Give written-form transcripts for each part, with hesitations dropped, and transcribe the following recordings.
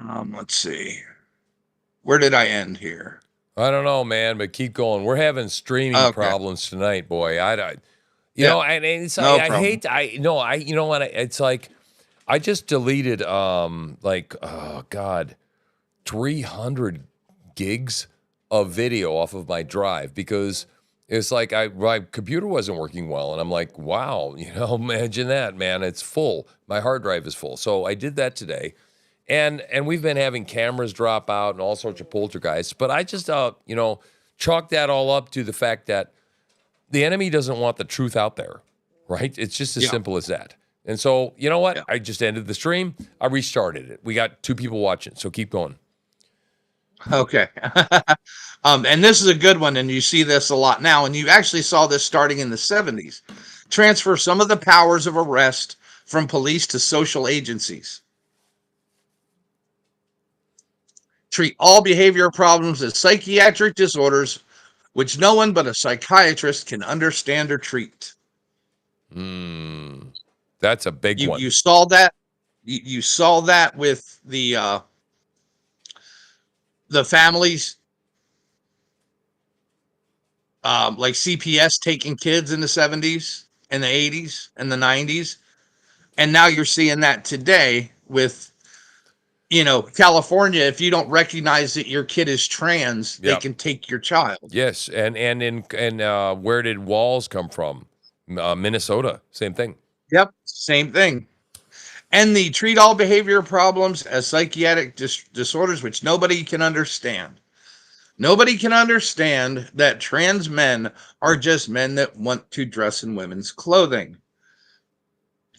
Let's see. Where did I end here? I don't know, man, but keep going. We're having streaming Okay. problems tonight, boy. You Yeah. know, and it's No I problem. hate you know what? It's like I just deleted oh God, 300 gigs of video off of my drive because it's like my computer wasn't working well, and I'm like, wow, imagine that, man. It's full. My hard drive is full, so I did that today. And we've been having cameras drop out and all sorts of poltergeists. But I just, chalk that all up to the fact that the enemy doesn't want the truth out there, right? It's just as Yeah. simple as that. And so, you know what? Yeah. I just ended the stream. I restarted it. We got 2 people watching, so keep going. Okay. And this is a good one, and you see this a lot now, and you actually saw this starting in the 70s. Transfer some of the powers of arrest from police to social agencies. Treat all behavioral problems as psychiatric disorders, which no one but a psychiatrist can understand or treat. That's a big one. You saw that. You saw that with the families, like CPS taking kids in the 70s and the 80s and the 90s. And now you're seeing that today with, California. If you don't recognize that your kid is trans, they Yep. can take your child. Yes, and where did walls come from? Minnesota, same thing. Yep, same thing. And the treat all behavior problems as psychiatric disorders, which nobody can understand. Nobody can understand that trans men are just men that want to dress in women's clothing.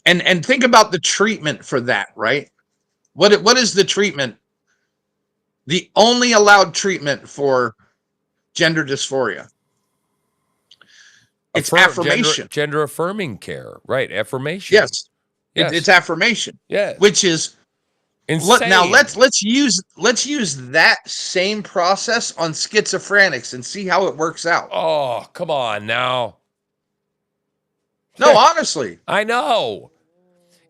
And think about the treatment for that, right? What is the treatment? The only allowed treatment for gender dysphoria. It's affirmation. Gender affirming care, right? Affirmation. Yes. Yes. It's affirmation. Yeah. Which is insane. Now let's use that same process on schizophrenics and see how it works out. Oh, come on now. No, honestly. I know.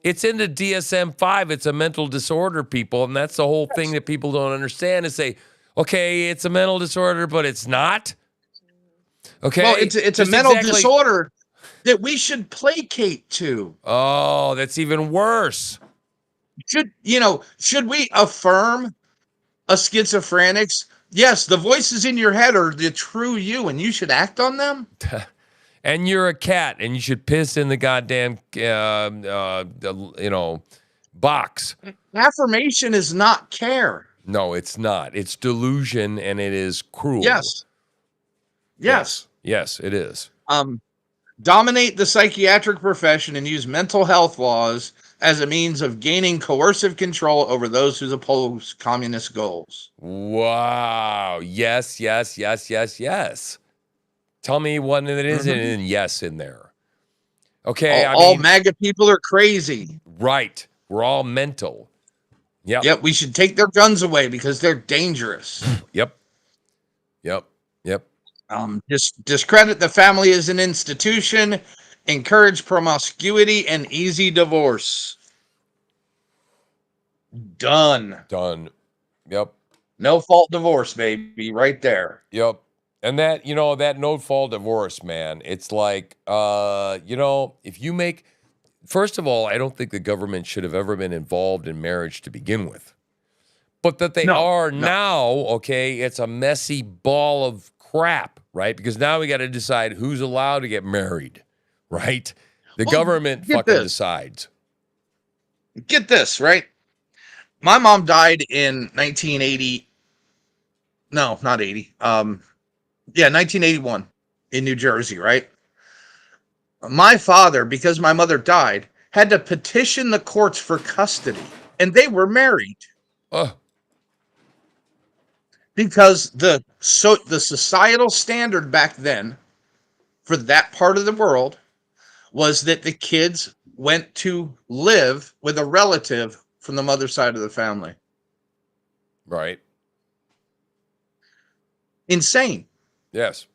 It's in the DSM-5. It's a mental disorder, people, and that's the whole thing that people don't understand is say, okay, it's a mental disorder, but it's not. Okay? Well, it's a mental disorder that we should placate to. Oh, that's even worse. Should we affirm a schizophrenic's? Yes, the voices in your head are the true you, and you should act on them. And you're a cat, and you should piss in the goddamn, box. Affirmation is not care. No, it's not. It's delusion, and it is cruel. Yes. Yes, it is. Dominate the psychiatric profession and use mental health laws as a means of gaining coercive control over those who oppose communist goals. Wow. Yes. Tell me one that isn't in yes in there. Okay. All MAGA people are crazy. Right. We're all mental. Yep. Yep. We should take their guns away because they're dangerous. Yep. Discredit the family as an institution. Encourage promiscuity and easy divorce. Done. Yep. No fault divorce, baby. Right there. Yep. And that, that no fault divorce, man, it's like, if you make, first of all, I don't think the government should have ever been involved in marriage to begin with. But that they are now, okay, it's a messy ball of crap, right? Because now we got to decide who's allowed to get married, right? The government fucking decides. Get this, right? My mom died in 1980. No, not 80. 1981 in New Jersey, right? My father, because my mother died, had to petition the courts for custody, and they were married. Because the societal standard back then for that part of the world was that the kids went to live with a relative from the mother side of the family. Right. Insane. Yes.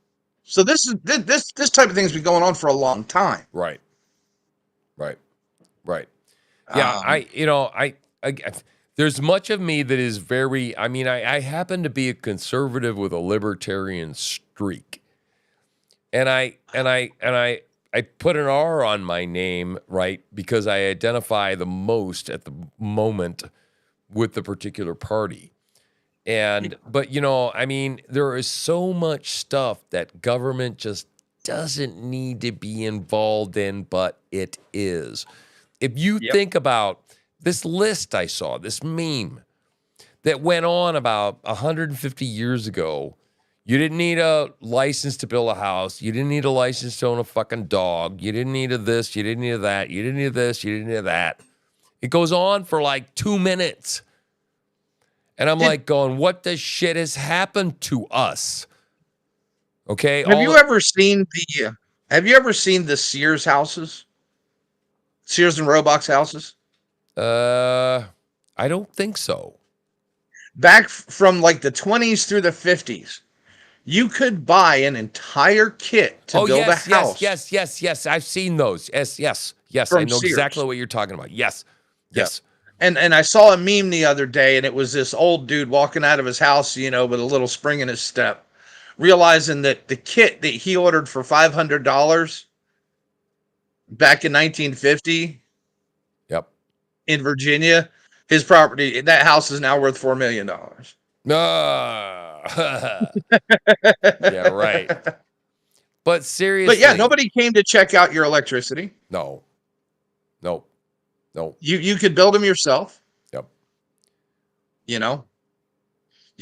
So this type of thing has been going on for a long time. Right. Yeah. there's much of me that is very, I mean, I happen to be a conservative with a libertarian streak. And I put an R on my name, right? Because I identify the most at the moment with the particular party. But I mean, there is so much stuff that government just doesn't need to be involved in, but it is. If you Yep. think about this list I saw, this meme that went on about 150 years ago, you didn't need a license to build a house. You didn't need a license to own a fucking dog. You didn't need a this. You didn't need a that. You didn't need this. You didn't need that. It goes on for like 2 minutes. And I'm like going, what the shit has happened to us? Okay. Have you ever seen the Sears houses? Sears and Roebuck's houses? I don't think so. Back from like the 20s through the 50s, you could buy an entire kit to build a house. Yes. I've seen those. Yes. I From know Sears. exactly what you're talking about. Yes. And I saw a meme the other day, and it was this old dude walking out of his house, with a little spring in his step, realizing that the kit that he ordered for $500 back in 1950 in Virginia, his property, that house is now worth $4 million. Yeah, right. But seriously. But yeah, nobody came to check out your electricity. No. You could build them yourself. Yep. You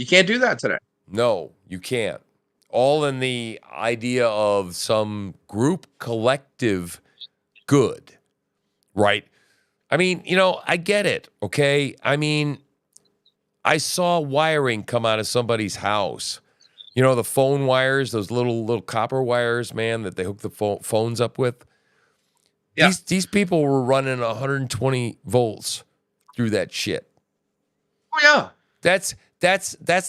can't do that today. No, you can't. All in the idea of some group collective good, right? I mean, I get it, okay? I mean, I saw wiring come out of somebody's house. The phone wires, those little copper wires, man, that they hook the phones up with. Yeah. These people were running 120 volts through that shit. Oh yeah. That's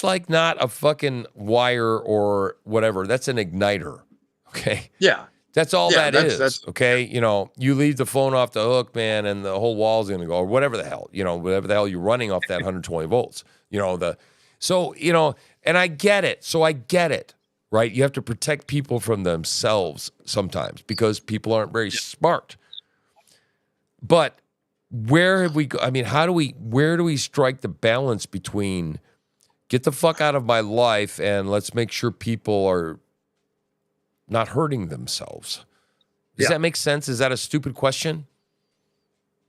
like not a fucking wire or whatever. That's an igniter. Okay. Yeah. That's all that is. Okay. You leave the phone off the hook, man, and the whole wall's going to go, or whatever the hell, whatever the hell you're running off that 120 volts, and I get it. So I get it, right? You have to protect people from themselves sometimes because people aren't very smart. But where have we go? I mean, where do we strike the balance between get the fuck out of my life and let's make sure people are not hurting themselves? Does that make sense? Is that a stupid question?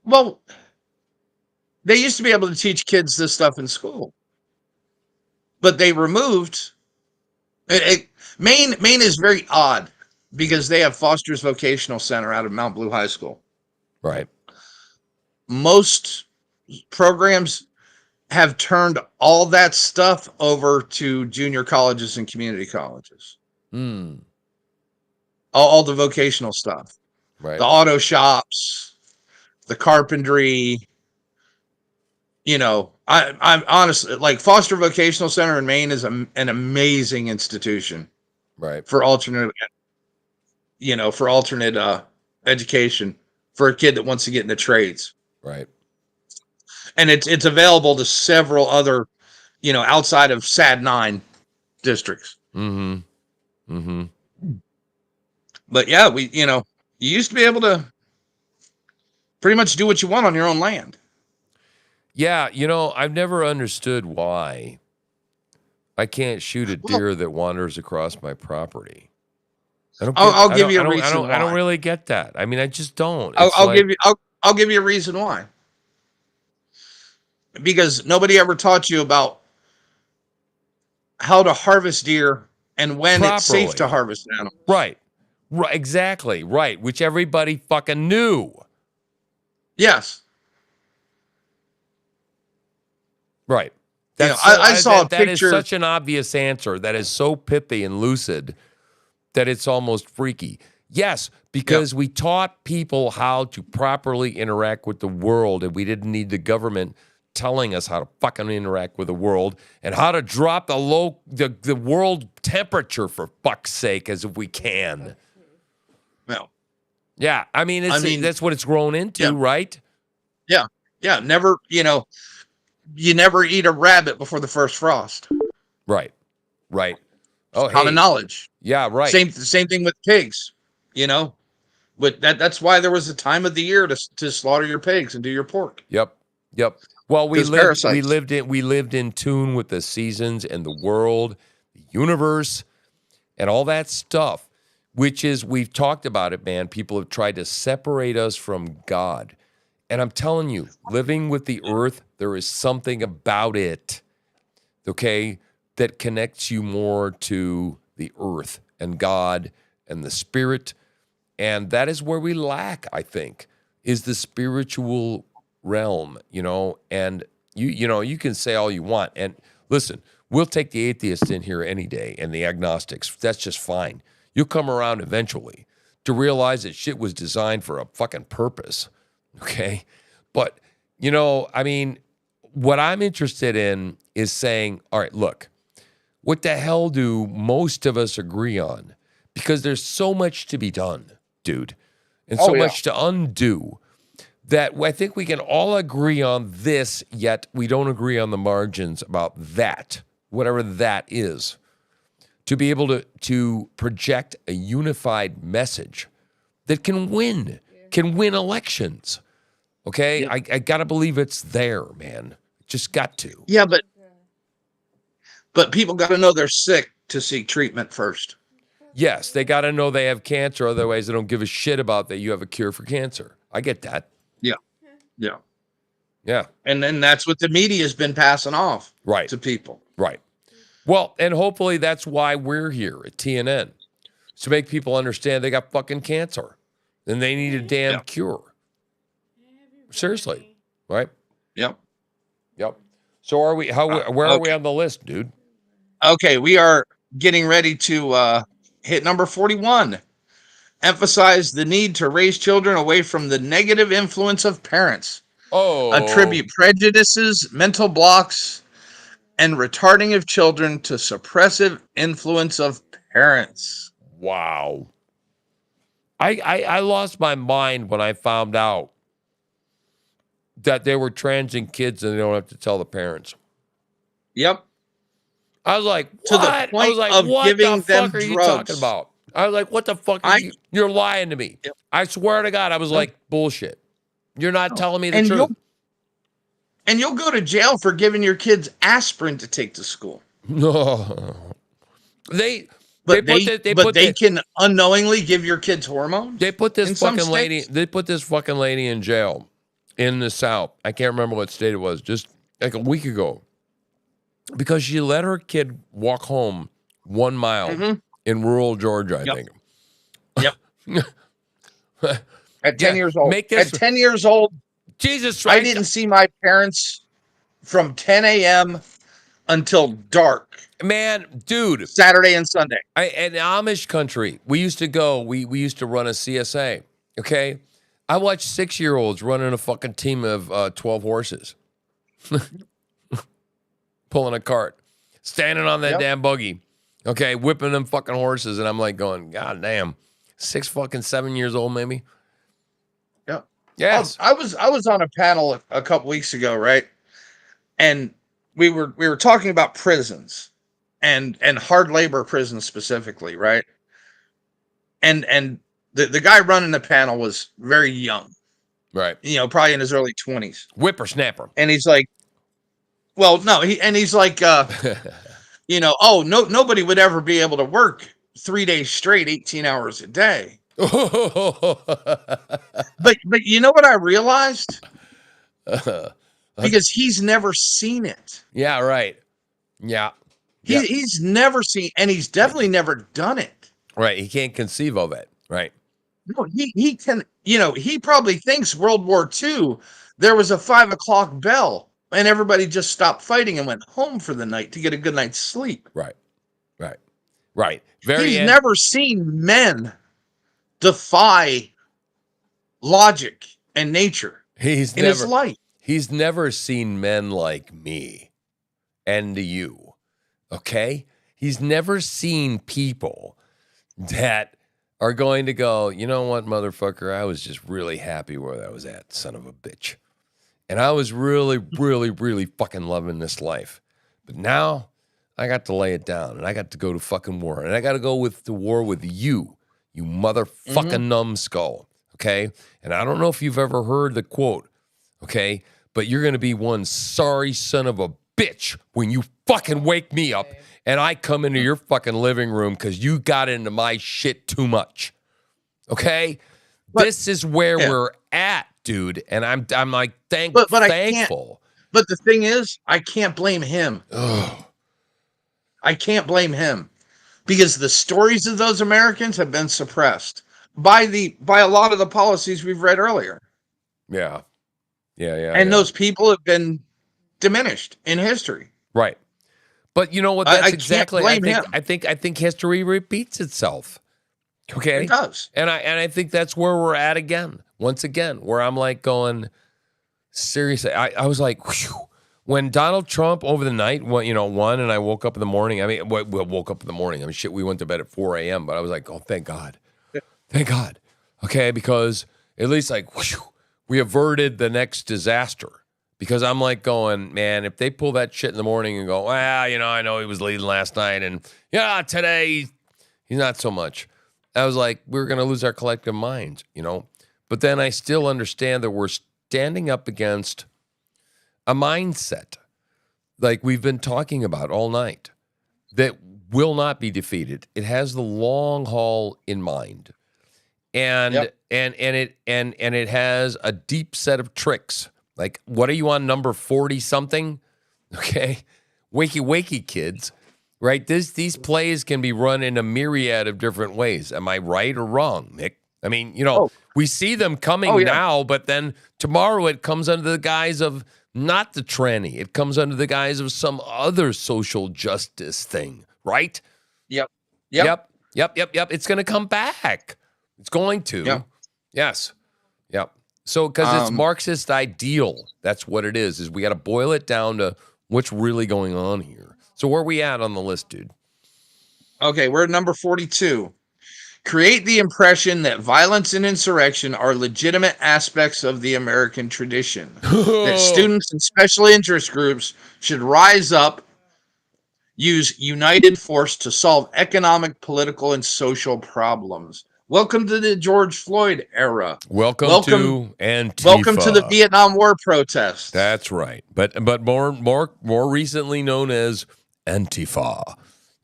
Well, they used to be able to teach kids this stuff in school, but they removed it. Maine is very odd because they have Foster's Vocational Center out of Mount Blue High School. Right. Most programs have turned all that stuff over to junior colleges and community colleges. All the vocational stuff, right? The auto shops, the carpentry. I'm honestly like Foster Vocational Center in Maine is an amazing institution, right? For alternate education for a kid that wants to get into trades, right? And it's available to several other, outside of SAD 9 districts. But yeah, you used to be able to pretty much do what you want on your own land. Yeah, I've never understood why I can't shoot a deer that wanders across my property. I'll give you a reason why. I don't really get that. I mean, I just don't. I'll give you a reason why. Because nobody ever taught you about how to harvest deer and when properly. It's safe to harvest animals. Right, exactly, right, which everybody fucking knew. Yes. Right. I saw a picture. That is such an obvious answer. That is so pithy and lucid that it's almost freaky. Yes, because we taught people how to properly interact with the world, and we didn't need the government telling us how to fucking interact with the world and how to drop the world temperature, for fuck's sake, as if we can. No. Yeah, I mean, that's what it's grown into, right? Yeah. Never, you never eat a rabbit before the first frost. Right. Right. Oh, Common hey. knowledge. Yeah, right. Same thing with pigs. You know, but that's why there was a time of the year to slaughter your pigs and do your pork, Yep. Yep. Well, because parasites. we lived in tune with the seasons and the world, the universe, and all that stuff, which is, we've talked about it, man. People have tried to separate us from God. And I'm telling you, living with the earth, there is something about it, okay, that connects you more to the earth and God and the spirit. And that is where we lack, I think, is the spiritual realm, and you can say all you want. And listen, we'll take the atheists in here any day and the agnostics. That's just fine. You'll come around eventually to realize that shit was designed for a fucking purpose. Okay. But, I mean, what I'm interested in is saying, all right, look, what the hell do most of us agree on? Because there's so much to be done, dude, and Oh so yeah. much to undo, that I think we can all agree on this, yet we don't agree on the margins about that, whatever that is, to be able to project a unified message that can win elections. Okay? Yep. I got to believe it's there, man. Just got to. Yeah, but people got to know they're sick to seek treatment first. Yes, they got to know they have cancer. Otherwise, they don't give a shit about that you have a cure for cancer. I get that. Yeah. Yeah. Yeah. And then that's what the media has been passing off Right. to people. Right. Well, and hopefully that's why we're here at TNN, to make people understand they got fucking cancer and they need a damn Yeah. cure. Seriously. Right? Yep. Yep. So where are we Okay. on the list, dude? Okay, we are getting ready to hit number 41. Emphasize the need to raise children away from the negative influence of parents. Oh, Attribute prejudices, mental blocks, and retarding of children to suppressive influence of parents. wow. I lost my mind when I found out that they were transing kids and they don't have to tell the parents. Yep. I was like, To the what? I point was like, of what the giving them fuck are you talking drugs. about? I was like, what the fuck are I you? You're lying to me. Yep. I swear to God, I was No, like, bullshit. You're not no. telling me the And truth. you'll go to jail for giving your kids aspirin to take to school. No. They But put they can unknowingly give your kids hormones in some states. they put this fucking lady in jail in the South. I can't remember what state it was, just like a week ago. Because she let her kid walk home 1 mile Mm-hmm. in rural Georgia, I Yep. think. Yep. At 10 Yeah, years old. make this At 10 years old, Jesus I right. didn't see my parents from 10 a.m. until dark, Man, dude, Saturday and Sunday. in Amish country, we used to go, we used to run a CSA, okay? I watched 6-year-olds running a fucking team of 12 horses, pulling a cart, standing on that Yep. damn buggy, okay, whipping them fucking horses, and I'm like going, God damn, 7 years old maybe? Yep. Yes. I was on a panel a couple weeks ago, right? And we were talking about prisons and hard labor prisons specifically, right? And the guy running the panel was very young, Right. probably in his early 20s. Whippersnapper. And he's like, well, no, he's like, oh, nobody would ever be able to work 3 days straight, 18 hours a day. But you know what I realized? Because he's never seen it. Yeah, right. Yeah. He's never seen, and he's definitely never done it. Right. He can't conceive of it. Right. No, he can, he probably thinks World War II, there was a 5 o'clock bell and everybody just stopped fighting and went home for the night to get a good night's sleep. Right. Right. Right. He's never seen men defy logic and nature his life. He's never seen men like me and you. Okay? He's never seen people that are going to go, you know what, motherfucker, I was just really happy where I was at, son of a bitch. And I was really, really, really fucking loving this life. But now I got to lay it down and I got to go to fucking war. And I got to go to war with you motherfucking numbskull. Okay? And I don't know if you've ever heard the quote, okay? But you're going to be one sorry son of a bitch when you fucking wake me up and I come into your fucking living room because you got into my shit too much. Okay? This is where we're at, dude. And I'm like thankful. But the thing is, I can't blame him. I can't blame him because the stories of those Americans have been suppressed by a lot of the policies we've read earlier. Yeah. And those people have been diminished in history. Right. But you know what? That's exactly. I think history repeats itself. Okay. It does. And I think that's where we're at again. Once again, where I'm like going, seriously, I was like, whew. When Donald Trump over the night won, and I woke up in the morning. I mean, we woke up in the morning. I mean, shit, we went to bed at 4 a.m. But I was like, oh, thank God. Thank God. Okay, because at least like, whew, we averted the next disaster. Because I'm like going, man, if they pull that shit in the morning and go, well, I know he was leading last night. And today he's not so much. I was like, we're going to lose our collective minds, But then I still understand that we're standing up against a mindset like we've been talking about all night that will not be defeated. It has the long haul in mind. And it has a deep set of tricks. Like, what are you on, number 40 something? Okay. Wakey kids. Right? These plays can be run in a myriad of different ways. Am I right or wrong, Mick? I mean, we see them coming now, but then tomorrow it comes under the guise of not the tranny. It comes under the guise of some other social justice thing, right? Yep. It's going to come back. It's going to. Yep. Yes. Yep. So, because it's Marxist ideal. That's what it is we got to boil it down to what's really going on here. So where are we at on the list, dude? Okay, we're at number 42. Create the impression that violence and insurrection are legitimate aspects of the American tradition. That students and special interest groups should rise up, use united force to solve economic, political, and social problems. Welcome to the George Floyd era. Welcome to Antifa. Welcome to the Vietnam War protests. That's right. But more recently known as Antifa.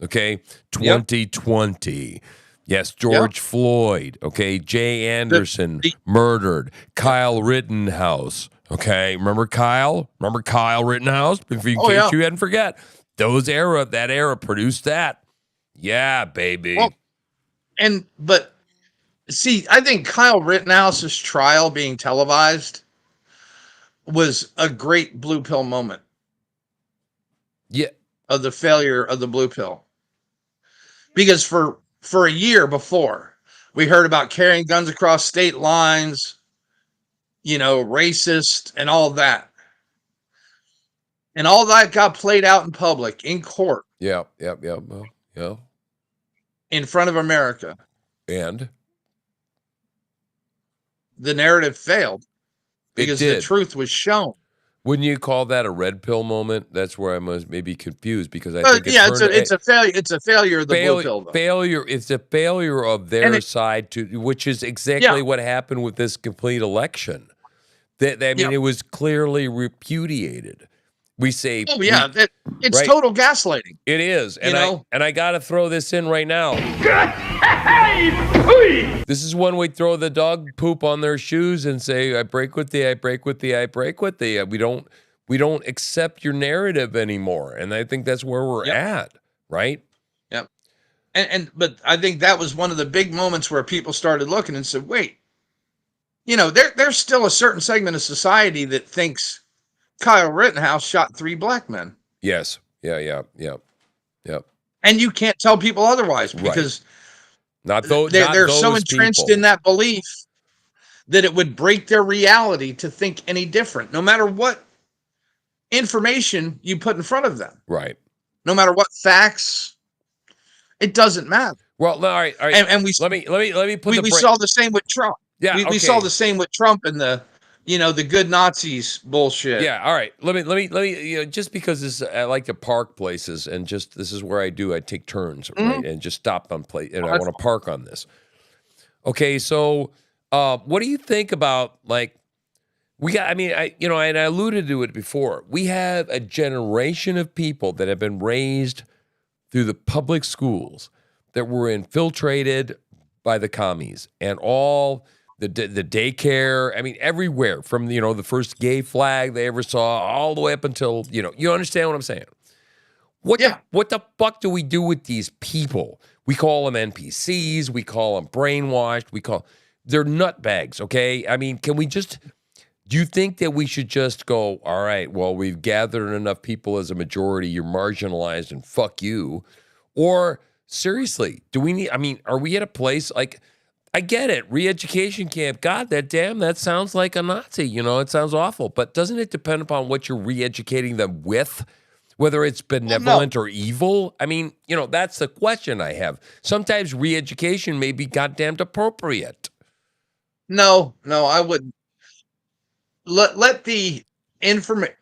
Okay, 2020. Yep. Yes, George Floyd. Okay, Jay Anderson murdered. Kyle Rittenhouse. Okay, remember Kyle? Remember Kyle Rittenhouse? In case you hadn't forget, that era produced that. Yeah, baby. Well, but see, I think Kyle Rittenhouse's trial being televised was a great blue pill moment. Yeah. Of the failure of the blue pill. Because for a year before, we heard about carrying guns across state lines, racist and all that. And all that got played out in public, in court. Yeah. In front of America. And? The narrative failed. Because the truth was shown. Wouldn't you call that a red pill moment? That's where I must maybe confused because I think it's a failure. It's a failure of the blue pill. Failure. It's a failure of their side which is exactly what happened with this complete election. It was clearly repudiated. We say, it's total gaslighting. It is, and I got to throw this in right now. This is when we throw the dog poop on their shoes and say, "I break with thee, I break with thee, I break with thee." We don't accept your narrative anymore, and I think that's where we're at, right? Yep. But I think that was one of the big moments where people started looking and said, "Wait, there's still a certain segment of society that thinks Kyle Rittenhouse shot 3 black men." Yes. Yeah. And you can't tell people otherwise because they're so entrenched in that belief that it would break their reality to think any different, no matter what information you put in front of them. Right. No matter what facts, it doesn't matter. Well, all right. And we let me put we saw the same with Trump. Yeah, we saw the same with Trump in the the good Nazis bullshit. Yeah. All right. Let me. Just because I like to park places, and just this is where I take turns, Mhm. right, and just stop on place, and Oh, I that's want to park on this. Okay. So, what do you think about like we got? I mean, and I alluded to it before. We have a generation of people that have been raised through the public schools that were infiltrated by the commies and all the daycare. I mean, everywhere from the first gay flag they ever saw all the way up until you understand what I'm saying. yeah. What the fuck do we do with these people? We call them NPCs. We call them brainwashed. They're nutbags. Okay, I mean, can we just? Do you think that we should just go? All right, well, we've gathered enough people as a majority. You're marginalized, and fuck you. Or seriously, do we need? I mean, are we at a place like? I get it, re-education camp. God, that sounds like a Nazi. It sounds awful. But doesn't it depend upon what you're re-educating them with? Whether it's Well, no, benevolent or evil? I mean, that's the question I have. Sometimes re-education may be goddamned appropriate. no, no. I would let the information,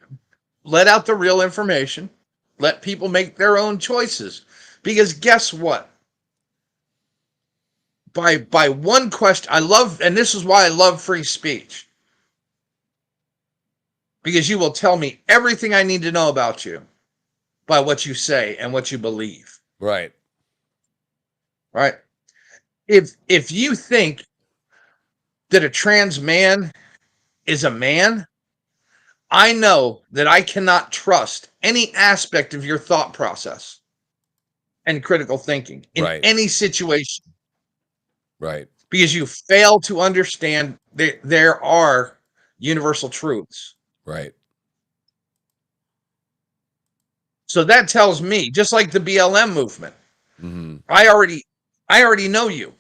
let out the real information. Let people make their own choices. Because guess what? By one question, and this is why I love free speech. Because you will tell me everything I need to know about you by what you say and what you believe. Right. Right? If you think that a trans man is a man, I know that I cannot trust any aspect of your thought process and critical thinking in Right. any situation Right. because you fail to understand that there are universal truths. Right. So that tells me, just like the BLM movement, Mm-hmm. I already know you.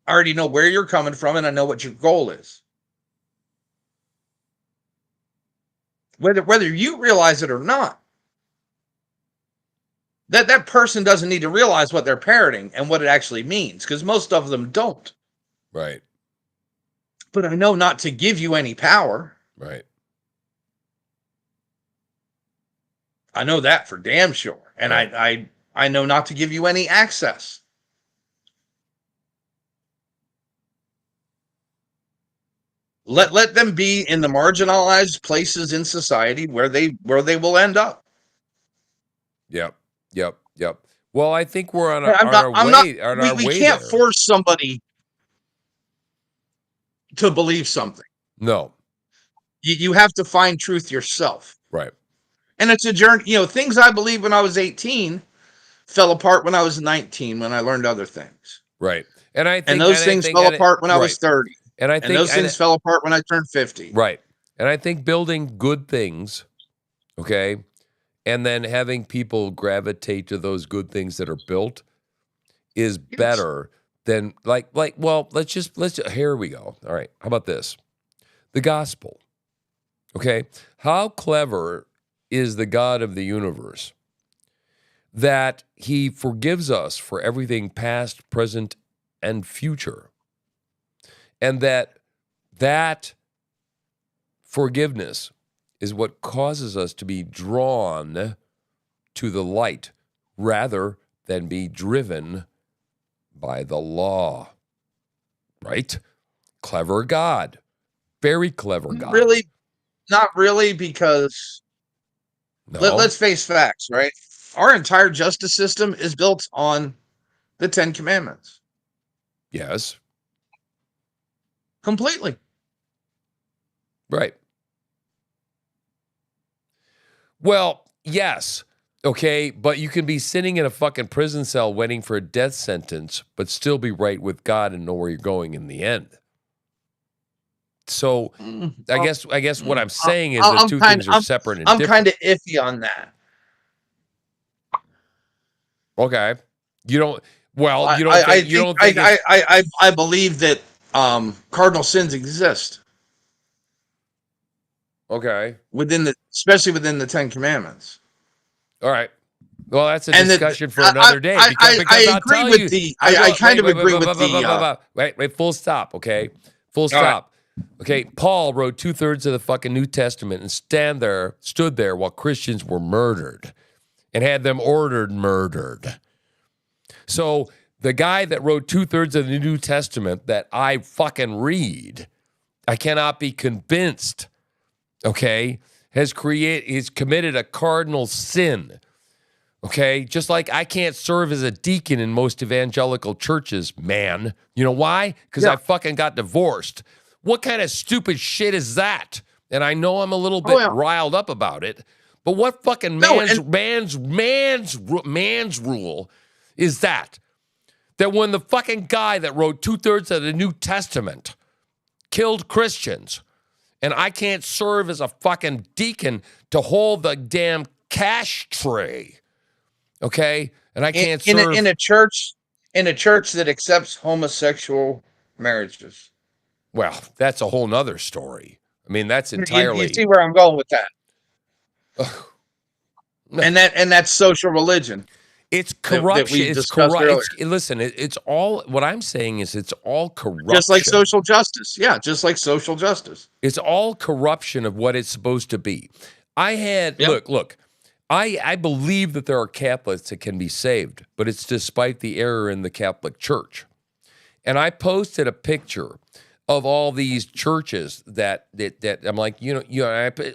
I already know where you're coming from, and I know what your goal is. Whether you realize it or not, that person doesn't need to realize what they're parroting and what it actually means, because most of them don't. Right. But I know not to give you any power. Right. I know that for damn sure. And Right. I know not to give you any access. Let them be in the marginalized places in society where they will end up. Yep. Yep. Yep. Well, I think we're on I'm not our I'm not way on our we way can't there. force somebody to believe something. No. You have to find truth yourself. Right. And it's a journey. Things I believed when I was 18 fell apart when I was 19 when I learned other things. Right. And I And think those things fell apart when I was right. 30. And I And think those things fell apart when I turned 50. right. And I think building good things, okay, and then having people gravitate to those good things that are built is Yes. better than well, here we go. All right. How about this? The gospel. Okay. How clever is the God of the universe that he forgives us for everything past, present, and future. And that forgiveness is what causes us to be drawn to the light rather than be driven by the law. Right? Clever God. Very clever God. Not really, because No? let's face facts, right? Our entire justice system is built on the 10 Commandments. Yes. Completely. Right. Well, yes. Okay, but you can be sitting in a fucking prison cell waiting for a death sentence, but still be right with God and know where you're going in the end. So, I guess what I'm saying is the two things are separate and I'm different. kind of iffy on that. Okay, you don't. Well, you don't I think you don't think it's I believe that cardinal sins exist okay. especially within the 10 Commandments. All right. Well, that's a And that discussion for another day because I I'll agree tell with you, the I I go kind of agree with wait, the wait, full stop, okay, full all right. stop. Okay, Paul wrote 2/3 of the fucking New Testament and stood there while Christians were murdered and had them ordered murdered. So the guy that wrote 2/3 of the New Testament that I fucking read, I cannot be convinced, okay, has committed a cardinal sin. Okay, just like I can't serve as a deacon in most evangelical churches, man. You know why? Because I fucking got divorced. What kind of stupid shit is that? And I know I'm a little bit riled up about it, but what fucking man's rule is that? That when the fucking guy that wrote 2/3 of the New Testament killed Christians, and I can't serve as a fucking deacon to hold the damn cash tray. Okay, and I can't serve in a church that accepts homosexual marriages. Well, that's a whole nother story. I mean, that's entirely. You see where I'm going with that? And that's social religion. It's corruption. It's corrupt. Listen, it's all. What I'm saying is, it's all corruption. Just like social justice. Yeah, just like social justice. It's all corruption of what it's supposed to be. I had look. I believe that there are Catholics that can be saved, but it's despite the error in the Catholic Church. And I posted a picture of all these churches that I'm like,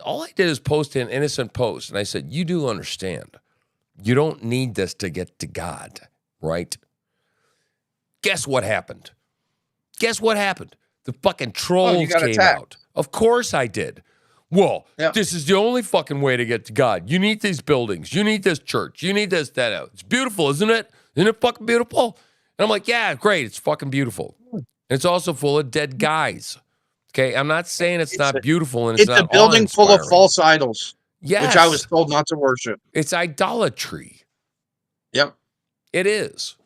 all I did is post an innocent post. And I said, you do understand, you don't need this to get to God, right? Guess what happened? The fucking trolls came out. Of course I did. Well, this is the only fucking way to get to God. You need these buildings. You need this church. You need this, that. It's beautiful, isn't it? Isn't it fucking beautiful? And I'm like, yeah, great. It's fucking beautiful. And it's also full of dead guys. Okay, I'm not saying it's not beautiful and it's not a building full of false idols. Yes. Which I was told not to worship. It's idolatry. Yep. It is.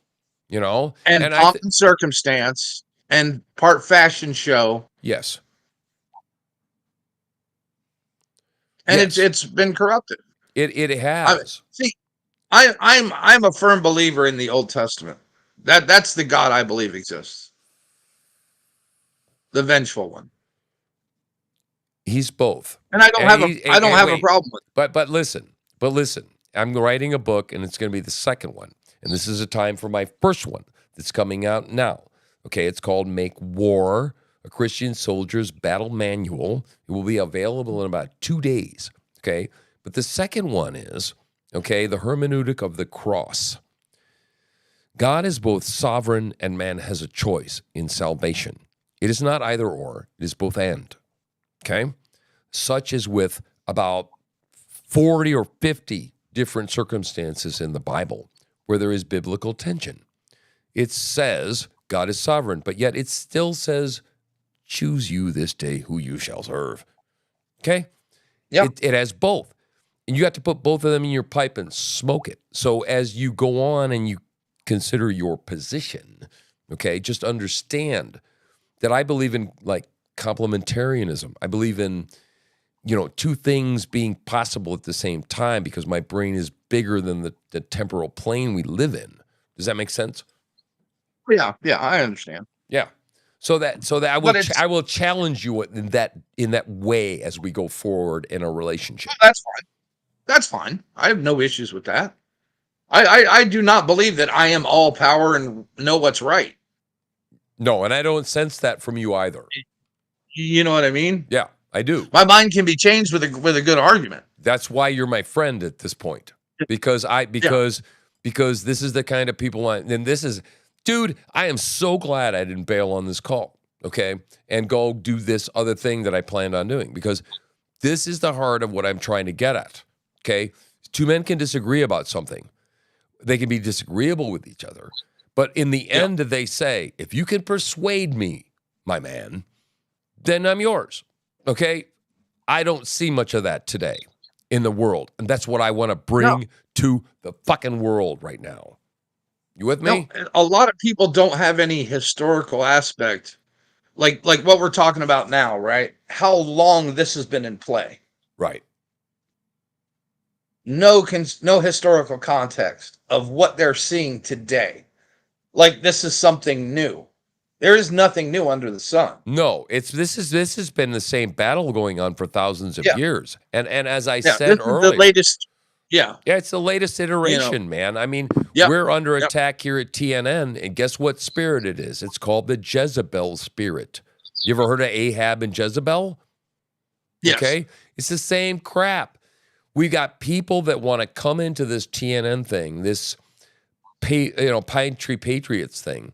And pomp and circumstance and part fashion show. Yes. And it's been corrupted. It has. I'm a firm believer in the Old Testament. That's the God I believe exists. The vengeful one. He's both. And I don't have a problem with it. But listen. I'm writing a book and it's going to be the second one. And this is a time for my first one that's coming out now. Okay, it's called Make War a Christian Soldier's Battle Manual. It will be available in about 2 days, okay? But the second one is, okay, the hermeneutic of the cross. God is both sovereign and man has a choice in salvation. It is not either or, it is both and, okay? Such as with about 40 or 50 different circumstances in the Bible where there is biblical tension. It says God is sovereign, but yet it still says, choose you this day who you shall serve. Okay? Yeah. It has both. And you have to put both of them in your pipe and smoke it. So as you go on and you consider your position, okay, just understand that I believe in like complementarianism. I believe in, two things being possible at the same time because my brain is bigger than the temporal plane we live in. Does that make sense? Yeah, I understand. Yeah. So that I will challenge you in that way as we go forward in a relationship. That's fine. I have no issues with that. I do not believe that I am all power and know what's right. No, and I don't sense that from you either. You know what I mean? Yeah, I do. My mind can be changed with a good argument. That's why you're my friend at this point. Because this is the kind of people dude, I am so glad I didn't bail on this call, okay? And go do this other thing that I planned on doing because this is the heart of what I'm trying to get at, okay? Two men can disagree about something. They can be disagreeable with each other. But in the end, they say, if you can persuade me, my man, then I'm yours, okay? I don't see much of that today in the world. And that's what I want to bring to the fucking world right now. You with me? No, a lot of people don't have any historical aspect, like what we're talking about now, right? How long this has been in play, right? No historical context of what they're seeing today. Like this is something new. There is nothing new under the sun. No, this has been the same battle going on for thousands of Yeah. years. And as I Yeah. This said is the earlier, latest. Yeah. yeah, it's the latest You know, iteration, man. I mean, yep. we're under Yep. attack here at TNN, and guess what spirit it is? It's called the Jezebel spirit. You ever heard of Ahab and Jezebel? Yes. Okay, it's the same crap. We got people that want to come into this TNN thing, this Pine Tree Patriots thing,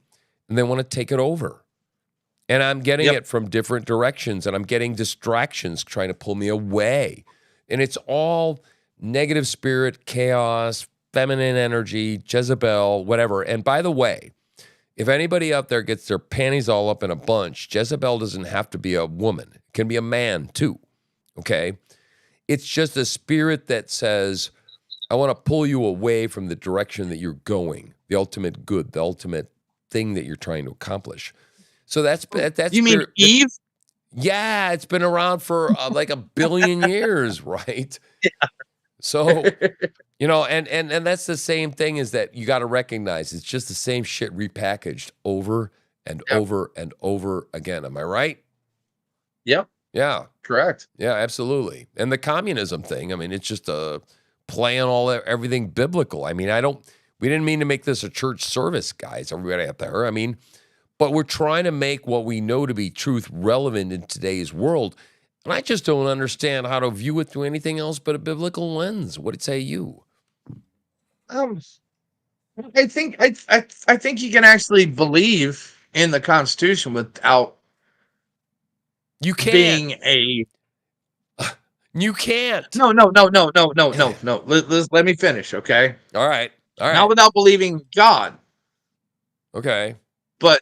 and they want to take it over. And I'm getting Yep. it from different directions, and I'm getting distractions trying to pull me away. And it's all negative spirit, chaos, feminine energy, Jezebel, whatever. And by the way, if anybody out there gets their panties all up in a bunch, Jezebel doesn't have to be a woman. It can be a man too, okay? It's just a spirit that says, I want to pull you away from the direction that you're going, the ultimate good, the ultimate thing that you're trying to accomplish. So that's You mean spirit. Eve? Yeah, it's been around for like a billion years, right? So, and that's the same thing, is that you got to recognize it's just the same shit repackaged over and Yep. over and over again. Am I right? Yep. Yeah. Correct. Yeah, absolutely. And the communism thing, I mean, it's just a playing everything biblical. I mean, we didn't mean to make this a church service, guys, everybody out there. I mean, but we're trying to make what we know to be truth relevant in today's world. And I just don't understand how to view it through anything else but a biblical lens. What say you? Um, I think you can actually believe in the Constitution without You can't. being a You can't. no. Let me finish, okay? All right. All Not right. without believing God, Okay. but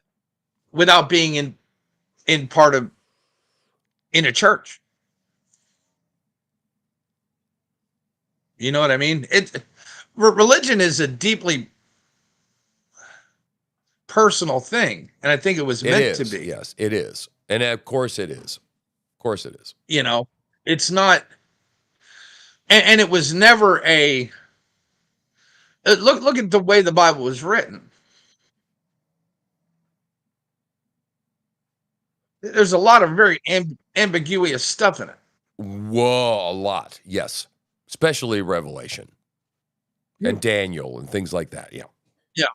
without being in part of in a church. You know what I mean? Religion is a deeply personal thing, and I think it was It meant to is. be. Yes, it is. And of course it is. Of course it is. You know, it's not, and it was never a look at the way the Bible was written. There's a lot of very ambiguous stuff in it. Whoa, a lot. Yes. Especially Revelation and Daniel and things like that. Yeah. Yeah,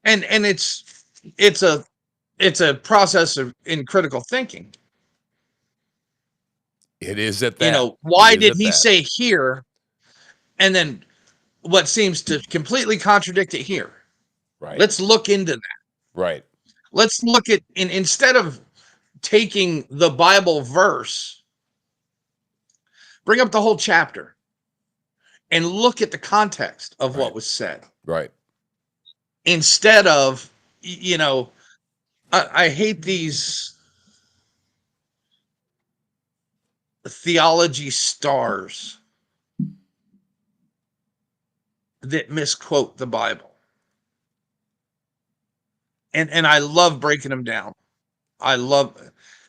and it's a process of in critical thinking. It is at You that. know, why It is did at he that. say here, and then what seems to completely contradict it here? Right. Let's look into that. Right. Let's look at instead of taking the Bible verse, bring up the whole chapter and look at the context of Right. what was said. Right. Instead of, I hate these theology stars that misquote the Bible. And I love breaking them down. I love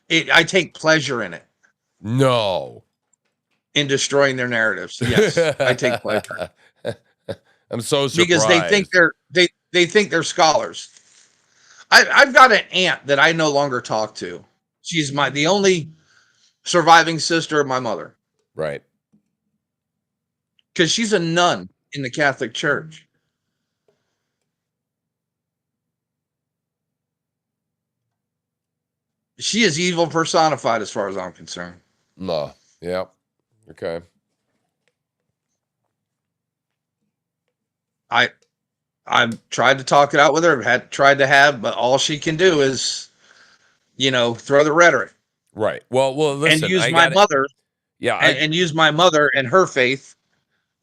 it. I take pleasure in it, No. in destroying their narratives. Yes, I take pleasure I'm so because they think surprised. they think they're scholars. I've got an aunt that I no longer talk to. She's the only surviving sister of my mother, Right. because she's a nun in the Catholic Church. She is evil personified, as far as I'm concerned. No. Yeah. Okay. I've tried to talk it out with her. But all she can do is, throw the rhetoric Right. Well, and listen, use I my got it. mother Yeah, and use my mother and her faith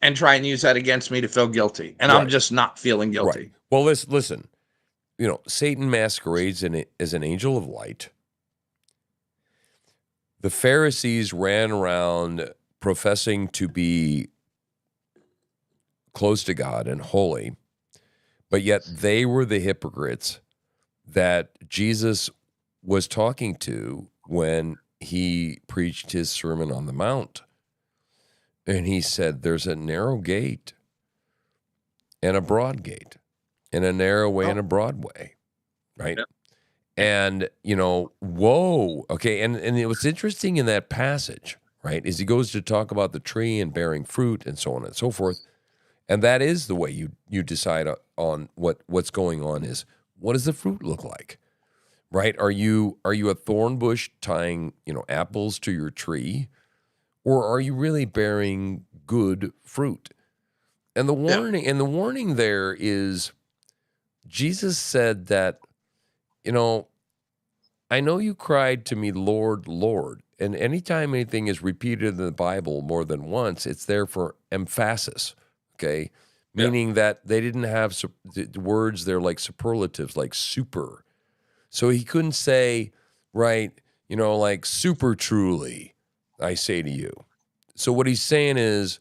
and try and use that against me to feel guilty. And I'm Right. just not feeling guilty. Right. Well, listen. Satan masquerades as an angel of light. The Pharisees ran around professing to be close to God and holy, but yet they were the hypocrites that Jesus was talking to when he preached his Sermon on the Mount. And he said, there's a narrow gate and a broad gate, and a narrow way and a broad way. right? Yeah. And, whoa, okay. And it was interesting in that passage, right, is he goes to talk about the tree and bearing fruit and so on and so forth. And that is the way you decide on what's going on is what does the fruit look like, right? Are you a thorn bush tying, apples to your tree, or are you really bearing good fruit? And the Yeah. warning there is Jesus said that, I know you cried to me, Lord, Lord. And anytime anything is repeated in the Bible more than once, it's there for emphasis, okay? Yeah. Meaning that they didn't have the words, they're like superlatives, like super. So he couldn't say, right, like super truly, I say to you. So what he's saying is,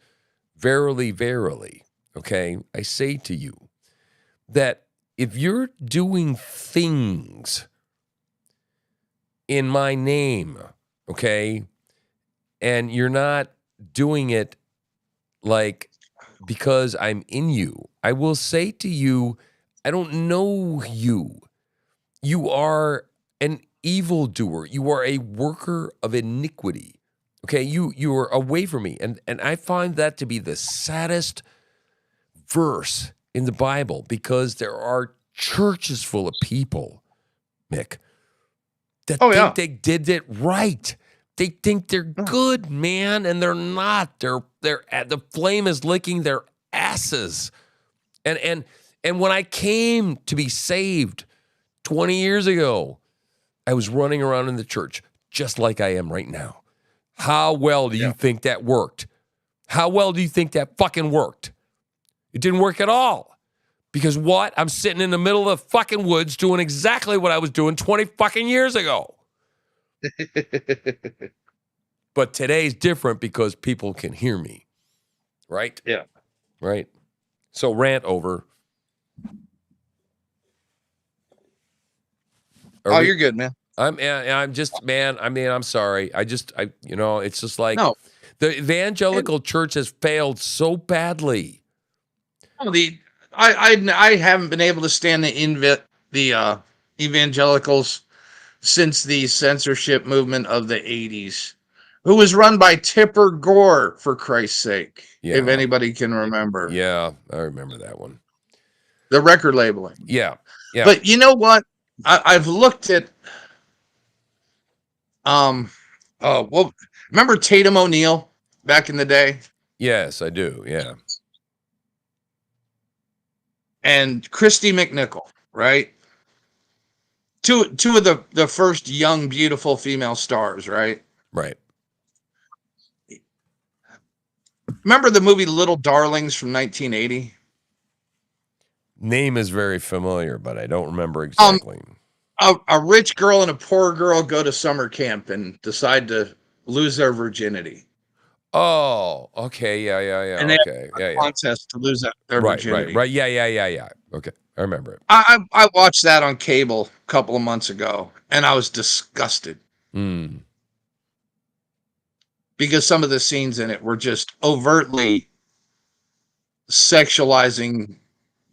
verily, verily, okay, I say to you that if you're doing things in my name, okay, and you're not doing it like because I'm in you, I will say to you, I don't know you. You are an evildoer. You are a worker of iniquity. Okay, you are away from me. And I find that to be the saddest verse in the Bible because there are churches full of people, Mick, that Oh think yeah. they did it right. They think they're No. good, man, and they're not. They're the flame is licking their asses. And when I came to be saved 20 years ago, I was running around in the church just like I am right now. How well do you Yeah. think that worked? How well do you think that fucking worked? It didn't work at all. Because what? I'm sitting in the middle of the fucking woods doing exactly what I was doing 20 fucking years ago. But today's different because people can hear me. Right? Yeah. Right? So rant over. Oh, you're good, man. I'm just, man, I mean, I'm sorry. It's just like No. the And evangelical church has failed so badly. no, I haven't been able to stand the evangelicals since the censorship movement of the 80s, who was run by Tipper Gore, for Christ's sake, if Yeah. anybody can remember. Yeah. I remember that one. The record labeling. Yeah. Yeah. But you know what? I've looked at well, remember Tatum O'Neal back in the day? Yes, I do. Yeah. And Christy McNichol, right? Two of the first young, beautiful female stars, right? Right. Remember the movie Little Darlings from 1980? Name is very familiar, but I don't remember Um, exactly. a rich girl and a poor girl go to summer camp and decide to lose their virginity, Oh, okay. Yeah. Yeah. Yeah. and they Okay. have Yeah. a Yeah. contest to lose their Right. Right. virginity. Right. Yeah. Yeah. Yeah. Yeah. Okay. I remember it. I watched that on cable a couple of months ago, and I was disgusted Mm. because some of the scenes in it were just overtly sexualizing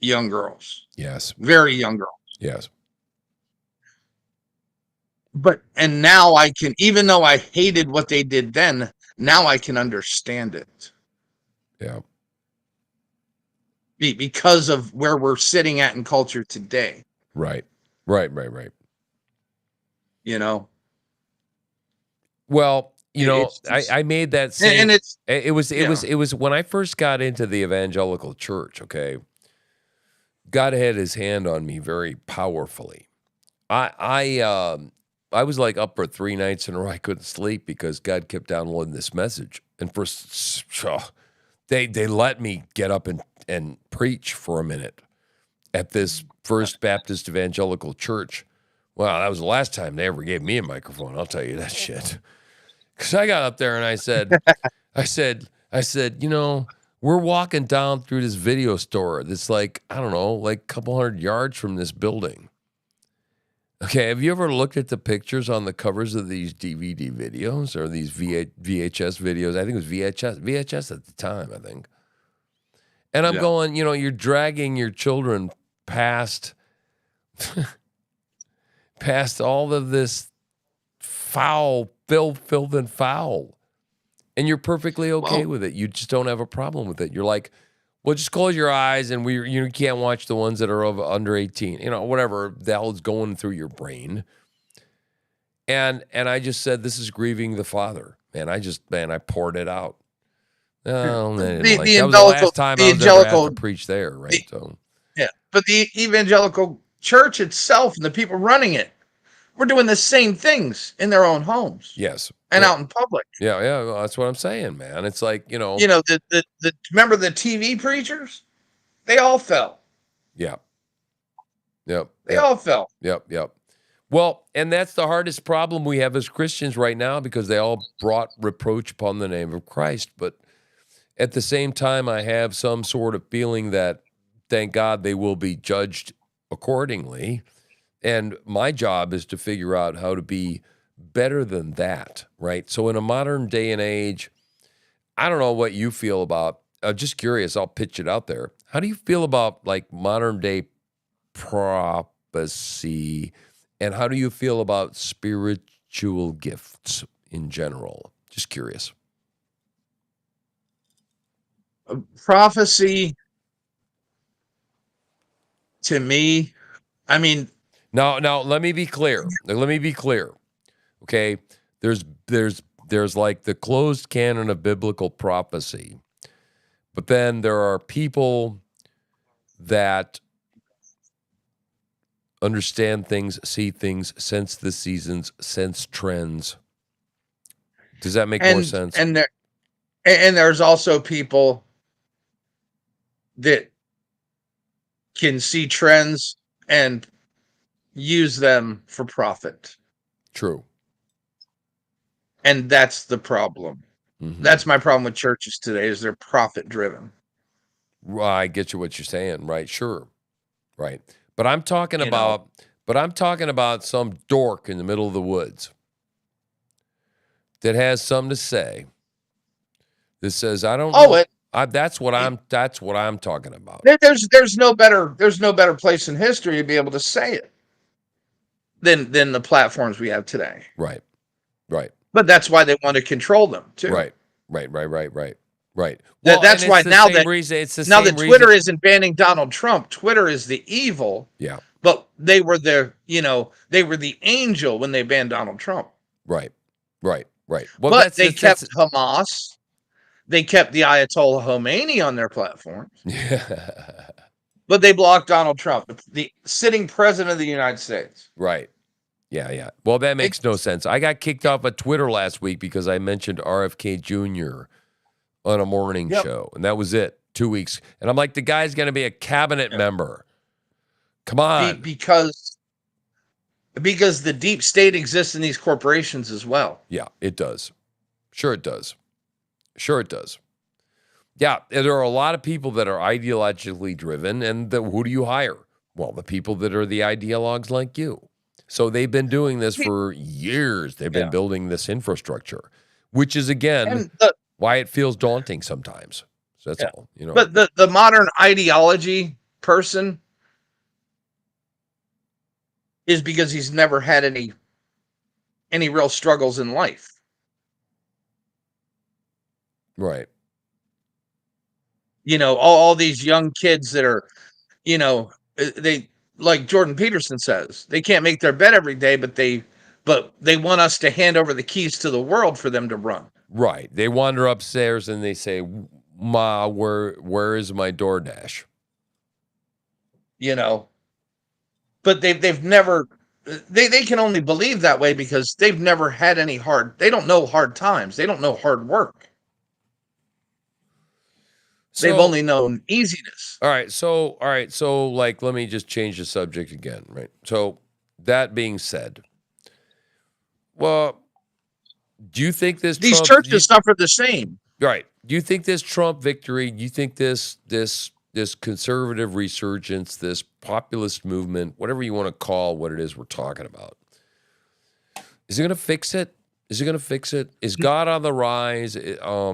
young girls, Yes. very young girls. Yes. And now I can, even though I hated what they did then, now I can understand it Yeah. because of where we're sitting at in culture today. Right. Right. Right. Right. You know, Well, it's just, I made that and same. it's, It was when I first got into the evangelical church. Okay, God had His hand on me very powerfully. I was like up for 3 nights in a row. I couldn't sleep because God kept downloading this message, and they let me get up and preach for a minute at this First Baptist Evangelical Church. Wow, that was the last time they ever gave me a microphone. I'll tell you that shit. Because I got up there and I said, we're walking down through this video store that's like, I don't know, like a couple 100 yards from this building. Okay, have you ever looked at the pictures on the covers of these DVD videos or these VHS videos? I think it was VHS at the time, I think. And I'm yeah. going, you're dragging your children past past all of this filth and foul. And you're perfectly okay Well, with it. You just don't have a problem with it. You're like, well, just close your eyes and you can't watch the ones that are under 18. Whatever the hell is going through your brain. And I just said, this is grieving the Father. Man, I poured it out. Oh, I didn't like that was the last time I was ever asked to preach there, right? So yeah, but the evangelical church itself and the people running it were doing the same things in their own homes. yes. And out in public. Yeah, well, that's what I'm saying, man. It's like, the remember the TV preachers? They all fell. Yeah. Yep. They all fell. Yep. Well, and that's the hardest problem we have as Christians right now because they all brought reproach upon the name of Christ. But at the same time, I have some sort of feeling that, thank God, they will be judged accordingly. And my job is to figure out how to be better than that, right? So in a modern day and age, I don't know what you feel about, I'm just curious, I'll pitch it out there. How do you feel about like modern day prophecy, and how do you feel about spiritual gifts in general? Just curious. Prophecy, to me, I mean, now let me be clear. Okay, there's like the closed canon of biblical prophecy, but then there are people that understand things, see things, sense the seasons, sense trends. Does that make more sense? And there's also people that can see trends and use them for profit. True. And that's the problem. Mm-hmm. That's my problem with churches today, is they're profit driven. I get you what you're saying, right? Sure. Right. But I'm talking about some dork in the middle of the woods that has something to say. That says, I don't know. That's what I'm talking about. There's no better place in history to be able to say it than the platforms we have today. Right. But that's why they want to control them too. Right. Well, that's why now that Twitter isn't banning Donald Trump, Twitter is the evil. Yeah. But they were the angel when they banned Donald Trump. Right. Well, but they kept Hamas. They kept the Ayatollah Khomeini on their platforms. Yeah. But they blocked Donald Trump, the sitting president of the United States. Right. Yeah. Well, that makes no sense. I got kicked off of Twitter last week because I mentioned RFK Jr. on a morning show, and that was it. 2 weeks. And I'm like, the guy's going to be a cabinet member. Come on. Because the deep state exists in these corporations as well. Yeah, it does. Sure it does. Yeah, there are a lot of people that are ideologically driven, and who do you hire? Well, the people that are the ideologues like you. So they've been doing this for years. They've been building this infrastructure, which is, again, why it feels daunting sometimes. So that's all. But the modern ideology person is because he's never had any real struggles in life. Right. All these young kids that are, they, like Jordan Peterson says, they can't make their bed every day, but they want us to hand over the keys to the world for them to run. Right. They wander upstairs and they say, Ma, where is my DoorDash? But they've never, they can only believe that way because they've never had they don't know hard times. They don't know hard work. They've only known easiness. All right. So like, let me just change the subject again. Right. So that being said, well, do you think these churches suffer the same? Right. Do you think this Trump victory, do you think this conservative resurgence, this populist movement, whatever you want to call what it is we're talking about, is it going to fix it? Is God on the rise? Are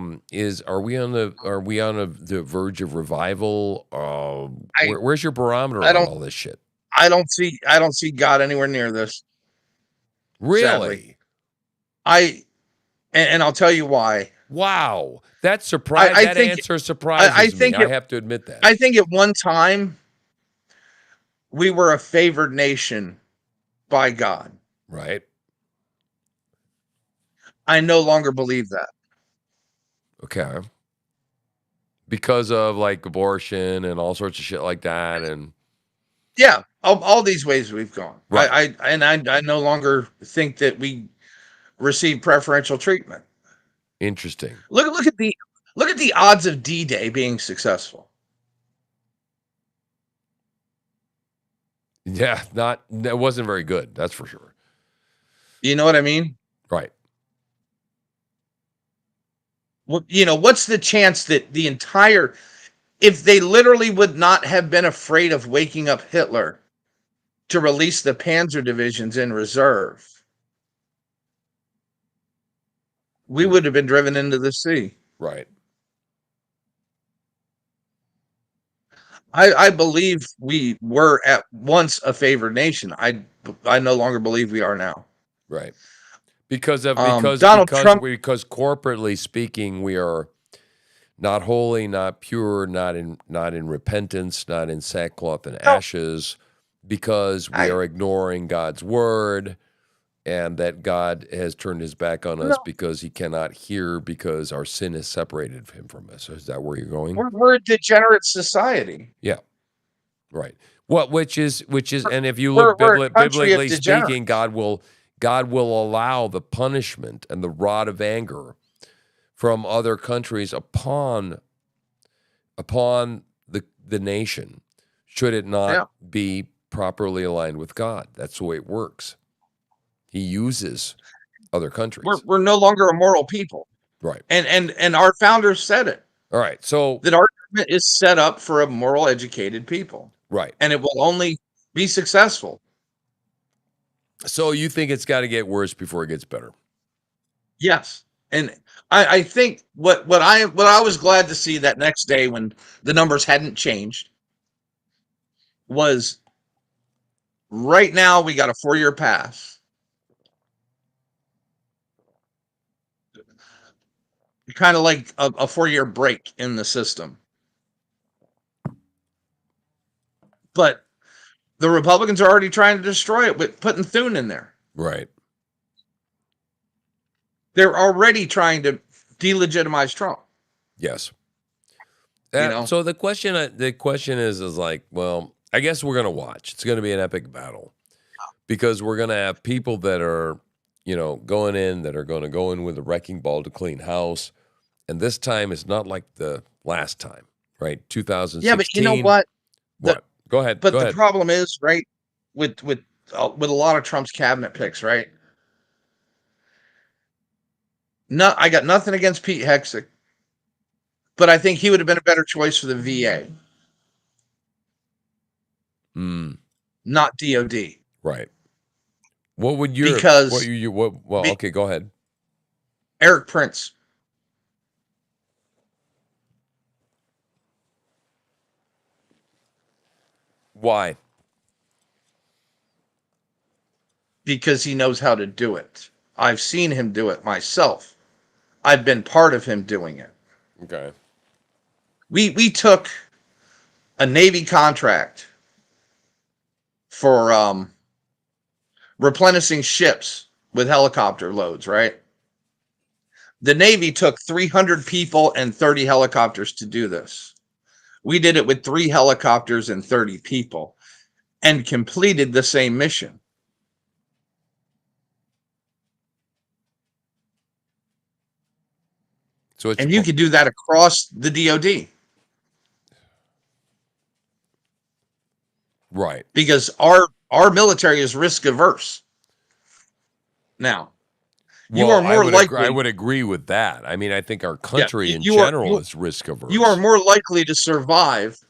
we on the verge of revival? Where's your barometer on all this shit? I don't see God anywhere near this. Sadly, Really? I and I'll tell you why. Wow. That I think answer I surprises me. think I have to admit that. I think at one time we were a favored nation by God. Right? I no longer believe that. Okay. Because of like abortion and all sorts of shit like that. And Yeah, all these ways we've gone. right. I no longer think that we receive preferential treatment. Interesting. Look at the odds of D-Day being successful. Yeah, that wasn't very good. That's for sure. You know what I mean? Right. Well, what's the chance that if they literally would not have been afraid of waking up Hitler to release the Panzer divisions in reserve, we would have been driven into the sea. Right. I believe we were at once a favored nation. I no longer believe we are now. Right. Because Donald Trump. because corporately speaking, we are not holy, not pure, not in repentance, not in sackcloth and No, ashes, because we I are ignoring God's word, and that God has turned his back on us no. because he cannot hear because our sin has separated him from us. Is that where you're going? We're a degenerate society. Yeah. Right. Well, and if you look We're a country of biblically speaking, degenerates. God will allow the punishment and the rod of anger from other countries upon the nation, should it not Yeah, be properly aligned with God. That's the way it works. He uses other countries. we're no longer a moral people, Right. and our founders said it, All right. So that our government is set up for a moral, educated people, right. and it will only be successful. So you think it's got to get worse before it gets better? Yes, and I think what I was glad to see that next day when the numbers hadn't changed was right now we got a 4-year pass, kind of like a 4-year break in the system, but the Republicans are already trying to destroy it with putting Thune in there. Right. They're already trying to delegitimize Trump. Yes. You know, So the question is like, well, I guess we're gonna watch. It's gonna be an epic battle because we're gonna have people that are, going in that are going to go in with a wrecking ball to clean house, and this time is not like the last time, right? yeah, but you know 2016. what? The What? Go ahead. but Go the ahead. problem is, right, with a lot of Trump's cabinet picks, right? No, I got nothing against Pete Hegseth, but I think he would have been a better choice for the VA, Mm, not DOD, right. What would your what because you what? Well, be, okay. Go ahead. Eric Prince, Why? because he knows how to do it. I've seen him do it myself. I've been part of him doing it. Okay. We took a Navy contract for replenishing ships with helicopter loads, right? The Navy took 300 people and 30 helicopters to do this. We did it with 3 helicopters and 30 people and completed the same mission. So what's your And you point? could do that across the DoD Right. because our military is risk averse. Now, you Well, are more I likely, would agree with that. I mean, I think our yeah, country in you are general is risk you are averse. more likely to survive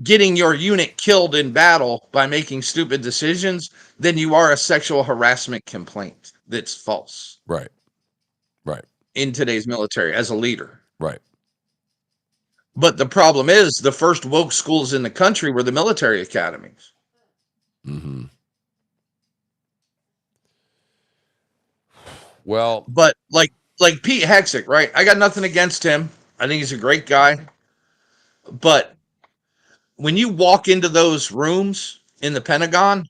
getting your unit killed in battle by making stupid decisions than you are a sexual harassment complaint that's false Right. Right. in today's military as a leader. Right. But the problem is the first woke schools in the country were the military academies. Mm-hmm. Well, But like Pete Hexick, right? I got nothing against him. I think he's a great guy. But when you walk into those rooms in the Pentagon,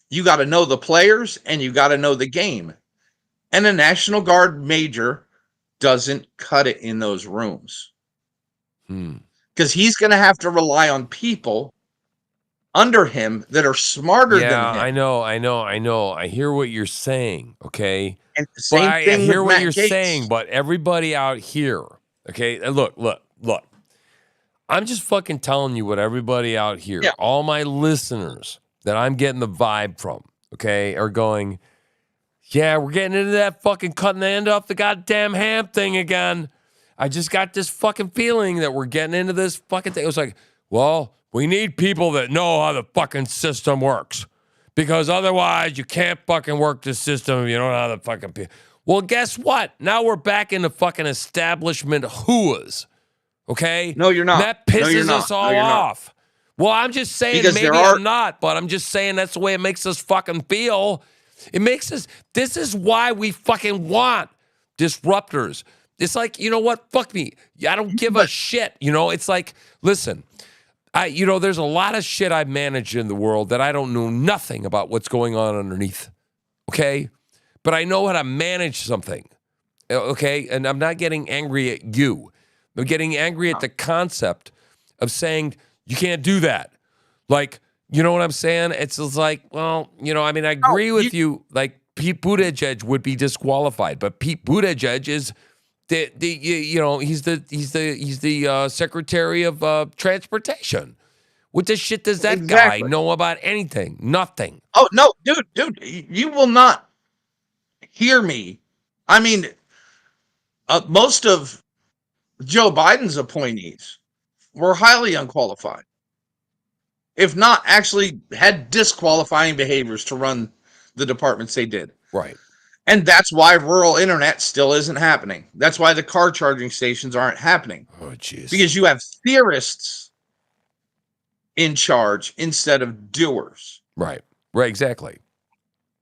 you got to know the players and you got to know the game. And a National Guard major doesn't cut it in those rooms because he's going to have to rely on people under him that are smarter than yeah, him. I know. I hear what you're saying, okay? And the But same I thing with hear what Matt you're Gaetz. saying, but everybody out here, okay? And look. I'm just fucking telling you what everybody out here, Yeah. all my listeners that I'm getting the vibe from, okay, are going, yeah, we're getting into that fucking cutting the end off the goddamn ham thing again. I just got this fucking feeling that we're getting into this fucking thing. It was like, well, we need people that know how the fucking system works. Because otherwise you can't fucking work the system if you don't know how the fucking Well, guess what? Now we're back into fucking establishment whoas. Okay? No, you're not. That pisses No, you're not. us all No, you're not. off. Well, I'm just saying Because maybe there are- I'm not, but I'm just saying that's the way it makes us fucking feel. It makes us, this is why we fucking want disruptors. It's like, you know what? Fuck me. I don't give a shit. You know, it's like, listen, there's a lot of shit I've managed in the world that I don't know nothing about what's going on underneath. Okay? But I know how to manage something. Okay? And I'm not getting angry at you. I'm getting angry at the concept of saying you can't do that. Like, you know what I'm saying? It's just like, well, I mean, I agree with you. Like, Pete Buttigieg would be disqualified, but Pete Buttigieg is he's the Secretary of Transportation. What the shit does that guy know about anything? Nothing. Oh no, dude, you will not hear me. I mean, most of Joe Biden's appointees were highly unqualified, if not actually had disqualifying behaviors to run the departments they did. Right. And that's why rural internet still isn't happening. That's why the car charging stations aren't happening. Oh, jeez. Because you have theorists in charge instead of doers. Right. Right, exactly.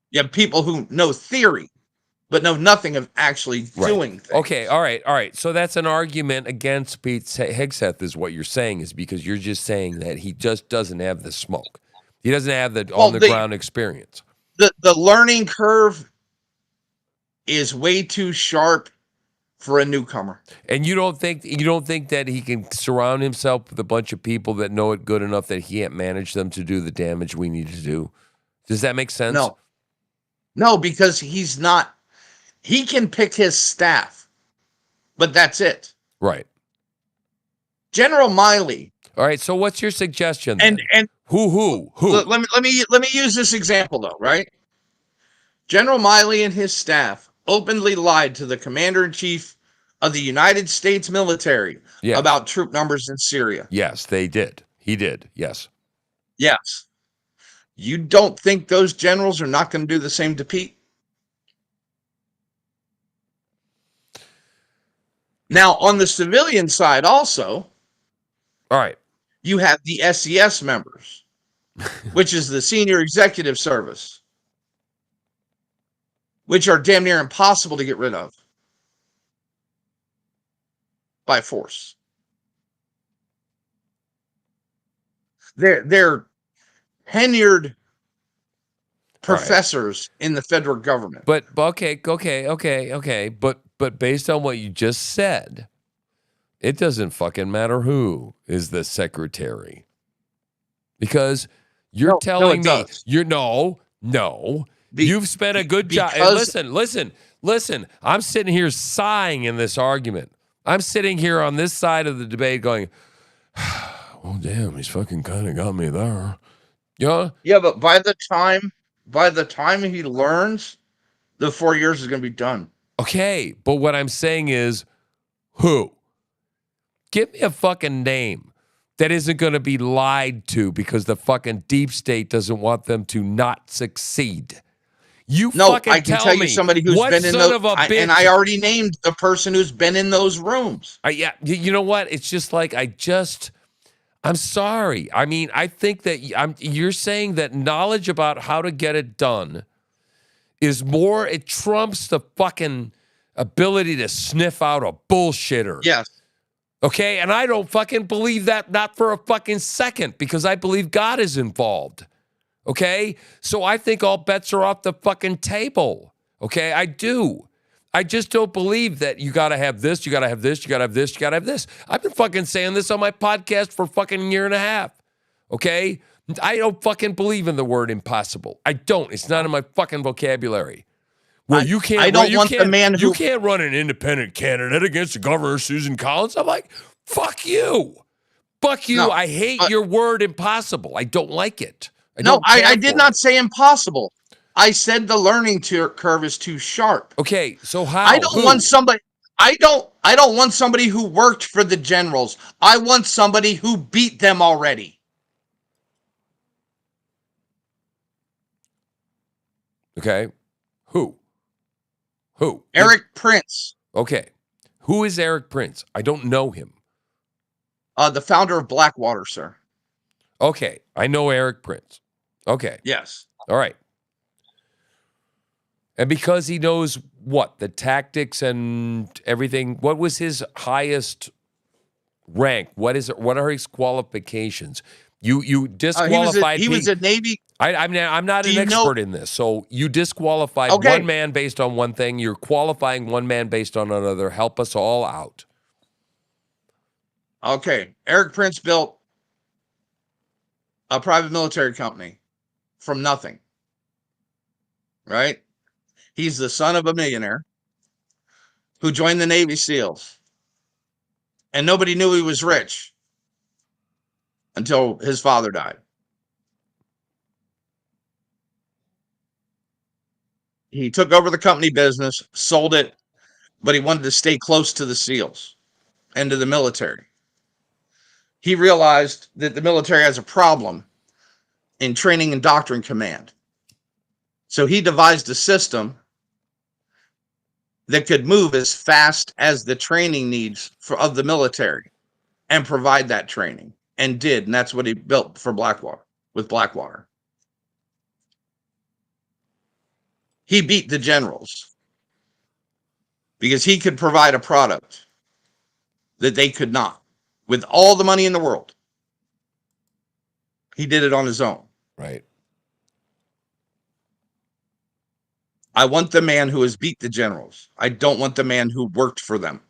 You have people who know theory, but know nothing of actually doing things. Okay, all right. So that's an argument against Pete Hegseth is what you're saying, is because you're just saying that he just doesn't have the smoke. He doesn't have the on-the-ground experience. The learning curve is way too sharp for a newcomer. And you don't think that he can surround himself with a bunch of people that know it good enough that he can't manage them to do the damage we need to do? Does that make sense? No, because he's not. He can pick his staff, but that's it. Right. General Miley. All right. So what's your suggestion then? And who? Let me use this example though, right? General Miley and his staff openly lied to the commander-in-chief of the United States military about troop numbers in Syria. Yes, they did. He did. Yes. Yes. You don't think those generals are not going to do the same to Pete? Now, on the civilian side also, all right, you have the SES members, which is the Senior Executive Service, which are damn near impossible to get rid of by force. They're tenured professors in the federal government. But okay. But based on what you just said, it doesn't fucking matter who is the secretary. Because you're telling me you've spent a good job. And listen. I'm sitting here sighing in this argument. I'm sitting here on this side of the debate going, well, damn, he's fucking kind of got me there. Yeah. Yeah, but by the time he learns, the 4 years is going to be done. Okay, but what I'm saying is, who? Give me a fucking name that isn't going to be lied to because the fucking deep state doesn't want them to not succeed. I can tell you somebody who's been in those, and I already named the person who's been in those rooms. Yeah, you know what? It's just like I'm sorry. I mean, I think that you're saying that knowledge about how to get it done it trumps the fucking ability to sniff out a bullshitter. Yes. Okay? And I don't fucking believe that, not for a fucking second, because I believe God is involved. Okay? So I think all bets are off the fucking table. Okay? I do. I just don't believe that you got to have this, you got to have this, you got to have this, you got to have this. I've been fucking saying this on my podcast for fucking year and a half. Okay? I don't fucking believe in the word impossible. I don't. It's not in my fucking vocabulary. Well, you can't. I don't want the man who you can't run an independent candidate against the governor, Susan Collins. I'm like, fuck you, fuck you. No, I hate your word impossible. I don't like it. I did not say impossible. I said the learning curve is too sharp. Okay, so how? I don't want somebody. I don't want somebody who worked for the generals. I want somebody who beat them already. Okay, who? Eric Prince. Okay, who is Eric Prince? I don't know him. The founder of Blackwater, sir. Okay, I know Eric Prince. Okay. Yes. All right. And because he knows what? The tactics and everything, what was his highest rank? What are his qualifications? You disqualified. He was a Navy. I'm not an expert in this, so you disqualified one man based on one thing. You're qualifying one man based on another. Help us all out. Okay, Eric Prince built a private military company from nothing. Right? He's the son of a millionaire who joined the Navy SEALs, and nobody knew he was rich until his father died. He took over the company business, sold it, but he wanted to stay close to the SEALs and to the military. He realized that the military has a problem in training and doctrine command. So he devised a system that could move as fast as the training needs of the military and provide that training, and did. And that's what he built for Blackwater. He beat the generals because he could provide a product that they could not. With all the money in the world, he did it on his own. Right. I want the man who has beat the generals. I don't want the man who worked for them.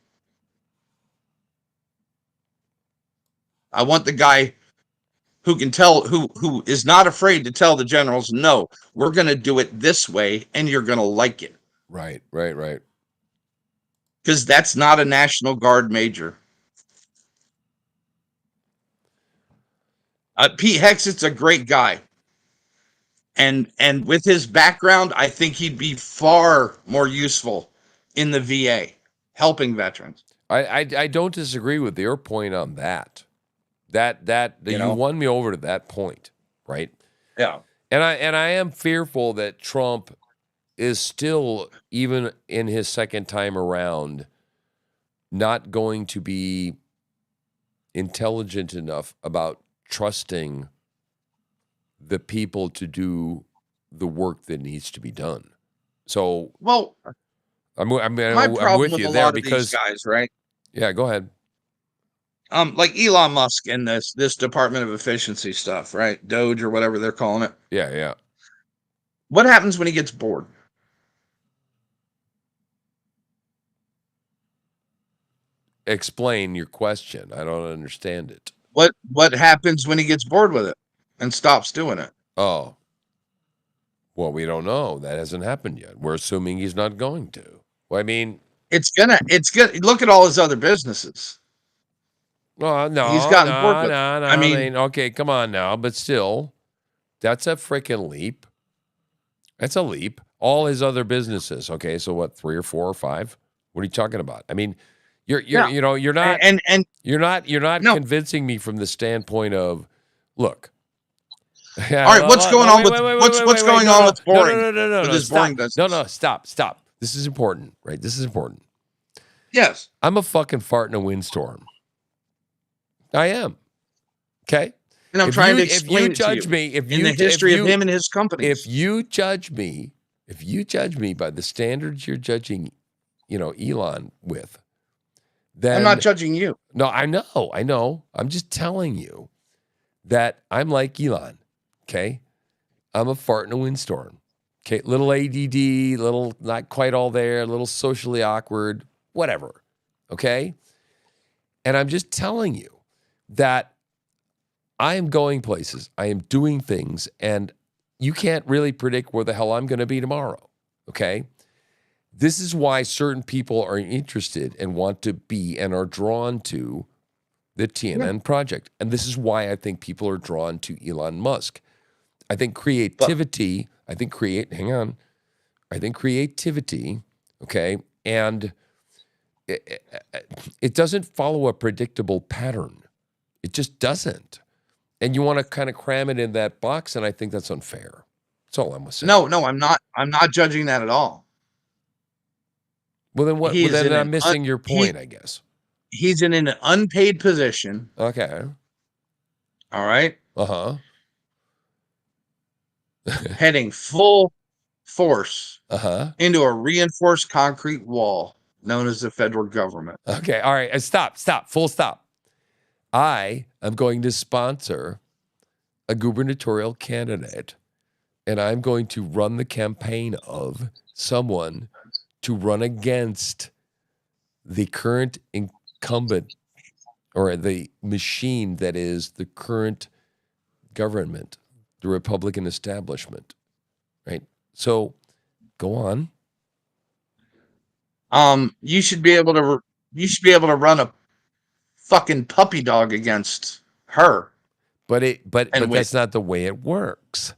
I want the guy who can tell, who is not afraid to tell the generals, no, we're going to do it this way and you're going to like it. Right. Because that's not a National Guard major. Pete Hexet's a great guy. And with his background, I think he'd be far more useful in the VA, helping veterans. I don't disagree with your point on that. That you won me over to that point, right? Yeah. And I am fearful that Trump is still, even in his second time around, not going to be intelligent enough about trusting the people to do the work that needs to be done. So, well, I'm with you a there lot because of these guys, right? Yeah, go ahead. Like Elon Musk and this Department of Efficiency stuff, right? Doge or whatever they're calling it. Yeah. What happens when he gets bored? Explain your question. I don't understand it. What happens when he gets bored with it and stops doing it? Oh. Well, we don't know. That hasn't happened yet. We're assuming he's not going to. Well, I mean, it's gonna look at all his other businesses. Well, no, he's gotten bored with it. I mean, okay, come on now, but still, that's a freaking leap. That's a leap. All his other businesses. Okay, so what? 3 or 4 or 5? What are you talking about? I mean, you're not you're not convincing me from the standpoint of, look. All right, what's going on with what's going on with boring? No, stop. This is important, right? This is important. Yes. I'm a fucking fart in a windstorm. I am. Okay? And I'm trying to explain if you judge me, in the history of him and his companies. If you judge me if you judge me by the standards you're judging, Elon with, then I'm not judging you. No, I know. I'm just telling you that I'm like Elon. Okay, I'm a fart in a windstorm. Okay, little ADD, little not quite all there, a little socially awkward, whatever. Okay, and I'm just telling you that I am going places, I am doing things, and you can't really predict where the hell I'm going to be tomorrow. Okay. This is why certain people are interested and want to be and are drawn to the TNN project. And this is why I think people are drawn to Elon Musk. I think creativity, hang on. I think creativity, okay, and it doesn't follow a predictable pattern. It just doesn't. And you want to kind of cram it in that box, and I think that's unfair. That's all I'm saying. No, I'm not. I'm not judging that at all. Well, then what? He Well, is then in I'm missing your point, I guess. He's in an unpaid position. Okay. All right. Uh-huh. Heading full force Uh-huh. into a reinforced concrete wall known as the federal government. Okay. All right. Stop. Full stop. I am going to sponsor a gubernatorial candidate, and I'm going to run the campaign of someone to run against the current incumbent or the machine that is the current government, the Republican establishment, right? So go on. You should be able to run a fucking puppy dog against her. But that's not the way it works.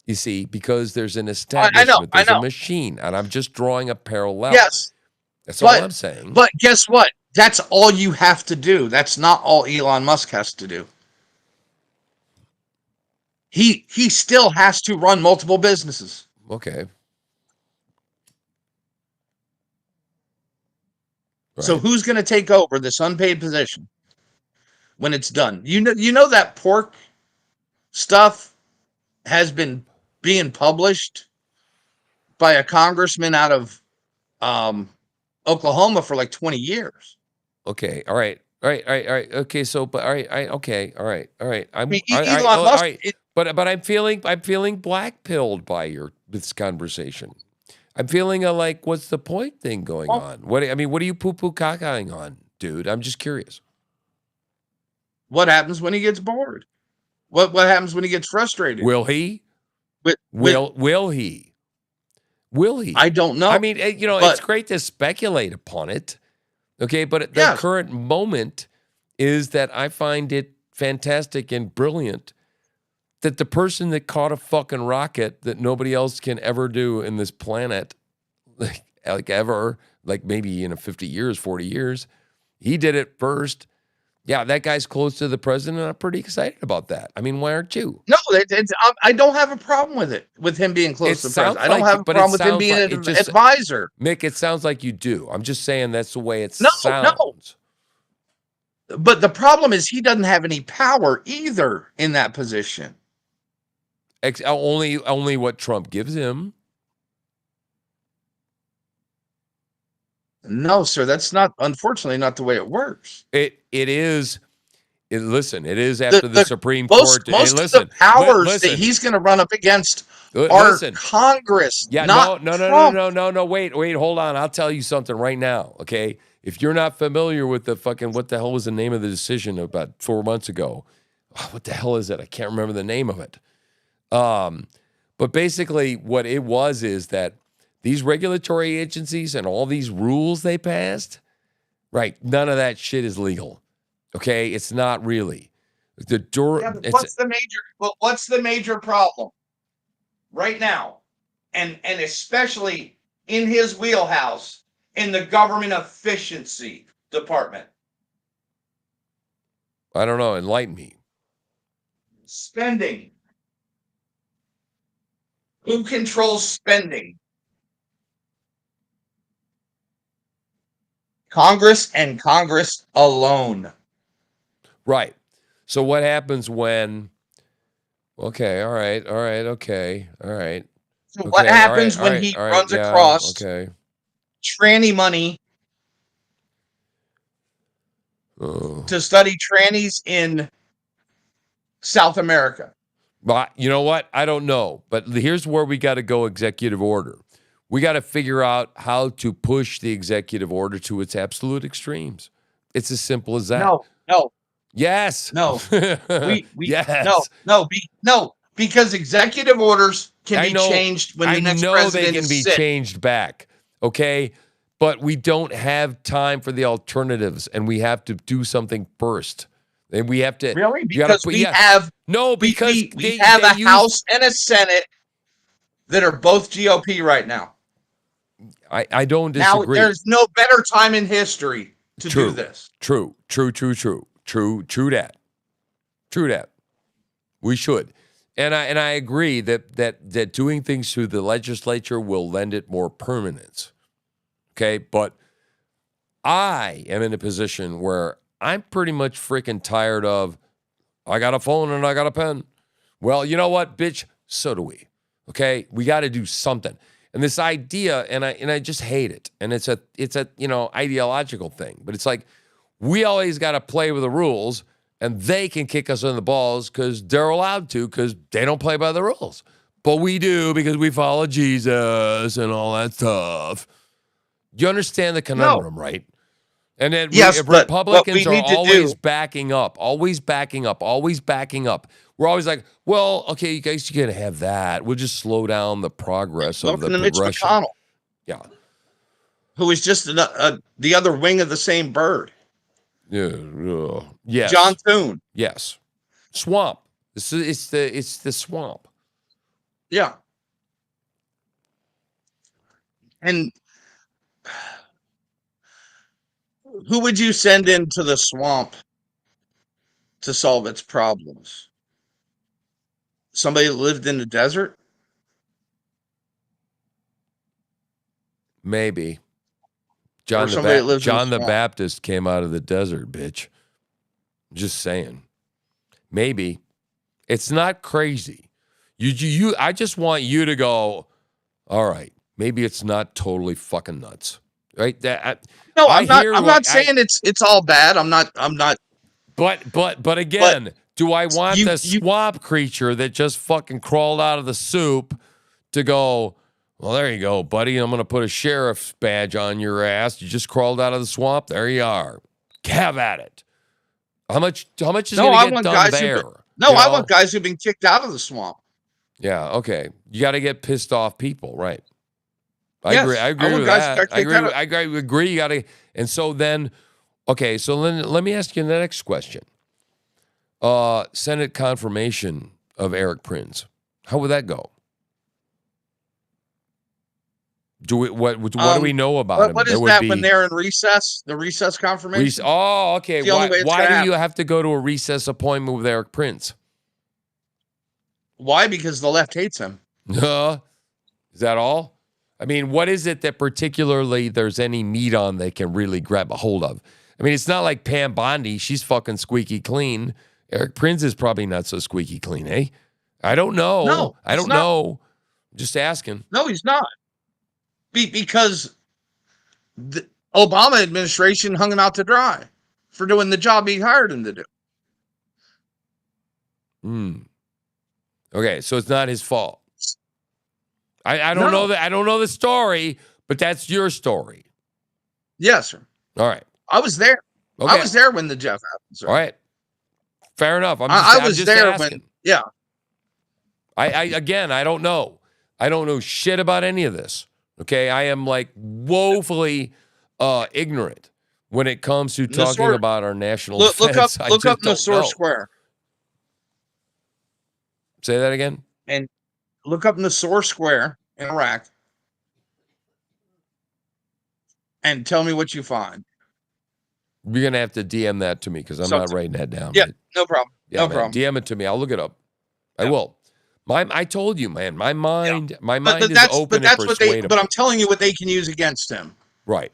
You see, because there's an establishment, there's a machine, and I'm just drawing a parallel. Yes. That's all I'm saying. But guess what? That's all you have to do. That's not all Elon Musk has to do. He still has to run multiple businesses. Okay. Right. So who's going to take over this unpaid position when it's done? You know that pork stuff has been being published by a congressman out of Oklahoma for like 20 years. Okay. All right. Okay. So, but all right. Okay. All right. Elon Musk. But I'm feeling blackpilled by this conversation. I'm feeling a like, what's the point thing going on? What are you poo-poo cacaing on, dude? I'm just curious. What happens when he gets bored? What happens when he gets frustrated? Will he? Will he? I don't know. I mean, it's great to speculate upon it. Okay, but the current moment is that I find it fantastic and brilliant that the person that caught a fucking rocket that nobody else can ever do in this planet, like ever, like maybe in 50 years, 40 years, he did it first. Yeah, that guy's close to the president. I'm pretty excited about that. I mean, why aren't you? No, I don't have a problem with it, with him being close to the president. I don't have a problem with him being an advisor. Mick, it sounds like you do. I'm just saying that's the way it sounds. No. But the problem is he doesn't have any power either in that position. Only what Trump gives him. No, sir, that's not, unfortunately, not the way it works. It is. Listen, it is after the Supreme Court. Most of the powers that he's going to run up against are Congress. Yeah, not no. Wait, hold on. I'll tell you something right now. Okay, if you're not familiar with the fucking what the hell was the name of the decision about 4 months ago? What the hell is it? I can't remember the name of it. But basically, what it was is that these regulatory agencies and all these rules they passed, right? None of that shit is legal. Okay, it's not really. What's the major problem right now, and especially in his wheelhouse in the government efficiency department? I don't know. Enlighten me. Spending. Who controls spending? Congress and Congress alone. Right. So what happens when? Okay. All right. So what Okay, all right, happens all when right, he all right, runs yeah, across okay. tranny money Oh. to study trannies in South America? But you know what? I don't know. But here's where we got to go executive order. We got to figure out how to push the executive order to its absolute extremes. It's as simple as that. No, Yes. no. We Yes. no, because executive orders can I be know. changed when I the next know they president can be is sick. changed back. Okay. But we don't have time for the alternatives, and we have to do something first. And we have to. Really? You got to Because put. we Yeah. have No, because we have they a use. House and a Senate that are both GOP right now. I don't Now disagree. there's no better time in history to do True. this. True that. True that. We should. And I agree that doing things through the legislature will lend it more permanence. Okay? But I am in a position where I'm pretty much freaking tired of I got a phone and I got a pen. Well, you know what, bitch? So do we. Okay? We got to do something. And this idea, and I just hate it. And it's a ideological thing. But it's like we always got to play with the rules, and they can kick us in the balls because they're allowed to because they don't play by the rules. But we do because we follow Jesus and all that stuff. You understand the No. conundrum, right? And then Yes, but what we Republicans are need to always do. backing up. We're always like, well, okay, you guys, you can have that. We'll just slow down the progress of the Welcome to Mitch progression. McConnell, Yeah. who is just the other wing of the same bird. Yeah. Yes. John Thune. Yes. Swamp. It's the swamp. Yeah. And who would you send into the swamp to solve its problems? Somebody that lived in the desert? Maybe. Or somebody that lives in the John the swamp? Baptist came out of the desert, bitch. Just saying. Maybe. It's not crazy. I just want you to go, all right, maybe it's not totally fucking nuts. Right? No, I'm not saying it's all bad. I'm not. But again, do I want you the swamp creature that just fucking crawled out of the soup to go, well, there you go, buddy. I'm going to put a sheriff's badge on your ass. You just crawled out of the swamp. There you are. Have at it. How much is going to get done there? I want guys who've been kicked out of the swamp. Yeah, okay. You got to get pissed off people, right? I Yes, agree. I agree with guys that. got kicked out of- I agree. You got to. And so then, okay. So then, let me ask you the next question. Senate confirmation of Eric Prinz. How would that go? What do we know about him? What is that when they're in recess? The recess confirmation. Okay. The only way it's why gonna do you happen. have to go to a recess appointment with Eric Prinz? Why? Because the left hates him. Is that all? I mean, what is it that particularly there's any meat on they can really grab a hold of? I mean, it's not like Pam Bondi. She's fucking squeaky clean. Eric Prinz is probably not so squeaky clean, eh? I don't know. No, I don't know. Just asking. No, he's not. Because the Obama administration hung him out to dry for doing the job he hired him to do. Okay, so it's not his fault. I don't know that. I don't know the story, but that's your story. Yes, sir. All right. I was there. Okay. I was there when the Jeff happened, sir. All right. Fair enough. I was just there asking. when. Yeah. I don't know. I don't know shit about any of this. Okay, I am like woefully ignorant when it comes to talking about our national defense. Look up Nasor Square. Say that again. And look up Nasor Square in Iraq and tell me what you find. You're gonna have to DM that to me because I'm not writing that down. Yeah, no problem. Yeah, no problem. DM it to me. I'll look it up. Yeah. I will. I told you, man. My mind is open and persuadable. But I'm telling you what they can use against him. Right.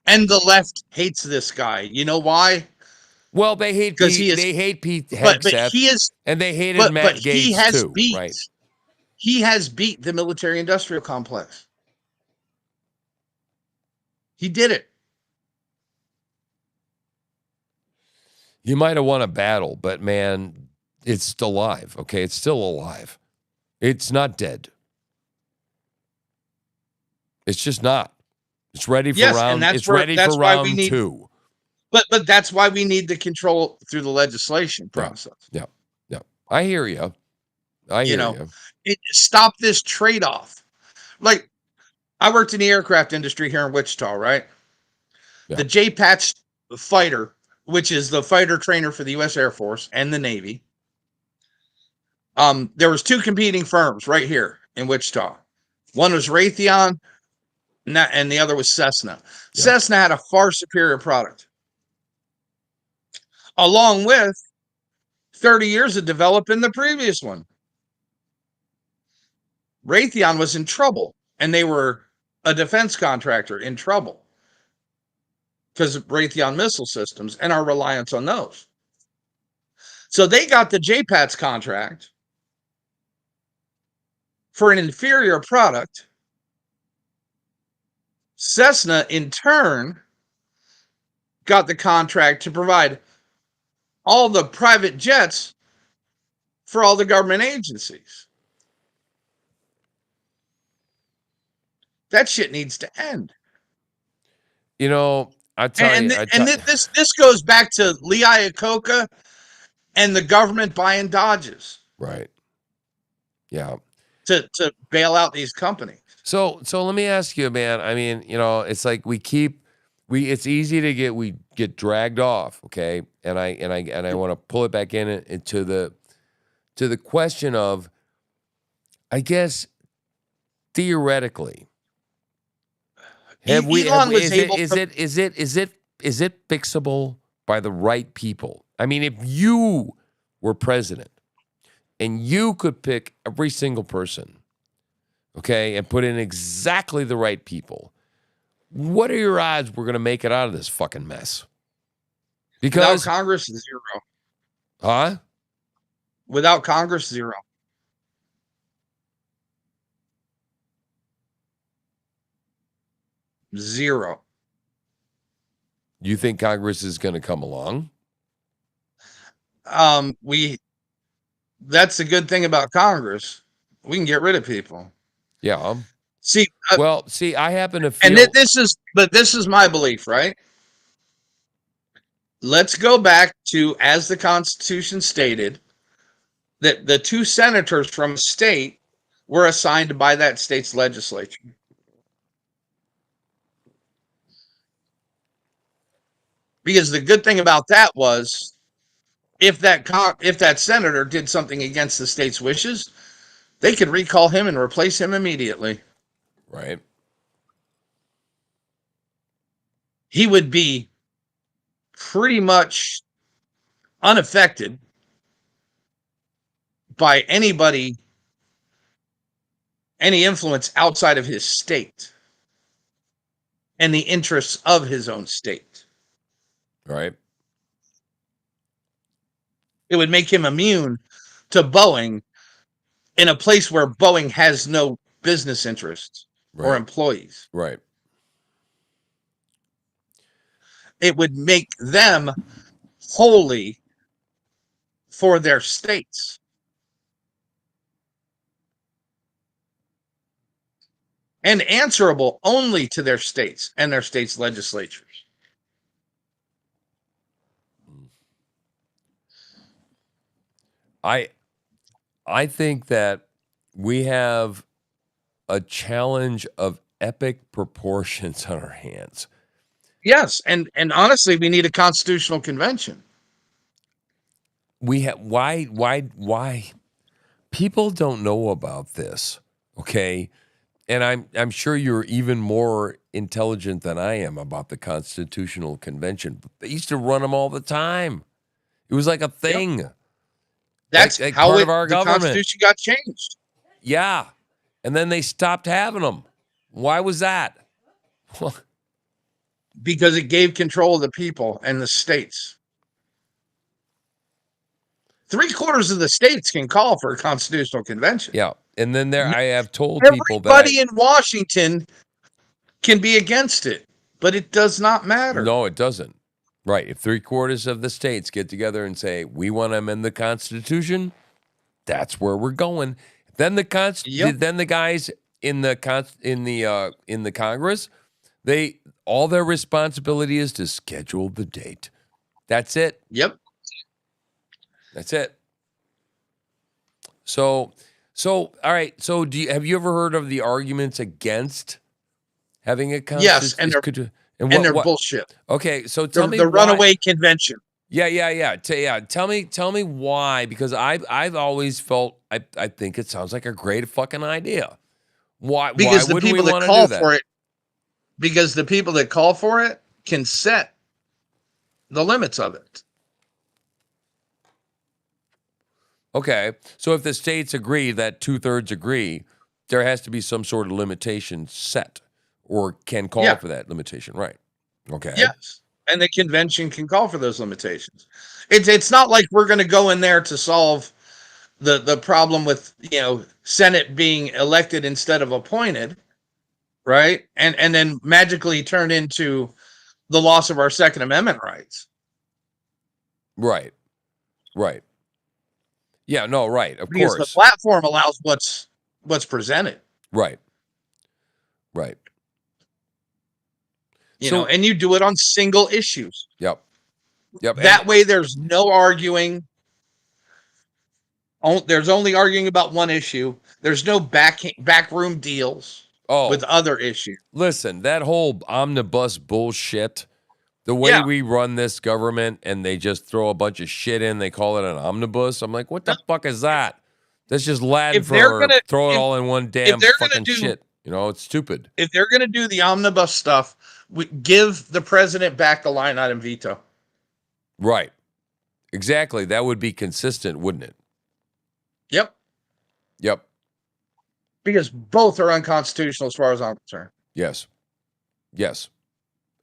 And the left hates this guy. You know why? Well, they hate Pete. They hate Pete Hegseth, and they hated Matt Gaetz too. Right. He has beat the military-industrial complex. He did it. You might have won a battle, but man, it's still alive. Okay, it's still alive. It's not dead. It's just not. It's ready for Yes, and round. that's It's where ready for that's why we round need. 2. But that's why we need the control through the legislation process. Yeah. I hear you. You know, stop this trade-off. Like, I worked in the aircraft industry here in Wichita, right? Yeah. The J-Patch fighter, which is the fighter trainer for the U.S. Air Force and the Navy. There was 2 competing firms right here in Wichita. One was Raytheon, and the other was Cessna. Yeah. Cessna had a far superior product, along with 30 years of developing the previous one. Raytheon was in trouble, and they were a defense contractor in trouble because of Raytheon missile systems and our reliance on those. So they got the JPATS contract for an inferior product. Cessna, in turn, got the contract to provide all the private jets for all the government agencies. That shit needs to end. You know, I tell you, This goes back to Lee Iacocca and the government buying Dodges. Right. Yeah. To bail out these companies. So let me ask you, man. I mean, you know, it's like it's easy to get dragged off, okay? And I want to pull it back into the question of, I guess, theoretically, is it fixable by the right people? I mean, if you were president and you could pick every single person, okay, and put in exactly the right people, what are your odds we're going to make it out of this fucking mess? Because without Congress, 0. Huh? Without Congress, 0. Zero. You think Congress is going to come along? That's the good thing about Congress. We can get rid of people. Yeah. See, I happen to feel, and this is my belief, right? Let's go back to, as the Constitution stated, that the 2 senators from a state were assigned by that state's legislature. Because the good thing about that was, if that senator did something against the state's wishes, they could recall him and replace him immediately. Right. He would be pretty much unaffected by any influence outside of his state and the interests of his own state. Right. It would make him immune to Boeing in a place where Boeing has no business interests or employees. Right. It would make them wholly for their states. And answerable only to their states and their states' legislatures. I think that we have a challenge of epic proportions on our hands. Yes, and honestly, we need a constitutional convention. We have why people don't know about this, okay? And I'm sure you're even more intelligent than I am about the Constitutional Convention. They used to run them all the time. It was like a thing. Yep. That's like how part of our the government. Constitution got changed. Yeah. And then they stopped having them. Why was that? Because it gave control of the people and the states. 3/4 of the states can call for a constitutional convention. Yeah. And then I have told people that Everybody in Washington can be against it, but it does not matter. no, it doesn't. Right. If 3/4 of the states get together and say, we want to amend the Constitution, that's where we're going. Then Yep. then the guys in the Congress, all their responsibility is to schedule the date. That's it. Yep. That's it. So all right. So have you ever heard of the arguments against having a Yes, Constitution? and they're bullshit. Okay, so tell me The why. runaway convention. Yeah. Tell me why, because I've always felt I think it sounds like a great fucking idea. Why Because the wouldn't we people that want to call do that? for it, because the people that call for it can set the limits of it. Okay, so if the states agree that 2/3 agree, there has to be some sort of limitation set, or can call Yeah. for that limitation, right? Okay. Yes. And the convention can call for those limitations. It's not like we're going to go in there to solve the problem with, Senate being elected instead of appointed, right? And then magically turn into the loss of our Second Amendment rights. Right. Yeah, no, right, of Because course. the platform allows what's presented. Right. And you do it on single issues. Yep. That way there's no arguing. There's only arguing about one issue. There's no backroom deals with other issues. Listen, that whole omnibus bullshit, the way we run this government and they just throw a bunch of shit in, they call it an omnibus. I'm like, what the fuck is that? That's just Latin for throw it all in one damn fucking shit. It's stupid. If they're going to do the omnibus stuff, give the president back the line item veto. Right. Exactly. That would be consistent, wouldn't it? Yep. Because both are unconstitutional as far as I'm concerned. Yes.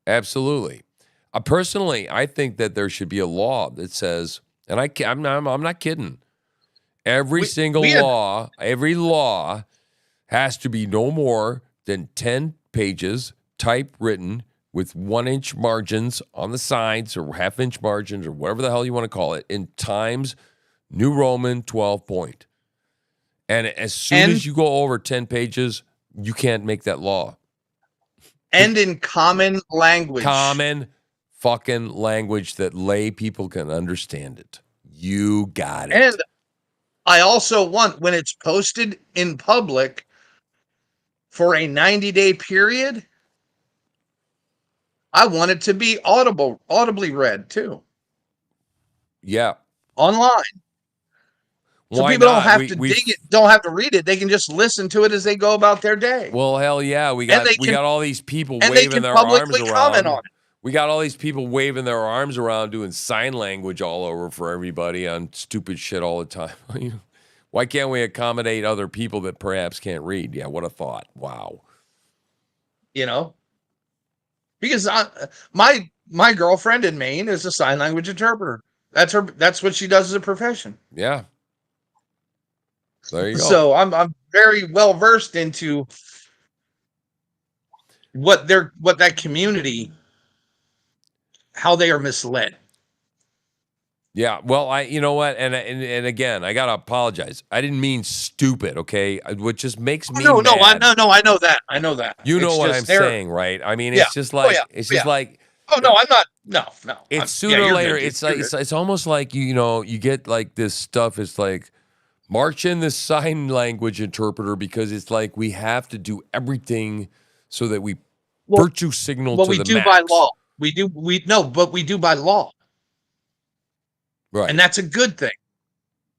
Absolutely. Personally, I think that there should be a law that says, and I'm not kidding. Every law has to be no more than 10 pages typewritten with 1-inch margins on the sides or half-inch margins or whatever the hell you want to call it in Times New Roman 12 point. And as soon as you go over 10 pages, you can't make that law. And in common language. Common fucking language that lay people can understand it. You got it. And I also want, when it's posted in public for a 90-day period, I want it to be audibly read too. Yeah. Online. So people don't have to dig it, don't have to read it. They can just listen to it as they go about their day. Well, hell yeah. We got all these people waving their arms around. We got all these people waving their arms around doing sign language all over for everybody on stupid shit all the time. Why can't we accommodate other people that perhaps can't read? Yeah, what a thought. Wow. Because my girlfriend in Maine is a sign language interpreter. That's what she does as a profession. Yeah. There you go. So I'm very well versed into what that community, how they are misled. Yeah, well, you know what, and again, I gotta apologize. I didn't mean stupid. Okay, what just makes me no, mad. No, I know that. I know that. You know what I'm saying, right? I mean, it's just like like. Oh no, I'm not. No. It's sooner or later. It's like it's almost like you get like this stuff. It's like march in the sign language interpreter because it's like we have to do everything so that we virtue signal to the max. Well, we do by law. But we do by law. Right. And that's a good thing.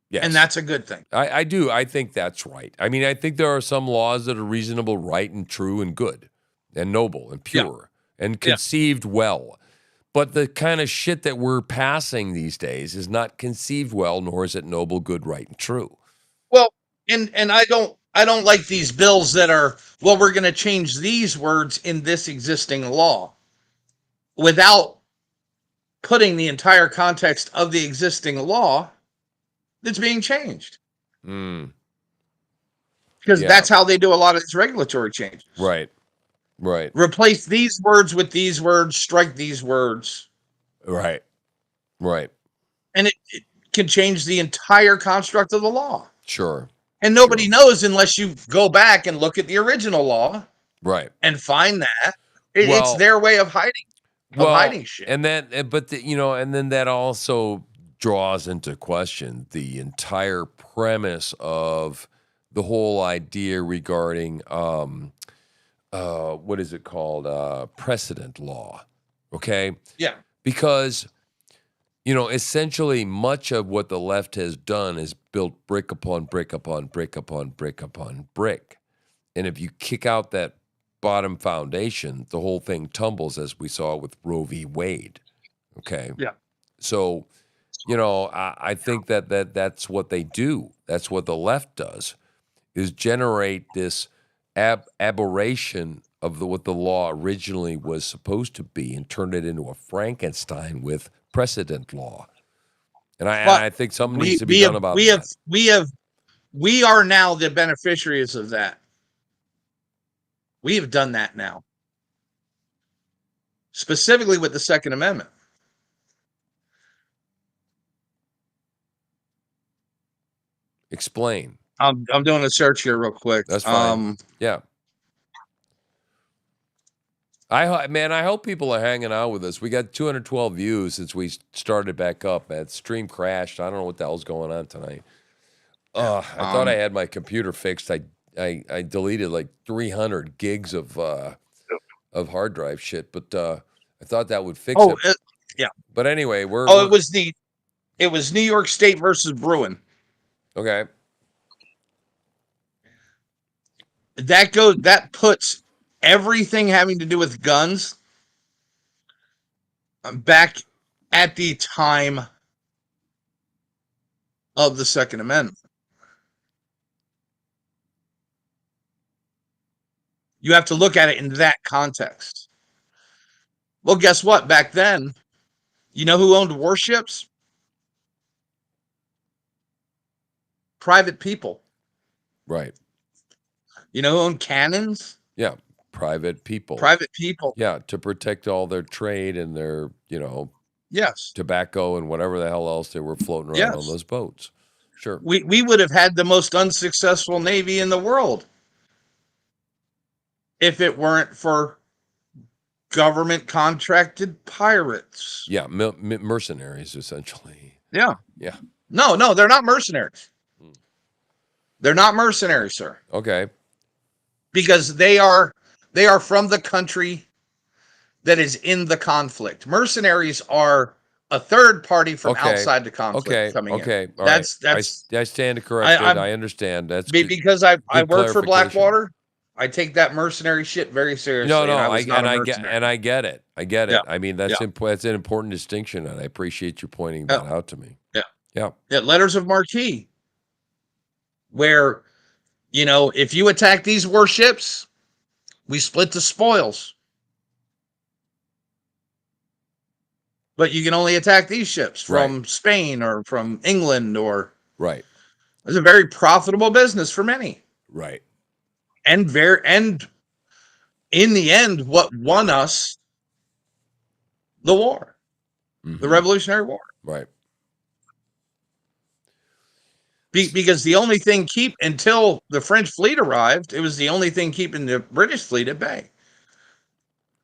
Yes. And that's a good thing. I do. I think that's right. I mean, I think there are some laws that are reasonable, right, and true, and good, and noble, and pure, and conceived well. But the kind of shit that we're passing these days is not conceived well, nor is it noble, good, right, and true. Well, and I don't like these bills that are, well, we're going to change these words in this existing law without putting the entire context of the existing law that's being changed. because Yeah. that's how they do a lot of these regulatory changes. Right. Right. Replace these words with these words, strike these words, Right. Right. and it can change the entire construct of the law. Sure. And nobody knows unless you go back and look at the original law Right. and find that it's Well, their way of hiding shit. and then, but and then that also draws into question the entire premise of the whole idea regarding, what is it called? Precedent law. Okay. Yeah. Because, essentially much of what the left has done is built brick upon brick upon brick upon brick upon brick. And if you kick out that bottom foundation, the whole thing tumbles, as we saw with Roe v. Wade. Okay. Yeah. So, I think that's what they do. That's what the left does, is generate this aberration of what the law originally was supposed to be and turn it into a Frankenstein with precedent law. And I think something needs to be done about that. We are now the beneficiaries of that. We have done that now. Specifically with the Second Amendment. Explain. I'm doing a search here real quick. That's fine. Yeah. I hope people are hanging out with us. We got 212 views since we started back up. That stream crashed. I don't know what the hell's going on tonight. I thought I had my computer fixed. I deleted like 300 gigs of hard drive shit, but I thought that would fix it. Yeah. But anyway, it was New York State versus Bruin. Okay. That puts everything having to do with guns back at the time of the Second Amendment. You have to look at it in that context. Well, guess what? Back then, you know who owned warships? Private people. Right. You know who owned cannons? Yeah. Private people. Private people. Yeah. To protect all their trade and their, yes, tobacco and whatever the hell else they were floating around on those boats. Sure. We would have had the most unsuccessful Navy in the world if it weren't for government contracted pirates. Yeah, mercenaries, essentially. Yeah. Yeah. No, they're not mercenaries. They're not mercenaries, sir. Okay. Because they are from the country that is in the conflict. Mercenaries are a third party from outside the conflict coming in. Okay. All that's I stand corrected. I understand. That's because I work for Blackwater. I take that mercenary shit very seriously. No, I get it. I get it. Yeah. I mean, that's an important distinction, and I appreciate you pointing that out to me. Yeah. Letters of marque, where, if you attack these warships, we split the spoils. But you can only attack these ships from Spain or from England right. It's a very profitable business for many. Right. And in the end, what won us the war, the Revolutionary War. Right. Because the only thing until the French fleet arrived, it was the only thing keeping the British fleet at bay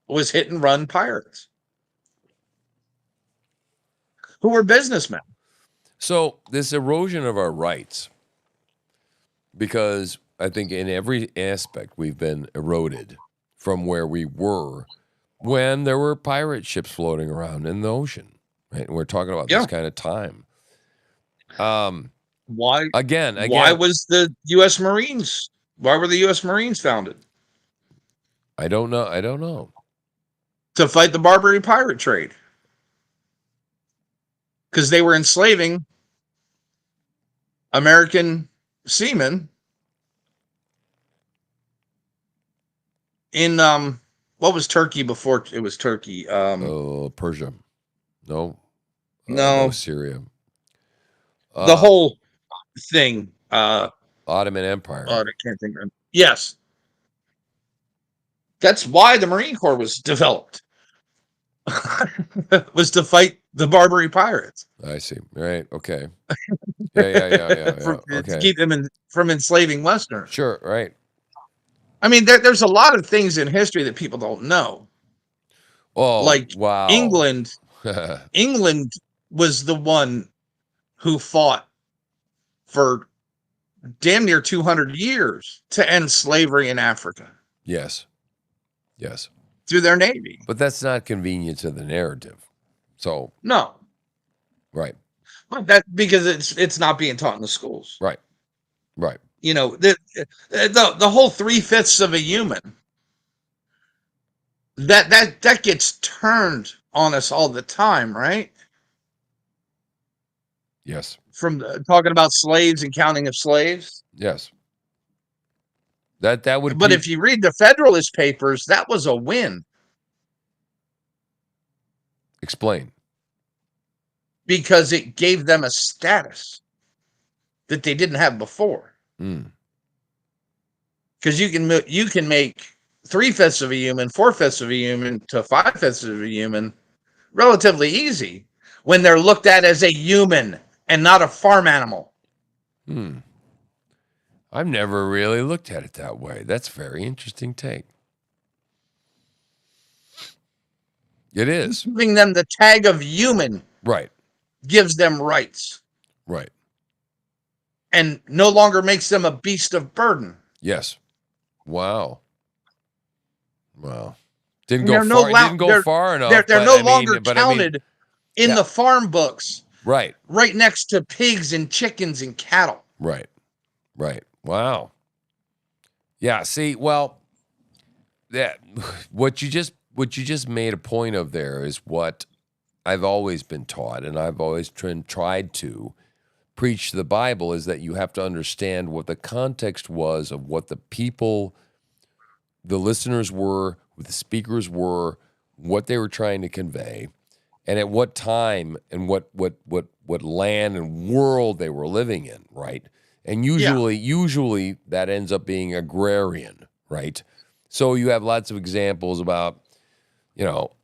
was hit and run pirates who were businessmen. So this erosion of our rights, because I think in every aspect we've been eroded from where we were when there were pirate ships floating around in the ocean. Right? And we're talking about this kind of time. Why? Again. Why was the U.S. Marines? Why were the U.S. Marines founded? I don't know. To fight the Barbary pirate trade. Because they were enslaving American seamen in what was Turkey before it was Turkey? Persia. No. No. Syria. The whole thing. Ottoman Empire. I can't think of it. Yes. That's why the Marine Corps was developed. Was to fight the Barbary pirates. I see. Right. Okay. Yeah. To Okay. keep them from enslaving Westerners. Sure. Right. I mean, there's a lot of things in history that people don't know. Oh, Like wow. England was the one who fought for damn near 200 years to end slavery in Africa Yes. Yes. through their navy. But that's not convenient to the narrative. So, No, right. but that because it's not being taught in the schools. Right. Right. You know, the whole 3/5 of a human that gets turned on us all the time, right? Yes. From talking about slaves and counting of slaves. Yes. That would But be if you read the Federalist Papers, that was a win explain. because it gave them a status that they didn't have before. Mm. Because you can make 3/5 of a human, 4/5 of a human to 5/5 of a human relatively easy when they're looked at as a human and not a farm animal. Hmm. I've never really looked at it that way. That's a very interesting take. It is. Giving them the tag of human Right. gives them rights Right. and no longer makes them a beast of burden. Yes. Wow. Wow. Didn't And go they're no far. It didn't go far enough. they're but no I mean, longer but I mean, counted in yeah. the farm books Right. right next to pigs and chickens and cattle. Right. Right. Wow. Yeah. See, well, that what you just made a point of there is what I've always been taught, and I've always tried to preach the Bible, is that you have to understand what the context was of what the people, the listeners were, what the speakers were, what they were trying to convey, and at what time and what land and world they were living in, right? And usually that ends up being agrarian, right? So you have lots of examples about,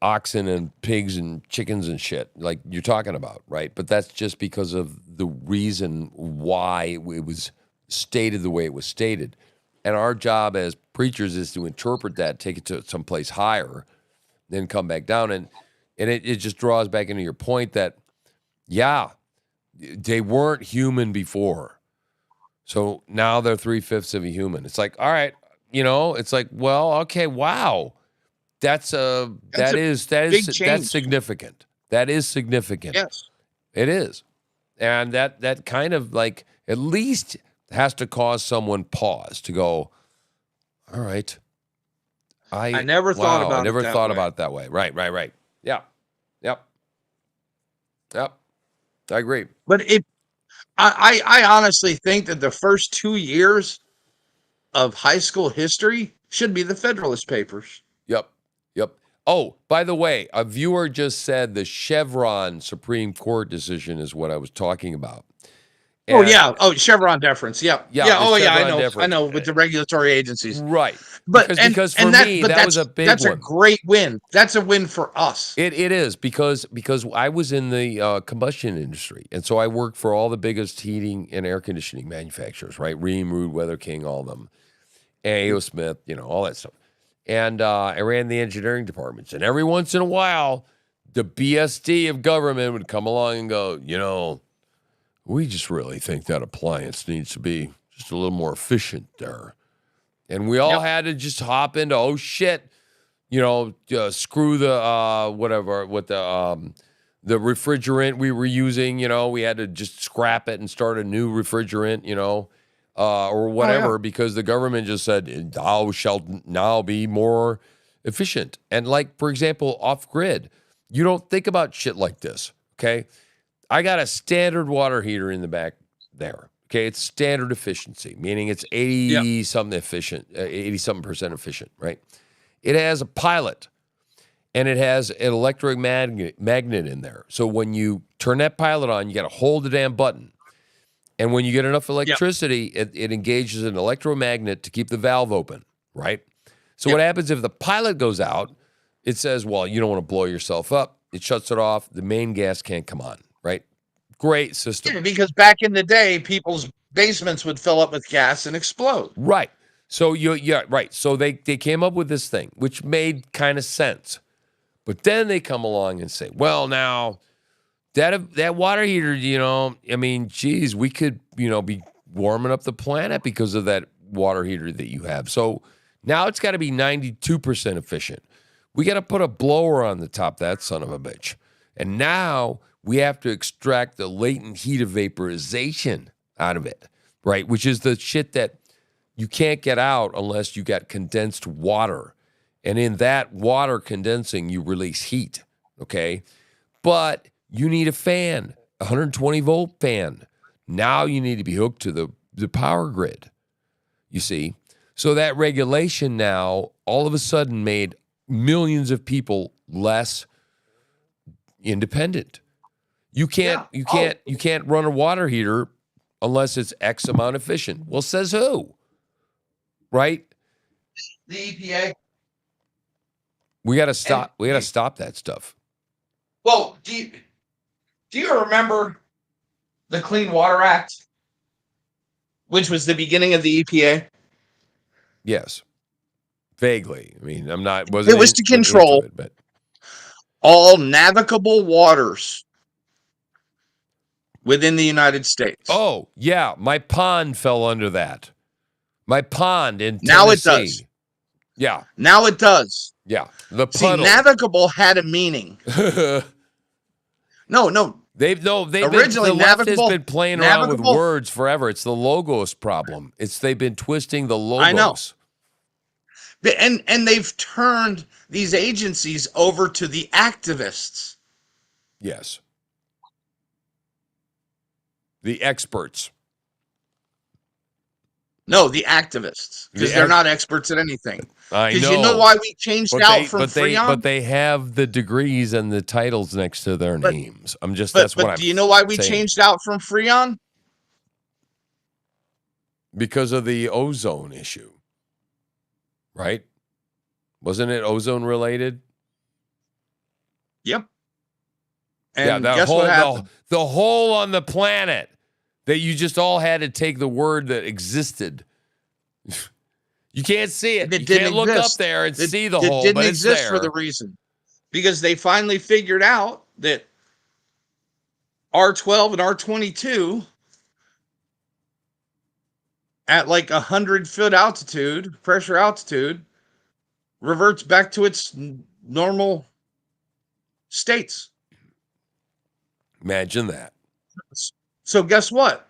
oxen and pigs and chickens and shit, like you're talking about, right? But that's just because of the reason why it was stated the way it was stated. And our job as preachers is to interpret that, take it to someplace higher, then come back down. And it just draws back into your point that, yeah, they weren't human before. So now they're 3/5 of a human. It's like, all right, it's like, well, okay, wow. That's significant. That is significant. Yes. It is. And that kind of like at least has to cause someone pause to go, all right. I never thought about it that way. Right. Yeah. Yep. I agree. But I honestly think that the first 2 years of high school history should be the Federalist Papers. Yep. Oh, by the way, a viewer just said the Chevron Supreme Court decision is what I was talking about. And, Chevron deference. Yeah. I know with the regulatory agencies. Right. But because for me, that was a big one. That's a great win. That's a win for us. It is because I was in the combustion industry, and so I worked for all the biggest heating and air conditioning manufacturers, right? Rheem, Ruud, Weather King, all of them, A.O. Smith, all that stuff. And I ran the engineering departments, and every once in a while, the BSD of government would come along and go, we just really think that appliance needs to be just a little more efficient there. And we all had to just hop into, oh shit, screw the the refrigerant we were using. We had to just scrap it and start a new refrigerant. Or whatever, because the government just said, thou shalt now be more efficient. And like, for example, off grid, you don't think about shit like this. Okay. I got a standard water heater in the back there. Okay. It's standard efficiency, meaning it's 80 something efficient, 80 something percent efficient, right? It has a pilot and it has an electric magnet in there. So when you turn that pilot on, you got to hold the damn button. And when you get enough Yep. electricity, it engages an electromagnet to keep the valve open, right? So Yep. what happens if the pilot goes out? It says, well, you don't want to blow yourself up. It shuts it off. The main gas can't come on, right? Great system. Yeah, because back in the day, people's basements would fill up with gas and explode. Right. So right. So they came up with this thing, which made kind of sense. But then they come along and say, well, now that water heater, I mean, geez, we could, be warming up the planet because of that water heater that you have. So now it's got to be 92% efficient. We got to put a blower on the top of that son of a bitch. And now we have to extract the latent heat of vaporization out of it, right? Which is the shit that you can't get out unless you got condensed water. And in that water condensing, you release heat, okay? But you need a fan, a 120-volt fan. Now you need to be hooked to the power grid, you see? So that regulation now all of a sudden made millions of people less independent. You can't run a water heater unless it's X amount efficient. Well, says who? Right? The EPA. We got to stop. We got to stop that stuff. Well, do you remember the Clean Water Act, which was the beginning of the EPA? Yes, vaguely. I mean, It was to control but all navigable waters within the United States. Oh yeah, my pond fell under that. My pond in Tennessee. Now it does. Yeah. Now it does. Yeah. The puddle. See, navigable had a meaning. No. They've originally the left has been playing around with words forever. It's the logos problem. They've been twisting the logos. I know. And they've turned these agencies over to the activists. Yes. The experts. No, the activists. Because they're not experts at anything. I know. Because you know why we changed out from Freon? But they have the degrees and the titles next to their names. But do you know why we changed out from Freon? Because of the ozone issue. Right? Wasn't it ozone related? Yep. And guess what happened? The hole on the planet that you just all had to take the word that existed. You can't see it. You can't look up there and see the hole, It but didn't it's exist there. for the reason. Because they finally figured out that R12 and R22 at like 100-foot altitude, pressure altitude, reverts back to its normal states. Imagine that. So guess what?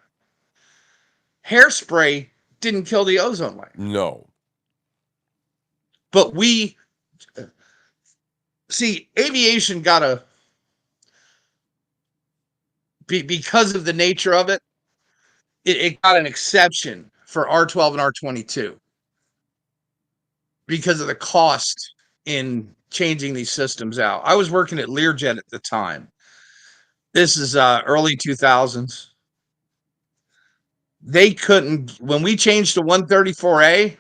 Hairspray didn't kill the ozone layer. No. But we see aviation got because of the nature of it, it got an exception for R12 and R22 because of the cost in changing these systems out. I was working at Learjet at the time. This is early 2000s. They couldn't, when we changed to 134A,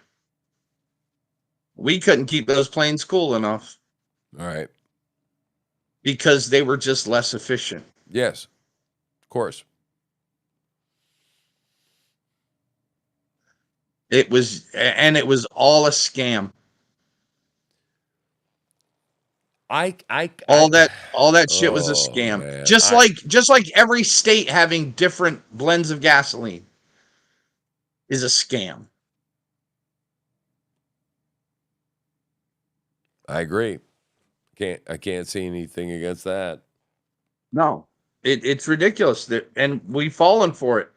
we couldn't keep those planes cool enough. All right. Because they were just less efficient. Yes, of course. It was all a scam. All that shit was a scam. Man. Just like every state having different blends of gasoline is a scam. I agree. I can't see anything against that. No, it's ridiculous and we've fallen for it.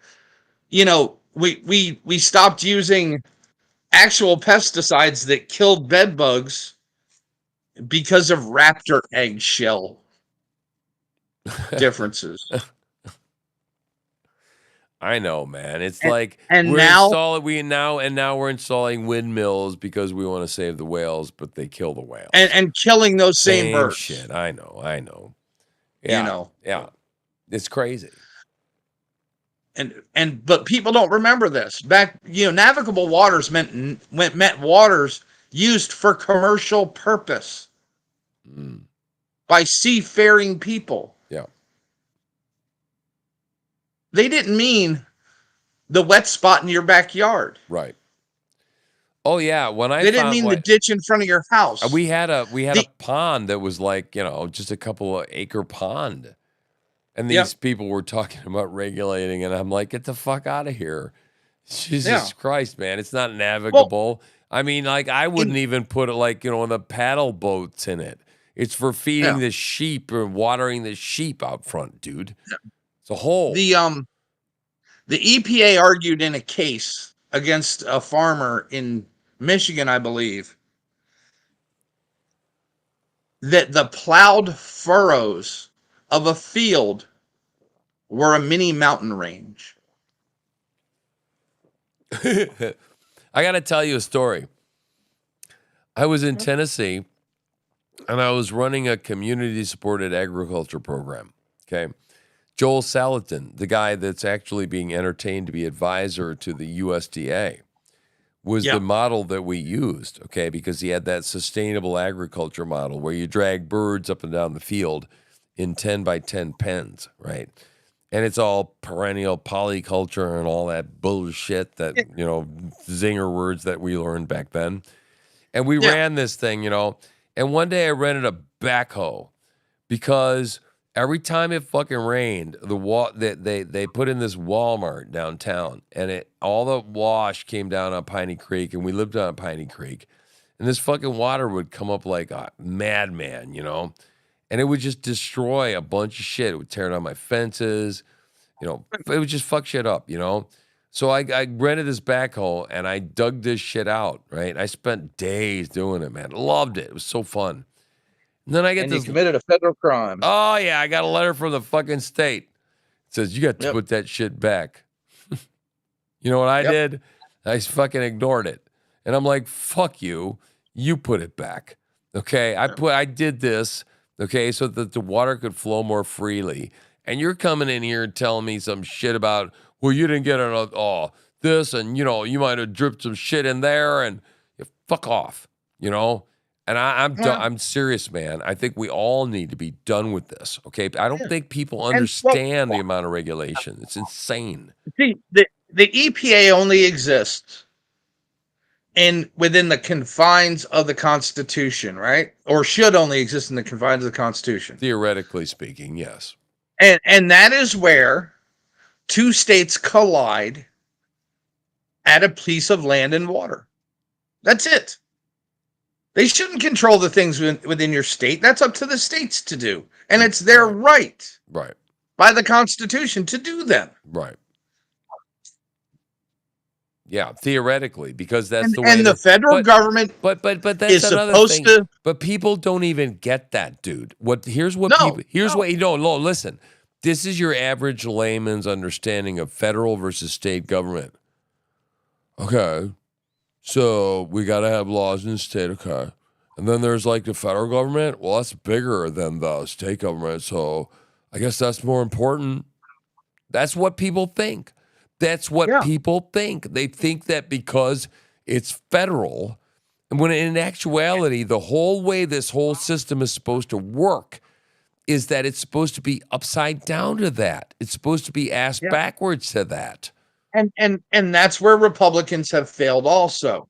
You know, we stopped using actual pesticides that killed bed bugs because of raptor eggshell differences. I know, man. It's now we're installing windmills because we want to save the whales, but they kill the whales. And killing those same birds. Shit. I know. Yeah. You know. Yeah. It's crazy. But people don't remember this. Back, navigable waters meant waters used for commercial purpose by seafaring people. Yeah. They didn't mean the wet spot in your backyard. Right. Oh yeah, when I They didn't found mean the ditch in front of your house. we had a The pond that was like, just a couple of acre pond. And Yep. these people were talking about regulating, and I'm like, get the fuck out of here. Jesus Yeah. Christ, man. It's not navigable. I mean, like, I wouldn't even put it like, the paddle boats in it. It's for feeding the sheep or watering the sheep out front, dude. It's a hole. The EPA argued in a case against a farmer in Michigan, I believe, that the plowed furrows of a field were a mini mountain range. I got to tell you a story. I was in Tennessee, and I was running a community-supported agriculture program, okay? Joel Salatin, the guy that's actually being entertained to be advisor to the USDA, was the model that we used, okay? Because he had that sustainable agriculture model where you drag birds up and down the field in 10 by 10 pens, right? And it's all perennial polyculture and all that bullshit that, zinger words that we learned back then. And we ran this thing, and one day I rented a backhoe because every time it fucking rained, they put in this Walmart downtown, and all the wash came down on Piney Creek, and we lived on Piney Creek, and this fucking water would come up like a madman, and it would just destroy a bunch of shit. It would tear down my fences, it would just fuck shit up, So I rented this backhoe, and I dug this shit out, right? I spent days doing it, man. Loved it. It was so fun. And then I get and this. you committed a federal crime. Oh, yeah. I got a letter from the fucking state. It says, you got to put that shit back. You know what I did? I fucking ignored it. And I'm like, fuck you. You put it back. Okay. I did this, okay, so that the water could flow more freely. And you're coming in here and telling me some shit about, well, you didn't get this, and, you might have dripped some shit in there, and fuck off, And I'm serious, man. I think we all need to be done with this, okay? I don't think people understand the amount of regulation. It's insane. See, the EPA only exists within the confines of the Constitution, right? Or should only exist in the confines of the Constitution. Theoretically speaking, yes. And that is where two states collide at a piece of land and water. That's it. They shouldn't control the things within your state. That's up to the states to do. And it's their right by the Constitution to do that. Right. Yeah, theoretically, because that's the way. And the federal government but that's is another supposed thing. to. But people don't even get that, dude. Here's what listen. This is your average layman's understanding of federal versus state government. Okay. So we got to have laws in the state, okay. And then there's like the federal government. Well, that's bigger than the state government. So I guess that's more important. That's what people think. That's what people think. They think that because it's federal, and when in actuality, the whole way this whole system is supposed to work is that it's supposed to be upside down to that. It's supposed to be ass backwards to that. And that's where Republicans have failed also.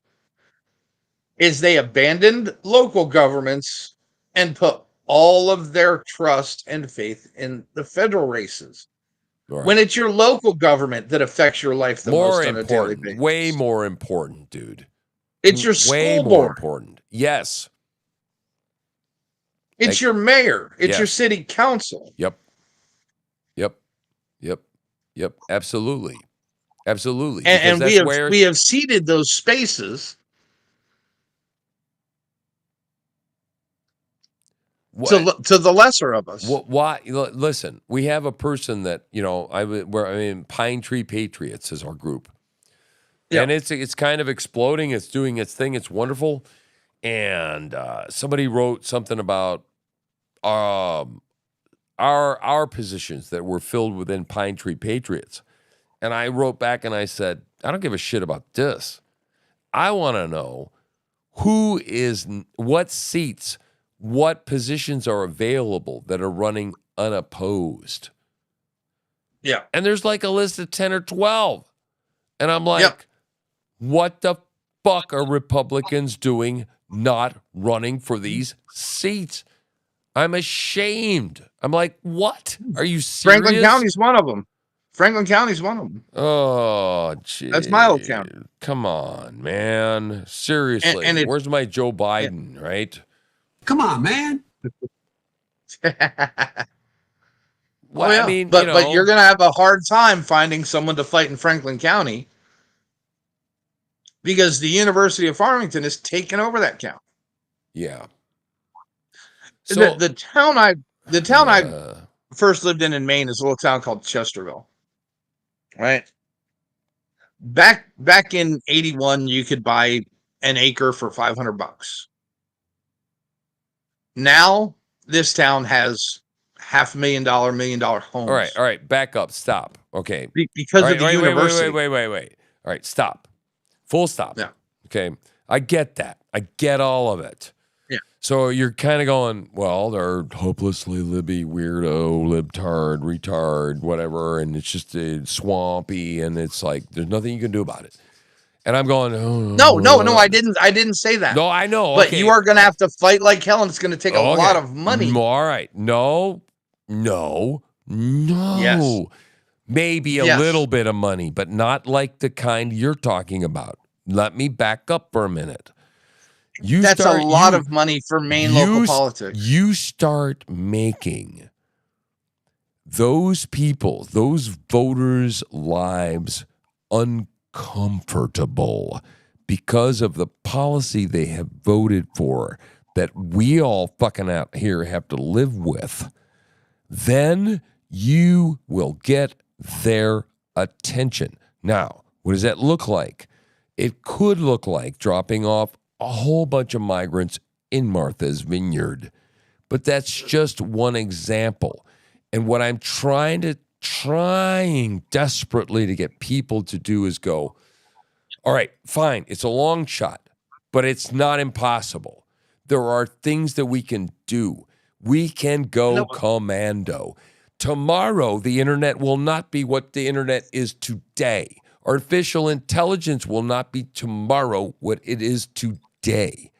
Is they abandoned local governments and put all of their trust and faith in the federal races. Right. When it's your local government that affects your life the most on a daily basis. Way more important, dude. It's your school way more board. Important. Yes. It's your mayor. It's your city council. Yep. Absolutely. And we have ceded those spaces to the lesser of us. Why? Listen, we have a person that Pine Tree Patriots is our group, and it's kind of exploding. It's doing its thing. It's wonderful. And somebody wrote something about our positions that were filled within Pine Tree Patriots, And I wrote back and I said, I don't give a shit about this. I want to know what seats, what positions are available that are running unopposed. Yeah. And there's like a list of 10 or 12. And I'm like, Yep. what the fuck are Republicans doing not running for these seats? I'm ashamed. I'm like, what? Are you serious? Franklin County's one of them. Franklin County's one of them. Oh, gee. That's my old county. Come on, man. Seriously. And where's my Joe Biden, right? Come on, man. Well, yeah. I mean, but you're going to have a hard time finding someone to fight in Franklin County because the University of Farmington has taken over that county. Yeah. So The town I first lived in Maine is a little town called Chesterville. Right. Back in 81, you could buy an acre for $500. Now this town has $500,000, $1 million homes. all right, back up, stop. Okay. Because of the university. Wait. All right, stop. Full stop. Yeah. Okay. I get that. I get all of it. Yeah. So you're kind of going, well, they're hopelessly libby, weirdo, libtard, retard, whatever, and it's just swampy, and it's like there's nothing you can do about it. And I'm going, No, I didn't say that. No, I know. But okay. you are going to have to fight like hell, and it's going to take a lot of money. All right. No. Yes. Maybe a little bit of money, but not like the kind you're talking about. Let me back up for a minute. That's a lot of money for Maine local politics. You start making those people, those voters' lives uncomfortable because of the policy they have voted for that we all fucking out here have to live with. Then you will get their attention. Now, what does that look like? It could look like dropping off a whole bunch of migrants in Martha's Vineyard. But that's just one example. And what I'm trying desperately to get people to do is go, all right, fine, it's a long shot, but it's not impossible. There are things that we can do. We can go commando. Tomorrow, the internet will not be what the internet is today. Artificial intelligence will not be tomorrow what it is today.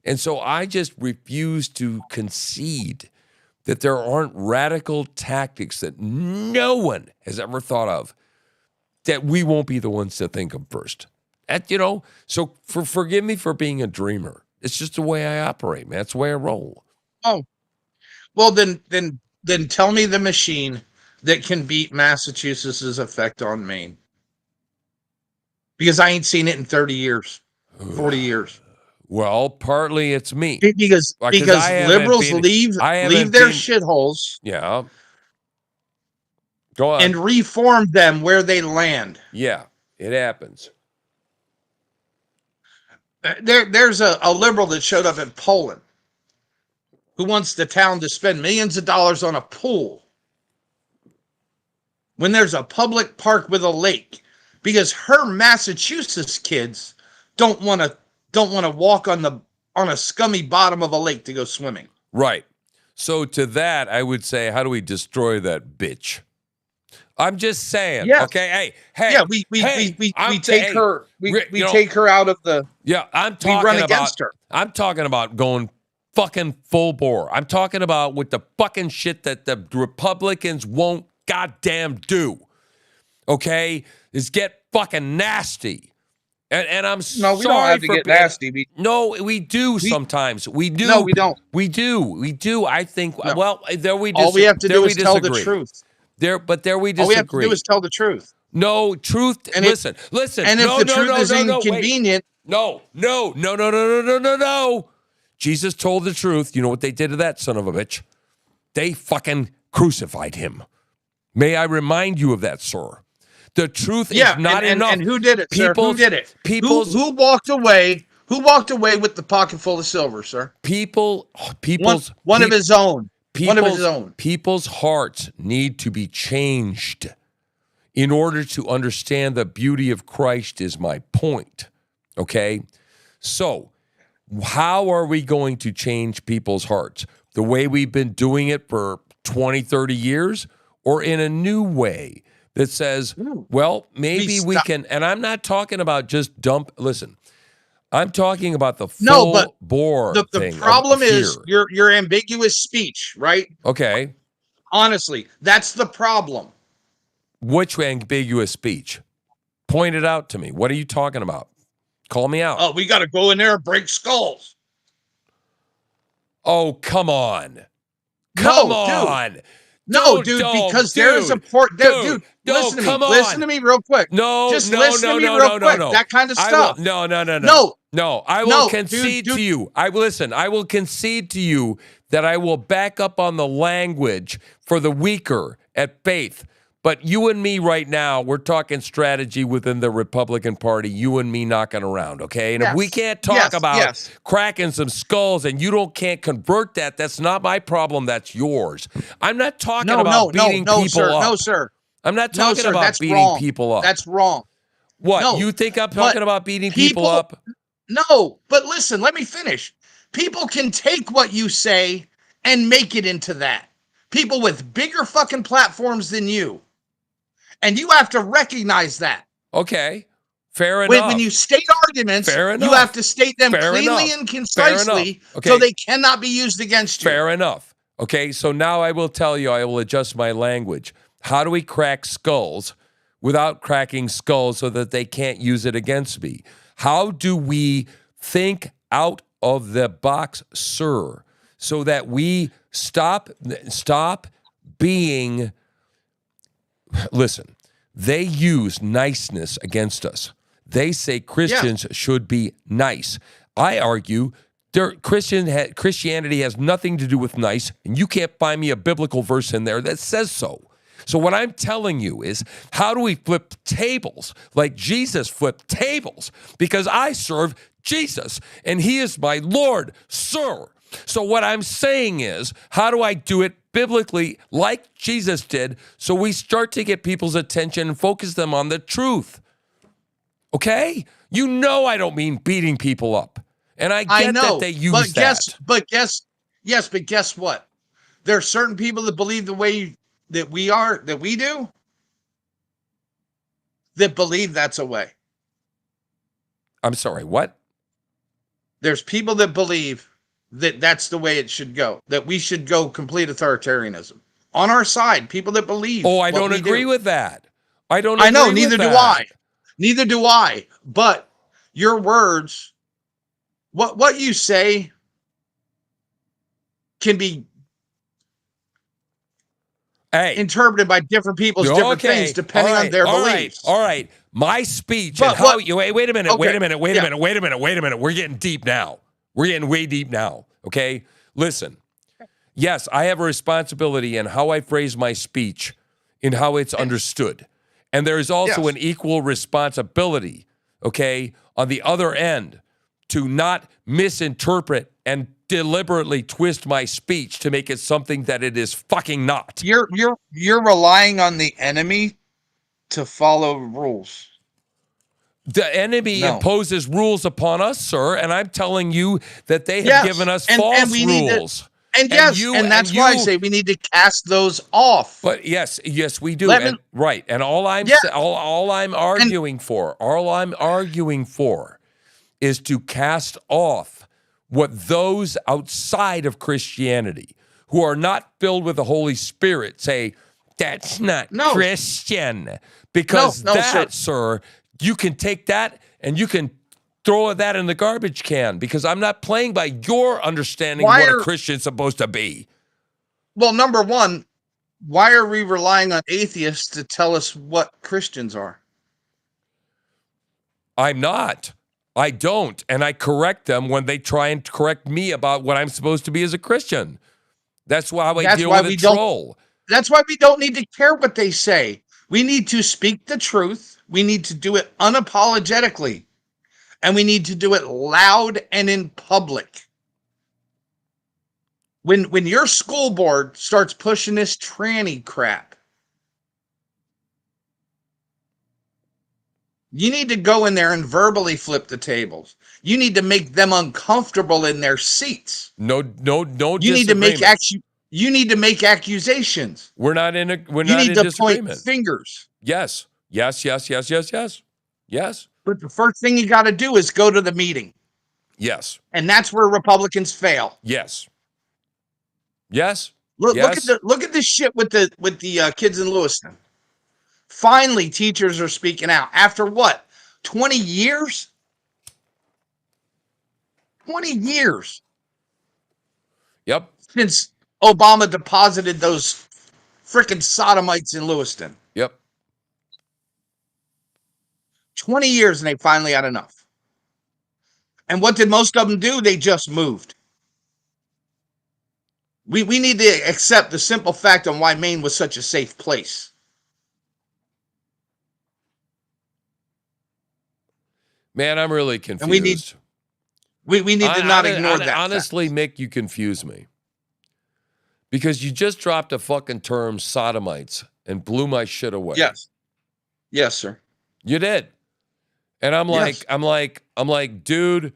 And so I just refuse to concede that there aren't radical tactics that no one has ever thought of that we won't be the ones to think of first. So forgive me for being a dreamer. It's just the way I operate, man. It's the way I roll. Oh, well, then tell me the machine that can beat Massachusetts' effect on Maine. Because I ain't seen it in 30 years, 40 years. Well, partly it's me. Because liberals leave their shitholes. Yeah. Go on. And reform them where they land. Yeah, it happens. There's a liberal that showed up in Poland who wants the town to spend millions of dollars on a pool when there's a public park with a lake, because her Massachusetts kids don't want to walk on a scummy bottom of a lake to go swimming. Right. So to that, I would say, how do we destroy that bitch? I'm just saying. Yes. Okay. Hey. Yeah, we take her. We take her out of the. Yeah, we run against her. I'm talking about going fucking full bore. I'm talking about with the fucking shit that the Republicans won't goddamn do. Okay, is get fucking nasty. And I'm sorry. No, we don't have to get nasty. No, we do sometimes. We do. No, we don't. We do. I think. No. Well, there we. All we have to do is tell the truth. There we disagree. All we have to do is tell the truth. No, truth. And listen. And if the truth is inconvenient. No. Jesus told the truth. You know what they did to that son of a bitch? They fucking crucified him. May I remind you of that, sir? The truth is not enough. And who did it, sir? Who did it? Who walked away? Who walked away with the pocket full of silver, sir? One of his own. One of his own. People's hearts need to be changed in order to understand the beauty of Christ is my point, okay? So how are we going to change people's hearts? The way we've been doing it for 20, 30 years, or in a new way that says, well, maybe we can, and I'm not talking about just listen, I'm talking about the full bore the thing. problem is here. your ambiguous speech, right? Okay. Honestly, that's the problem. Which ambiguous speech? Point it out to me. What are you talking about? Call me out. Oh, we got to go in there and break skulls. Oh, come on. Come on. No, dude, because there is a dude, listen to me. Listen to me real quick. Just listen to me real quick. That kind of stuff. No, I will concede to you. I will concede to you that I will back up on the language for the weaker at faith. But you and me right now, we're talking strategy within the Republican Party, you and me knocking around, okay? And if we can't talk about cracking some skulls and you can't convert that, that's not my problem, that's yours. I'm not talking about beating people up. No, sir. I'm not talking about beating people up. That's wrong. What, you think I'm talking about beating people up? No, but listen, let me finish. People can take what you say and make it into that. People with bigger fucking platforms than you. And you have to recognize that. Okay, fair enough. When you state arguments, you have to state them cleanly and concisely so they cannot be used against you. Fair enough. Okay, so now I will tell you, I will adjust my language. How do we crack skulls without cracking skulls so that they can't use it against me? How do we think out of the box, sir, so that we stop being... Listen, they use niceness against us. They say Christians should be nice. I argue Christianity has nothing to do with nice, and you can't find me a biblical verse in there that says so. So what I'm telling you is, how do we flip tables like Jesus flipped tables? Because I serve Jesus, and he is my Lord, sir. So what I'm saying is, how do I do it biblically like Jesus did so we start to get people's attention and focus them on the truth? Okay? You know I don't mean beating people up. And I get that they use that. But guess what? There are certain people that believe the way that we do, that believe that's a way. I'm sorry, what? There's people that believe that that's the way it should go, that we should go complete authoritarianism. On our side, people that believe. Oh, I don't agree with that. I know, neither do I. Neither do I. But your words, what you say can be interpreted by different people as different things depending on their beliefs. All right. My speech and how you wait a minute. We're getting deep now. We're getting way deep now, okay? Listen, yes, I have a responsibility in how I phrase my speech, in how it's understood. And there is also an equal responsibility, okay, on the other end to not misinterpret and deliberately twist my speech to make it something that it is fucking not. You're relying on the enemy to follow rules. The enemy imposes rules upon us, sir, and I'm telling you that they have given us false rules. And that's why I say we need to cast those off. But yes, we do. And all I'm arguing for is to cast off what those outside of Christianity who are not filled with the Holy Spirit say, that's not Christian. Because sir, you can take that and you can throw that in the garbage can, because I'm not playing by your understanding of what a Christian's supposed to be. Well, number one, why are we relying on atheists to tell us what Christians are? I'm not. I don't. And I correct them when they try and correct me about what I'm supposed to be as a Christian. That's why I deal with a troll. That's why we don't need to care what they say. We need to speak the truth. We need to do it unapologetically. And we need to do it loud and in public. When your school board starts pushing this tranny crap, You need to go in there and verbally flip the tables. You need to make them uncomfortable in their seats. No You need to make disagreement. you need to make accusations. We're not You in need to point disagreement. fingers. Yes. Yes. Yes. Yes. Yes. Yes. Yes. But the first thing you got to do is go to the meeting. Yes. And that's where Republicans fail. Yes. Yes. Look Yes. look at this shit with the kids in Lewiston. Finally, teachers are speaking out. After what? 20 years? 20 years Yep. since Obama deposited those frickin' sodomites in Lewiston. Yep. 20 years and they finally had enough. And what did most of them do? They just moved. We need to accept the simple fact on why Maine was such a safe place. Man, I'm really confused. And we need to not ignore that. Honestly, Mick, you confuse me. Because you just dropped a fucking term, sodomites, and blew my shit away. Yes. Yes, sir. You did. And I'm like, Yes. I'm like, dude,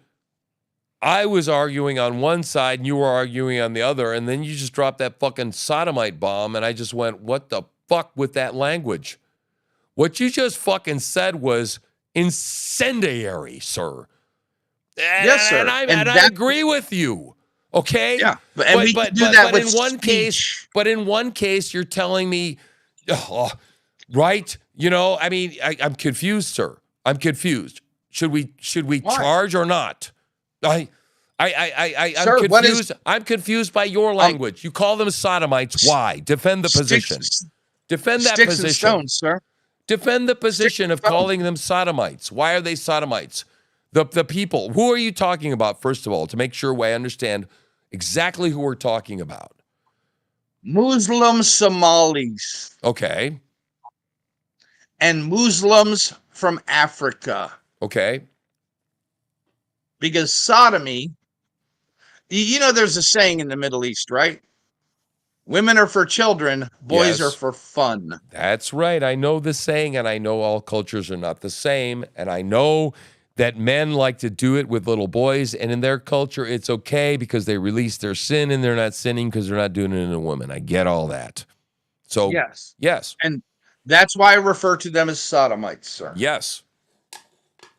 I was arguing on one side and you were arguing on the other, and then you just dropped that fucking sodomite bomb, and I just went, what the fuck with that language? What you just fucking said was incendiary, sir. Yes, sir. And I agree with you. Okay? Yeah. But we can do that with in one speech. in one case, you're telling me, right? You know, I mean, I'm confused, sir. I'm confused. Should we charge or not? I'm Sir, confused. I'm confused by your language. You call them sodomites. Why? Defend the position. Defend that Sticks position. and stones, sir. Defend the position of calling them sodomites. Why are they sodomites? The people. Who are you talking about, first of all, to make sure I understand exactly who we're talking about? Muslim Somalis Okay. and Muslims from Africa. Okay. Because sodomy, you know, there's a saying in the Middle East, right? Women are for children, boys Yes. are for fun. That's right. I know the saying, and I know all cultures are not the same, and I know that men like to do it with little boys, and in their culture, it's okay because they release their sin, and they're not sinning because they're not doing it in a woman. I get all that. So, yes. And that's why I refer to them as sodomites, sir. Yes.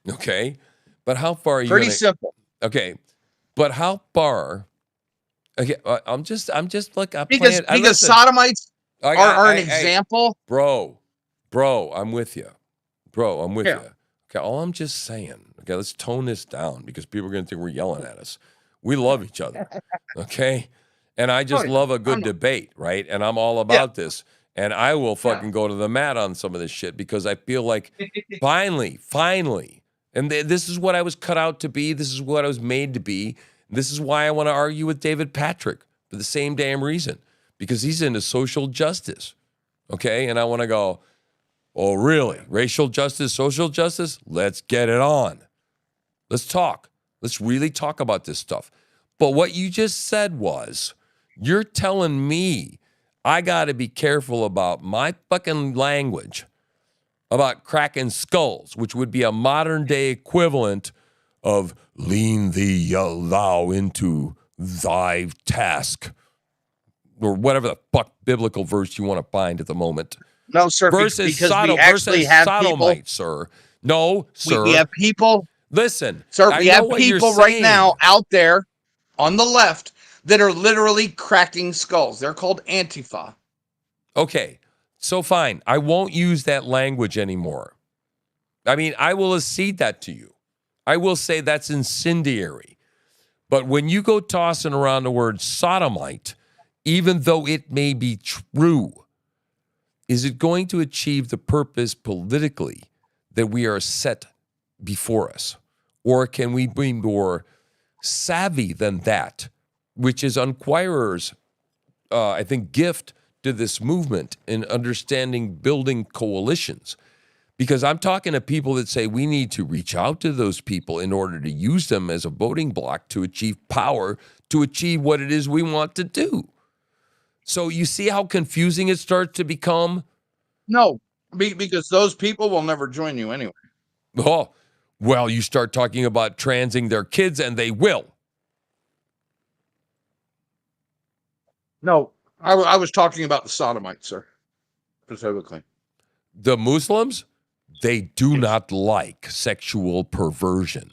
Okay. But how far are you Pretty simple. Okay. But how far? Okay, I'm just like I'm Because listen, sodomites are an example. Bro, I'm with you. I'm with you. Okay, all I'm just saying, okay, let's tone this down because people are going to think we're yelling at us. We love each other, okay? And I just love a good debate, right? And I'm all about this. And I will fucking go to the mat on some of this shit because I feel like finally, and this is what I was cut out to be. This is what I was made to be. This is why I want to argue with David Patrick for the same damn reason, because he's into social justice, okay? And I want to go, oh, really? Racial justice, social justice? Let's get it on. Let's talk. Let's really talk about this stuff. But what you just said was, you're telling me I got to be careful about my fucking language about cracking skulls, which would be a modern day equivalent of lean thee thou into thy task, or whatever the fuck biblical verse you want to find at the moment. No, sir, Versus because we actually have sodomite, people, sir. No, sir. We have people. Listen, sir, we have people right now out there on the left that are literally cracking skulls. They're called Antifa. Okay, so fine. I won't use that language anymore. I mean, I will accede that to you. I will say that's incendiary. But when you go tossing around the word sodomite, even though it may be true, is it going to achieve the purpose politically that we are set before us? Or can we be more savvy than that, which is Unquirer's, I think, gift to this movement in understanding building coalitions? Because I'm talking to people that say we need to reach out to those people in order to use them as a voting bloc to achieve power, to achieve what it is we want to do. So you see how confusing it starts to become? No, because those people will never join you anyway. Oh, well, you start talking about transing their kids, and they will. No, I was talking about the sodomites, sir, specifically. The Muslims, they do Yes. not like sexual perversion.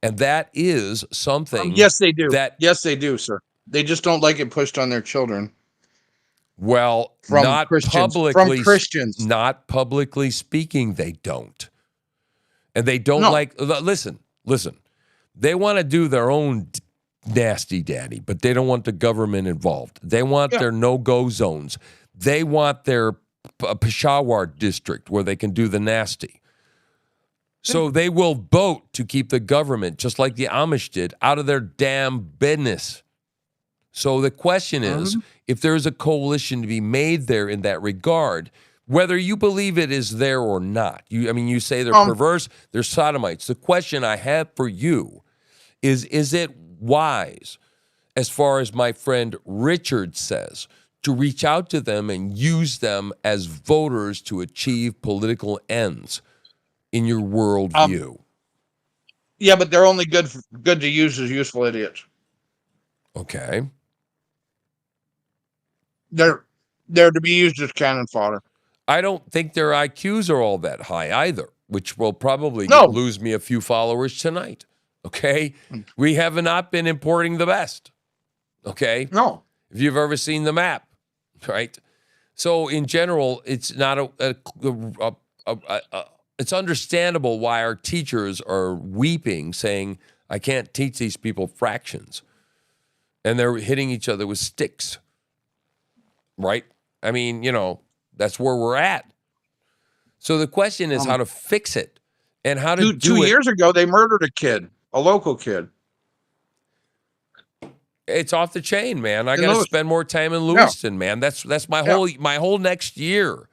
And that is something Yes, they do. that, Yes, they do, sir. They just don't like it pushed on their children well, from Christians. not publicly speaking, they don't. And they don't No. like, listen, they want to do their own nasty daddy, but they don't want the government involved. They want their no-go zones. They want their Peshawar district where they can do the nasty. So they will vote to keep the government, just like the Amish did, out of their damn business. So the question is, if there's a coalition to be made there in that regard, whether you believe it is there or not, you say they're perverse, they're sodomites. The question I have for you is it wise, as far as my friend Richard says, to reach out to them and use them as voters to achieve political ends in your worldview? Yeah, but they're only good to use as useful idiots. Okay. They're to be used as cannon fodder. I don't think their IQs are all that high either, which will probably No. lose me a few followers tonight. Okay? We have not been importing the best. Okay? No. If you've ever seen the map, right? So in general, it's not it's understandable why our teachers are weeping, saying, I can't teach these people fractions. And they're hitting each other with sticks. Right? I mean, that's where we're at. So the question is how to fix it and how to do it. 2 years ago, they murdered a kid, a local kid. It's off the chain, man. I In got to Lewiston. spend more time in Lewiston, man. That's my whole next year,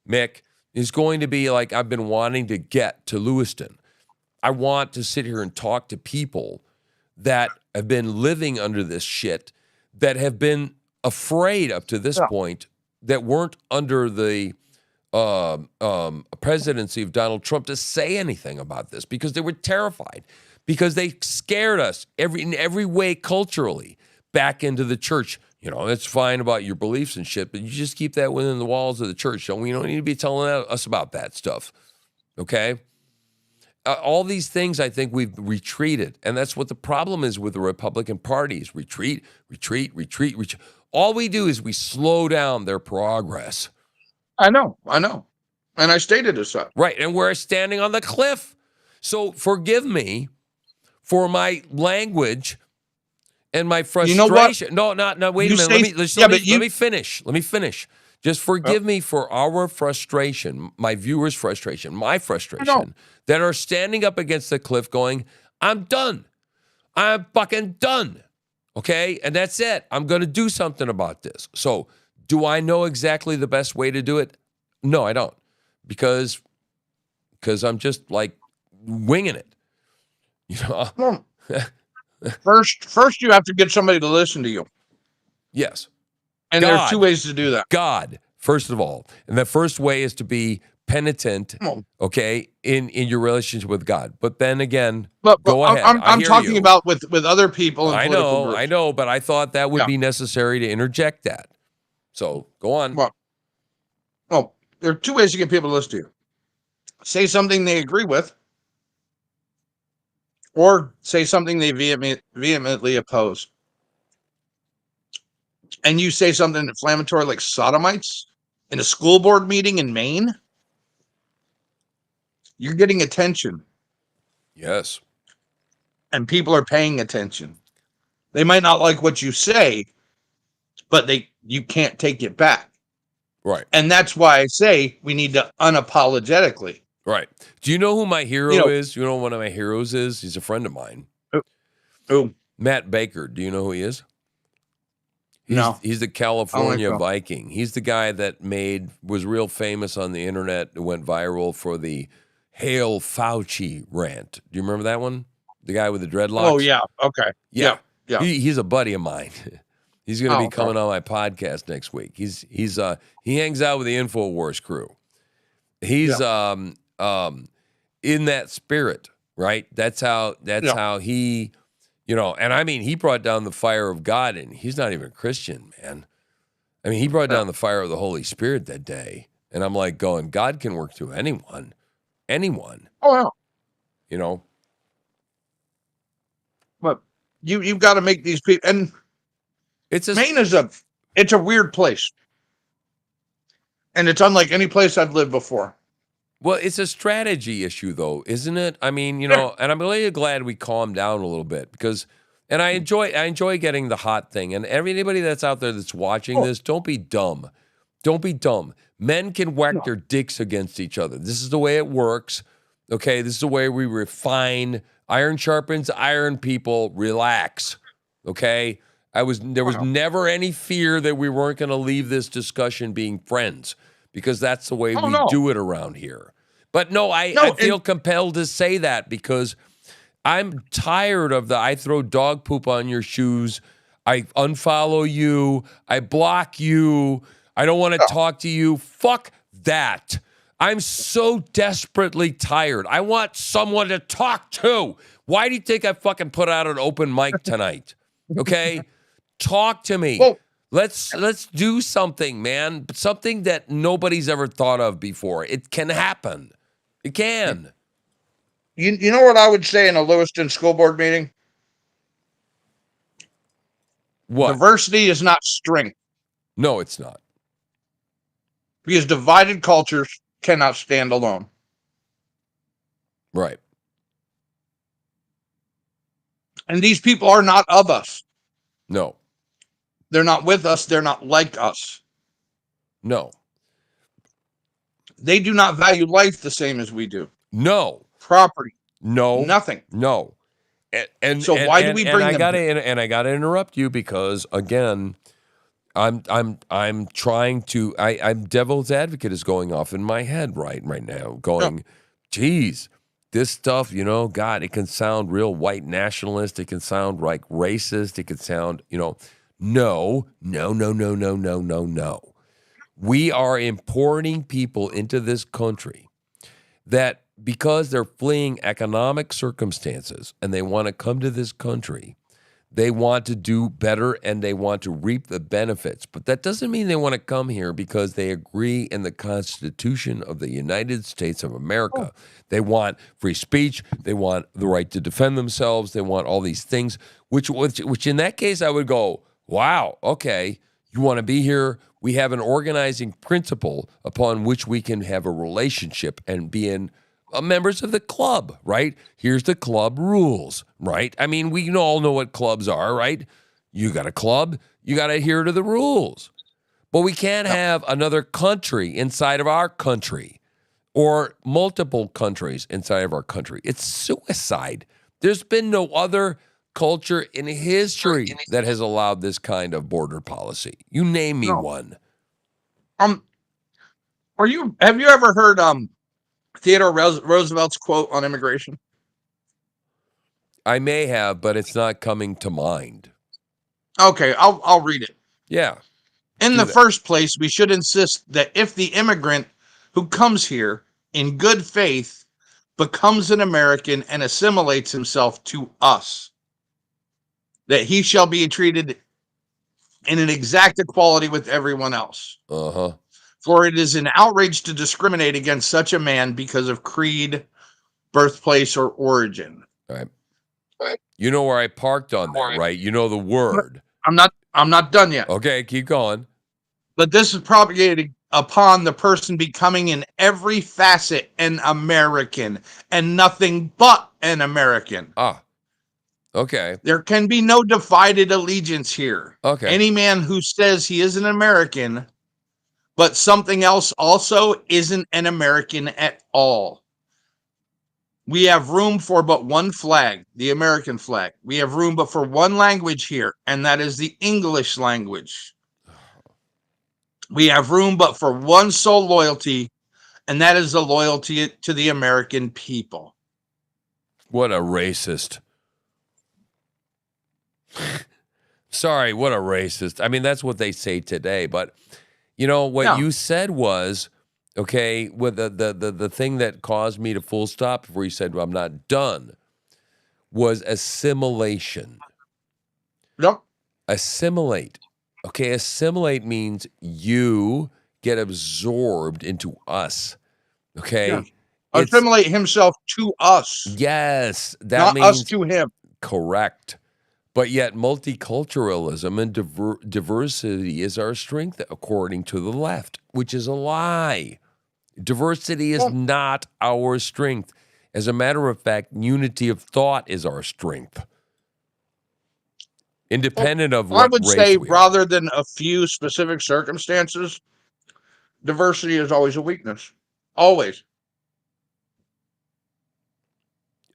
Mick, is going to be like I've been wanting to get to Lewiston. I want to sit here and talk to people that have been living under this shit, that have been afraid up to this point, that weren't under the presidency of Donald Trump to say anything about this because they were terrified, because they scared us in every way culturally back into the church. That's fine about your beliefs and shit, but you just keep that within the walls of the church. So we don't need to be telling us about that stuff, okay? All these things, I think we've retreated, and that's what the problem is with the Republican Party is retreat. All we do is we slow down their progress. I know. And I stated as such. Right, and we're standing on the cliff. So forgive me for my language and my frustration. You know what? No, wait a minute. Let me finish. Just forgive me for our frustration, my viewers' frustration, my frustration, that are standing up against the cliff going, I'm done. I'm fucking done. Okay? And that's it. I'm going to do something about this. So do I know exactly the best way to do it? No, I don't. Because I'm just like winging it. First you have to get somebody to listen to you. Yes. And there are two ways to do that. God, first of all. And the first way is to be penitent, okay, in your relationship with God. But then again, go ahead. I'm talking about with other people and political groups. I know, but I thought that would be necessary to interject that. So go on. Well, there are two ways to get people to listen to you. Say something they agree with, or say something they vehemently oppose. And you say something inflammatory like sodomites in a school board meeting in Maine, you're getting attention. Yes. And people are paying attention. They might not like what you say, but you can't take it back. Right. And that's why I say we need to unapologetically. Right. Do you know who my hero is? You know one of my heroes is? He's a friend of mine. Who? Matt Baker. Do you know who he is? He's the California Viking. He's the guy that was real famous on the internet. It went viral for the Hail Fauci rant. Do you remember that one? The guy with the dreadlocks? Oh, yeah. Okay. Yeah. He's a buddy of mine. He's going to be coming on my podcast next week. He hangs out with the InfoWars crew. He's in that spirit, right? That's how he, and I mean, he brought down the fire of God, and he's not even a Christian, man. I mean, he brought down the fire of the Holy Spirit that day. And I'm like going, God can work through anyone. Oh, yeah. You know? But you've got to make these people, and Maine is it's a weird place. And it's unlike any place I've lived before. Well, it's a strategy issue, though, isn't it? I mean, and I'm really glad we calmed down a little bit because, and I enjoy getting the hot thing. And anybody that's out there that's watching this, don't be dumb. Don't be dumb. Men can whack their dicks against each other. This is the way it works. Okay, this is the way we refine. Iron sharpens iron. People, relax. Okay, there was never any fear that we weren't going to leave this discussion being friends because that's the way we do it around here. But no, I feel compelled to say that because I'm tired of I throw dog poop on your shoes. I unfollow you. I block you. I don't want to talk to you. Fuck that. I'm so desperately tired. I want someone to talk to. Why do you think I fucking put out an open mic tonight? Okay? Talk to me. Well, let's do something, man. Something that nobody's ever thought of before. It can happen. It can. You know what I would say in a Lewiston school board meeting? What? Diversity is not strength. No, it's not. Because divided cultures cannot stand alone. Right. And these people are not of us. No. They're not with us. They're not like us. No. They do not value life the same as we do. No. Property. No. Nothing. No. And so why do we bring them? I gotta interrupt you because again, I'm trying to. I'm devil's advocate is going off in my head right now. Going, geez, this stuff, God, it can sound real white nationalist. It can sound like racist. It can sound, no. We are importing people into this country that because they're fleeing economic circumstances and they want to come to this country, they want to do better and they want to reap the benefits. But that doesn't mean they want to come here because they agree in the Constitution of the United States of America. They want free speech. They want the right to defend themselves. They want all these things, which in that case I would go, wow, okay, you want to be here. We have an organizing principle upon which we can have a relationship and be in members of the club, right? Here's the club rules, right? I mean, we all know what clubs are, right? You got a club, you got to adhere to the rules. But we can't have another country inside of our country or multiple countries inside of our country. It's suicide. There's been no other culture in history that has allowed this kind of border policy. You name me one. Have you ever heard Theodore Roosevelt's quote on immigration? I may have, but it's not coming to mind. Okay, I'll read it. Yeah. In the first place, we should insist that if the immigrant who comes here in good faith becomes an American and assimilates himself to us, that he shall be treated in an exact equality with everyone else. Uh-huh. For it is an outrage to discriminate against such a man because of creed, birthplace, or origin. Right. You know where I parked on that, right? You know the word. I'm not done yet. Okay, keep going. But this is propagated upon the person becoming in every facet an American and nothing but an American. Ah. Okay. There can be no divided allegiance here. Okay. Any man who says he is an American, but something else also isn't an American at all. We have room for but one flag, the American flag. We have room but for one language here, and that is the English language. We have room but for one sole loyalty, and that is the loyalty to the American people. What a racist. Sorry, what a racist. I mean, that's what they say today. But, what you said was okay, with the thing that caused me to full stop before you said, well, I'm not done, was assimilation. Yep. Assimilate. Okay, assimilate means you get absorbed into us. Yeah. Okay? It's Assimilate himself to us, yes, that not us means to him. correct. But yet multiculturalism and diversity is our strength according to the left, which is a lie. Diversity is Well, not our strength. As a matter of fact, unity of thought is our strength, independent of I what would race say we are. rather than a few specific circumstances, diversity is always a weakness. Always.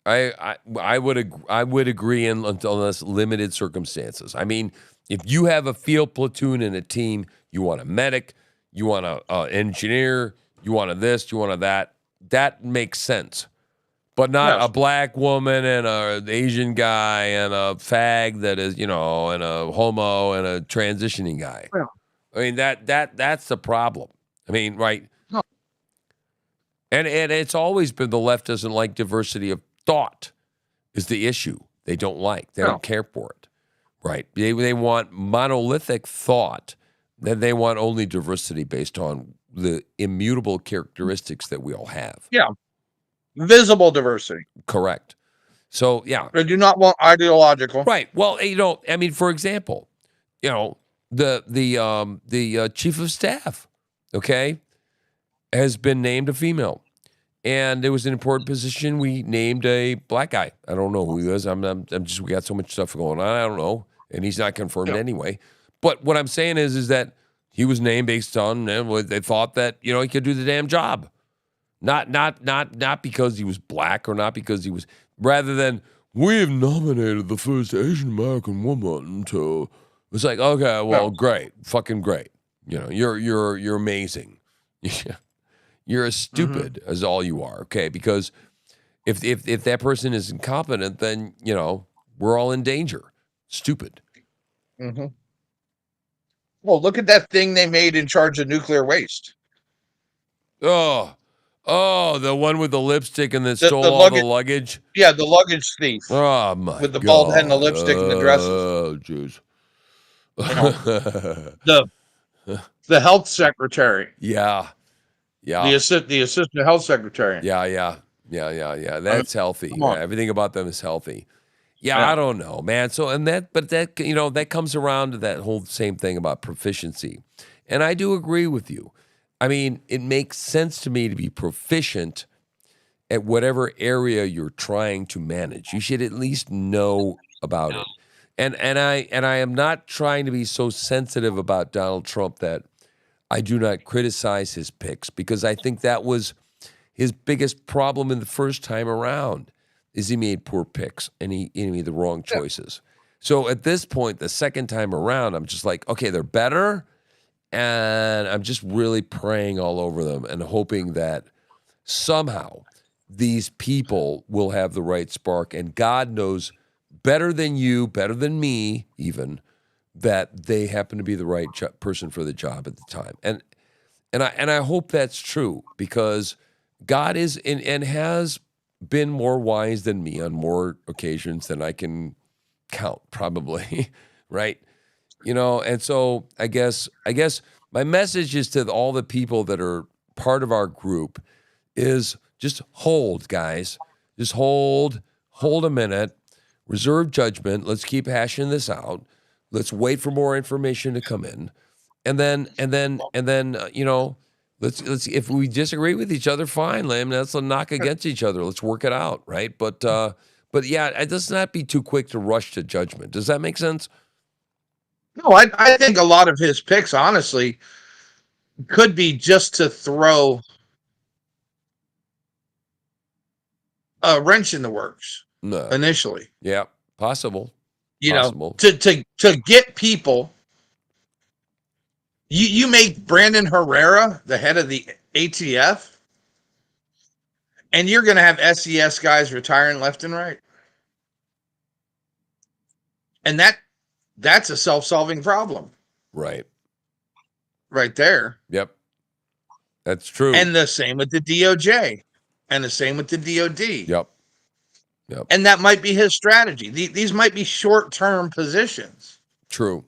I would agree unless limited circumstances. I mean, if you have a field platoon and a team, you want a medic, you want an engineer, you want a this, you want a that. That makes sense, but not a Yes. black woman and a Asian guy and a fag that is, and a homo and a transitioning guy. Yeah. I mean that's the problem. I mean, right? No. And it's always been the left doesn't like diversity of thought is the issue. They don't like. They No. don't care for it. Right? They want monolithic thought. Then they want only diversity based on the immutable characteristics that we all have. Yeah. Visible diversity. Correct. So yeah. They do not want ideological. Right. Well, I mean, for example, the chief of staff, okay, has been named a female. And it was an important position. We named a black guy. I don't know who he is. I'm just, we got so much stuff going on. I don't know. And he's not confirmed Yeah. anyway. But what I'm saying is that he was named based on they thought that, he could do the damn job. Not because he was black or not because he was, rather than we've nominated the first Asian American woman to, it's like, okay, well, great. Fucking great. You're amazing. You're as stupid as all you are, okay? Because if that person is incompetent, then we're all in danger. Stupid. Mm-hmm. Well, look at that thing they made in charge of nuclear waste. Oh, the one with the lipstick and that The stole all the luggage. Yeah, the luggage thief Oh my with the God. bald head and the lipstick and the dresses. Oh, jeez. The health secretary. Yeah. The assistant health secretary. Yeah. That's healthy. Come on. Everything about them is healthy. Yeah, I don't know, man. So that comes around to that whole same thing about proficiency. And I do agree with you. I mean, it makes sense to me to be proficient at whatever area you're trying to manage. You should at least know about it. And I am not trying to be so sensitive about Donald Trump that I do not criticize his picks, because I think that was his biggest problem in the first time around is he made poor picks and he made the wrong choices. So at this point, the second time around, I'm just like, okay, they're better. And I'm just really praying all over them and hoping that somehow these people will have the right spark. And God knows better than you, better than me even, that they happen to be the right person for the job at the time. And I hope that's true, because God is and has been more wise than me on more occasions than I can count, probably, right? And so I guess my message is to all the people that are part of our group is just hold, guys. Just hold a minute, reserve judgment. Let's keep hashing this out. Let's wait for more information to come in. And then let's if we disagree with each other, fine. Let's knock against each other. Let's work it out, right? But yeah, let's not be too quick to rush to judgment. Does that make sense? No, I think a lot of his picks, honestly, could be just to throw a wrench in the works No. initially. Yeah, possible. To get people. You make Brandon Herrera the head of the ATF, and you're going to have SES guys retiring left and right, and that's a self-solving problem, right there. Yep. That's true. And the same with the DOJ, and the same with the DOD. Yep. And that might be his strategy. These might be short-term positions. True.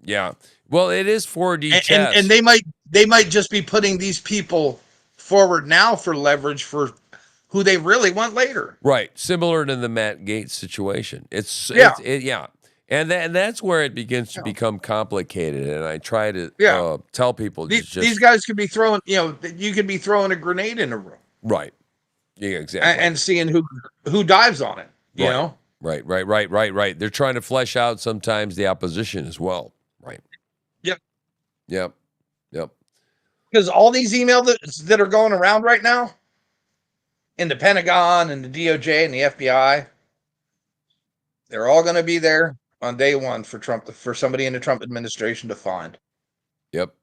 Yeah. Well, it is 4D chess. And they might just be putting these people forward now for leverage for who they really want later. Right. Similar to the Matt Gaetz situation. It's Yeah. yeah. And that's where it begins to become complicated. And I try to tell people these guys could be throwing, you could be throwing a grenade in a room. Right. Yeah, exactly. And seeing who dives on it, you know? Right. They're trying to flesh out sometimes the opposition as well. Right. Yep. Because all these emails that are going around right now in the Pentagon and the DOJ and the FBI, they're all going to be there on day one for somebody in the Trump administration to find. Yep.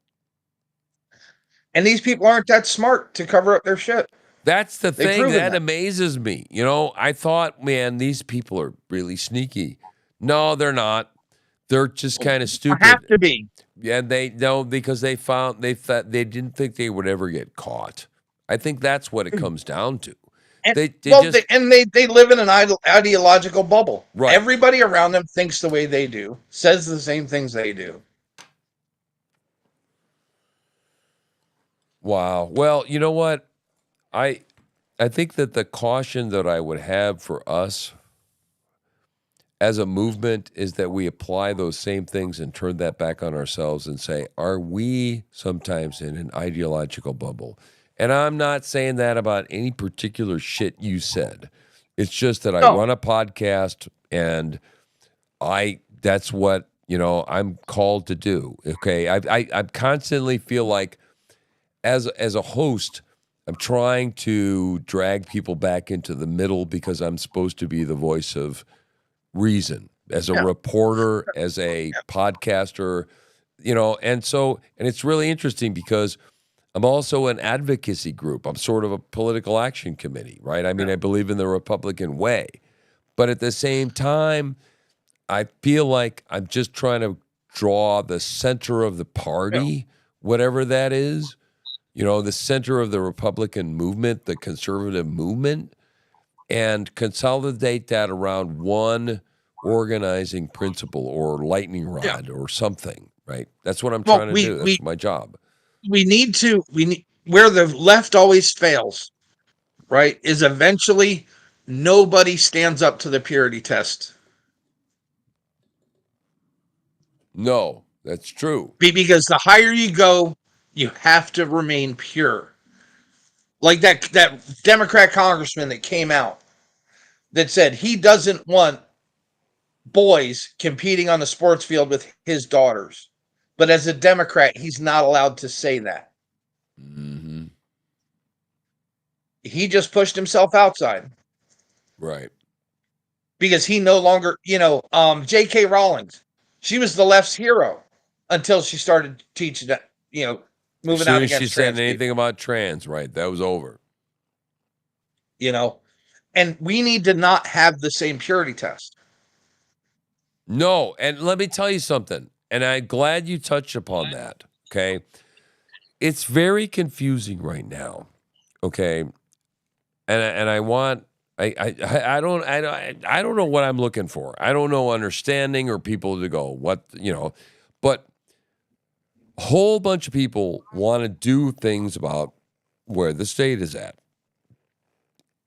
And these people aren't that smart to cover up their shit. That's the thing that amazes me. I thought, man, these people are really sneaky. No, they're not. They're just kind of stupid. Have to be. Yeah, because they thought they didn't think they would ever get caught. I think that's what it comes down to. And, they live in an ideological bubble. Right. Everybody around them thinks the way they do, says the same things they do. Wow. Well, you know what? I think that the caution that I would have for us as a movement is that we apply those same things and turn that back on ourselves and say, are we sometimes in an ideological bubble? And I'm not saying that about any particular shit you said. It's just that I run a podcast and that's what, I'm called to do. Okay. I constantly feel like as a host, I'm trying to drag people back into the middle because I'm supposed to be the voice of reason as a reporter, as a podcaster, and it's really interesting because I'm also an advocacy group. I'm sort of a political action committee, right? I mean, I believe in the Republican way, but at the same time, I feel like I'm just trying to draw the center of the party, whatever that is, the center of the Republican movement, the conservative movement, and consolidate that around one organizing principle or lightning rod or something, right? That's what I'm trying to do. That's my job. We need where the left always fails, right, is eventually nobody stands up to the purity test. No, that's true. Because the higher you go, you have to remain pure. Like that Democrat congressman that came out that said he doesn't want boys competing on the sports field with his daughters. But as a Democrat, he's not allowed to say that. Mm-hmm. He just pushed himself outside. Right. Because he no longer, J.K. Rowling, she was the left's hero until she started teaching that, moving out against trans people. As soon as she said anything about trans, right, that was over. And we need to not have the same purity test. No, and let me tell you something, and I'm glad you touched upon that, okay? It's very confusing right now, okay? And I want I don't know what I'm looking for. I don't know understanding or people to go, but a whole bunch of people want to do things about where the state is at.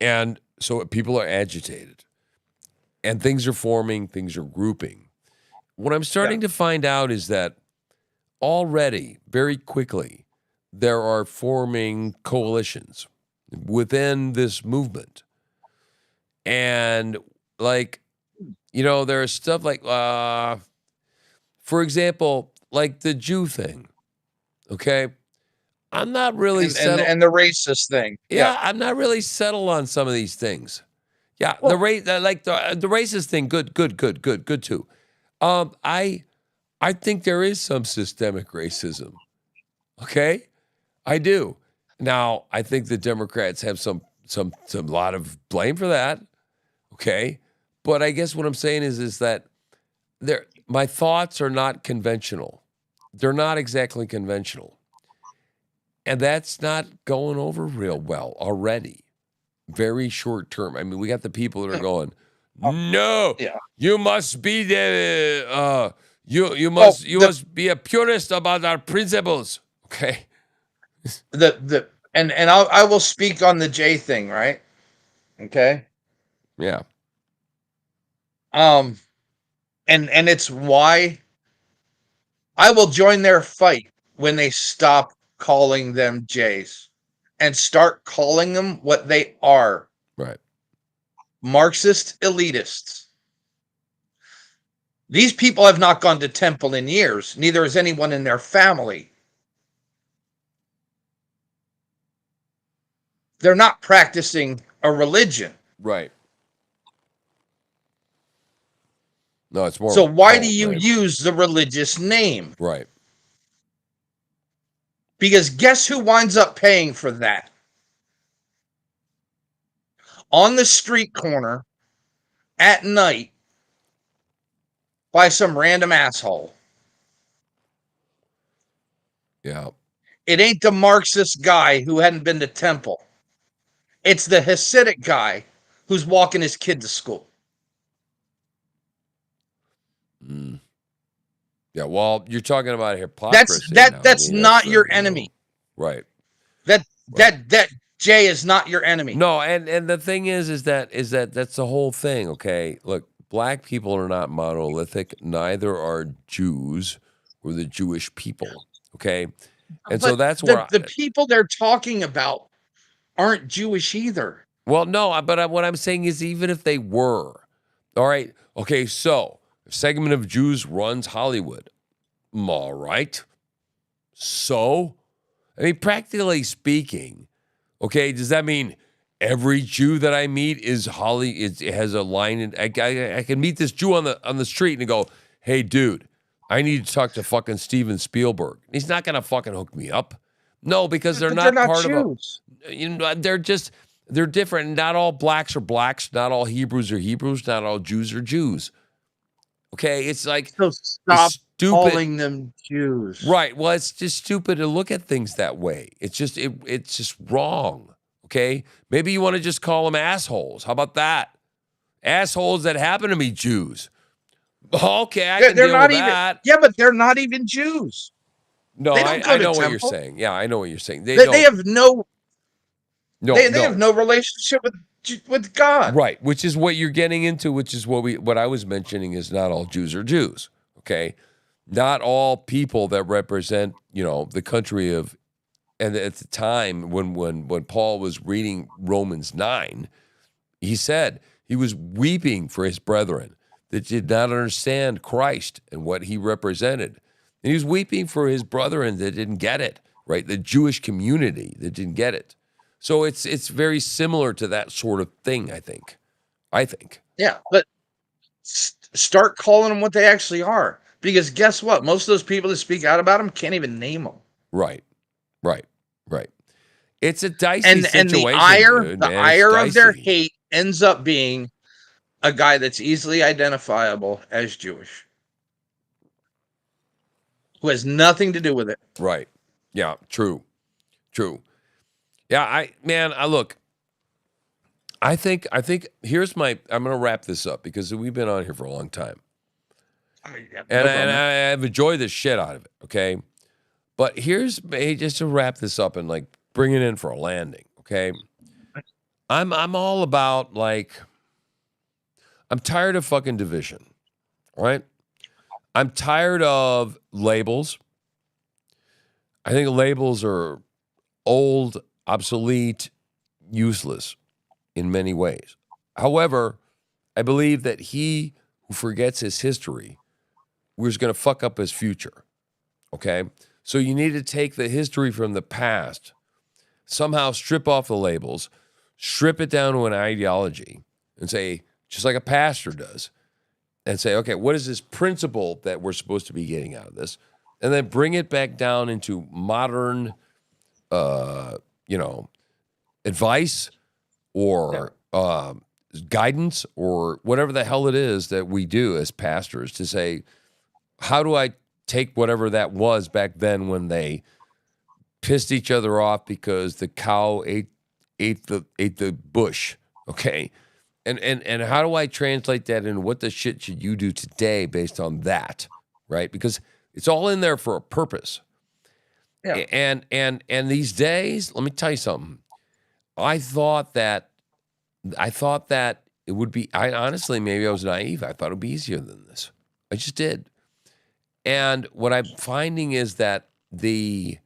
And so people are agitated. And things are forming, things are grouping. What I'm starting to find out is that already, very quickly, there are forming coalitions within this movement. And there is stuff like, for example, like the Jew thing, okay? I'm not really settled. And the racist thing. Yeah, I'm not really settled on some of these things. Yeah, the racist thing, good too. I think there is some systemic racism. Okay, I do. Now, I think the Democrats have some lot of blame for that. Okay, but I guess what I'm saying is that my thoughts are not conventional. They're not exactly conventional. And that's not going over real well already. Very short term. I mean, we got the people that are going, no, Yeah. you must be you Oh, must be a purist about our principles. Okay. and I will speak on the J thing, right? Okay. Yeah. And it's why I will join their fight when they stop calling them Jays and start calling them what they are. Right. Marxist elitists. These people have not gone to temple in years. Neither has anyone in their family. They're not practicing a religion. Right. No, it's more. So why do cult, you right? use the religious name? Right. Because guess who winds up paying for that? On the street corner at night by some random asshole. Yeah. It ain't the Marxist guy who hadn't been to temple. It's the Hasidic guy who's walking his kid to school. Mm. Yeah. Well, you're talking about hypocrisy. That's not your enemy. Right. That Jay is not your enemy. No, and the thing is that that's the whole thing. Okay, look, black people are not monolithic. Neither are Jews or the Jewish people. Okay, and so that's where the people they're talking about aren't Jewish either. Well, no, but what I'm saying is, even if they were, all right, okay, so a segment of Jews runs Hollywood. All right, so I mean, practically speaking. Okay, does that mean every Jew that I meet is has a line? And I can meet this Jew on the street and go, "Hey, dude, I need to talk to fucking Steven Spielberg." He's not gonna fucking hook me up. No, because they're not part Jews. of a. You know, they're different. Not all blacks are blacks. Not all Hebrews are Hebrews. Not all Jews are Jews. Okay, it's like So stop stupid. calling them Jews. Right. Well, it's just stupid to look at things that way. It's just wrong. Okay. Maybe you want to just call them assholes. How about that? Assholes that happen to be Jews. Okay, I can They're deal not with even. that. Yeah, but they're not even Jews. No, They don't go I to know what you're temple. saying. Yeah, I know what you're saying. They have no. They have no relationship with God. Right, which is what you're getting into, which is what I was mentioning is not all Jews are Jews. Okay. Not all people that represent, the country of, and at the time when Paul was reading Romans 9, he said he was weeping for his brethren that did not understand Christ and what he represented. And he was weeping for his brethren that didn't get it, right? The Jewish community that didn't get it. So it's very similar to that sort of thing, I think. Yeah, but start calling them what they actually are. Because guess what? Most of those people that speak out about them can't even name them. Right. It's a dicey situation. And the ire of their hate ends up being a guy that's easily identifiable as Jewish, who has nothing to do with it. Right. Yeah. True. Yeah. Look. I think here's I'm going to wrap this up because we've been on here for a long time. And I've enjoyed the shit out of it, okay? But just to wrap this up and like bring it in for a landing, okay? I'm all about I'm tired of fucking division, right? I'm tired of labels. I think labels are old, obsolete, useless in many ways. However, I believe that he who forgets his history was going to fuck up his future. Okay? So you need to take the history from the past, somehow strip off the labels, strip it down to an ideology, and say, just like a pastor does, and say, okay, what is this principle that we're supposed to be getting out of this? And then bring it back down into modern, advice or guidance or whatever the hell it is that we do as pastors to say, how do I take whatever that was back then when they pissed each other off because the cow ate the bush. Okay. And how do I translate that into what the shit should you do today based on that? Right? Because it's all in there for a purpose. Yeah. And these days, let me tell you something. I thought that it would be, I honestly, maybe I was naive. I thought it would be easier than this. I just did. And what I'm finding is that the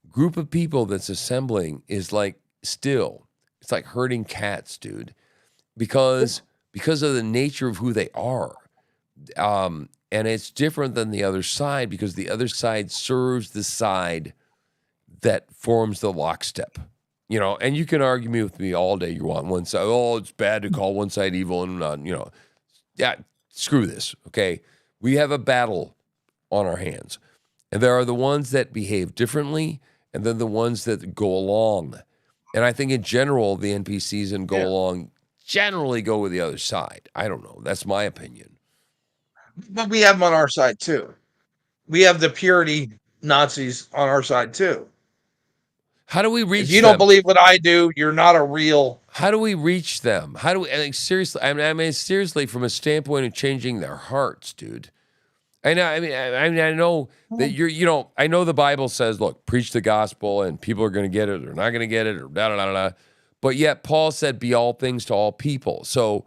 group of people that's assembling is like it's like herding cats, dude, because of the nature of who they are. And it's different than the other side because the other side serves the side that forms the lockstep. And you can argue with me all day you want one side. Oh, it's bad to call one side evil and not, yeah, screw this. Okay. We have a battle on our hands. And there are the ones that behave differently and then the ones that go along. And I think in general, the NPCs and go along generally go with the other side. I don't know. That's my opinion. But we have them on our side too. We have the purity Nazis on our side too. How do we reach If you them? don't believe what I do, you're not a real. How do we reach them? How do we, seriously, I mean, seriously, from a standpoint of changing their hearts, dude. I know that I know the Bible says, look, preach the gospel and people are going to get it or not going to get it or da da da da. But yet Paul said, be all things to all people. So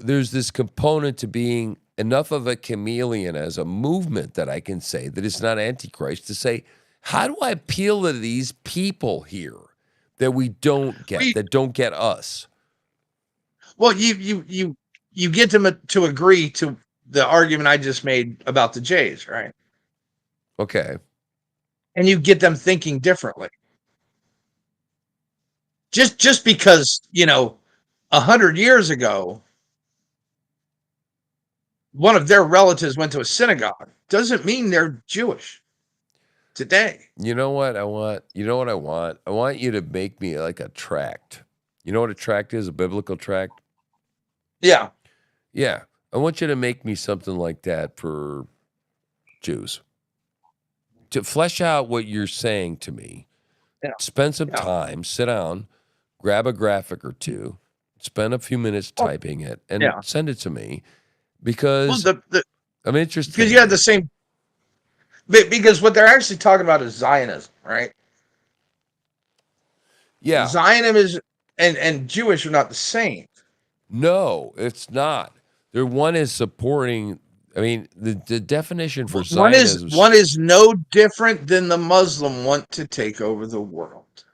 there's this component to being enough of a chameleon as a movement that I can say that it's not Antichrist to say, how do I appeal to these people here that we don't get, that don't get us? Well, you get them to agree to the argument I just made about the Jays, right? Okay. And you get them thinking differently. Just because, 100 years ago, one of their relatives went to a synagogue doesn't mean they're Jewish today. You know what I want? I want you to make me like a tract. You know what a tract is? A biblical tract? Yeah. Yeah. I want you to make me something like that for Jews. To flesh out what you're saying to me. Yeah. Spend some time, sit down, grab a graphic or two, spend a few minutes typing it, and send it to me because I'm interested. Because you have the same. Because what they're actually talking about is Zionism, right? Yeah. Zionism and Jewish are not the same. No, it's not. One is supporting. I mean, the definition for Zionism. One is no different than the Muslim want to take over the world.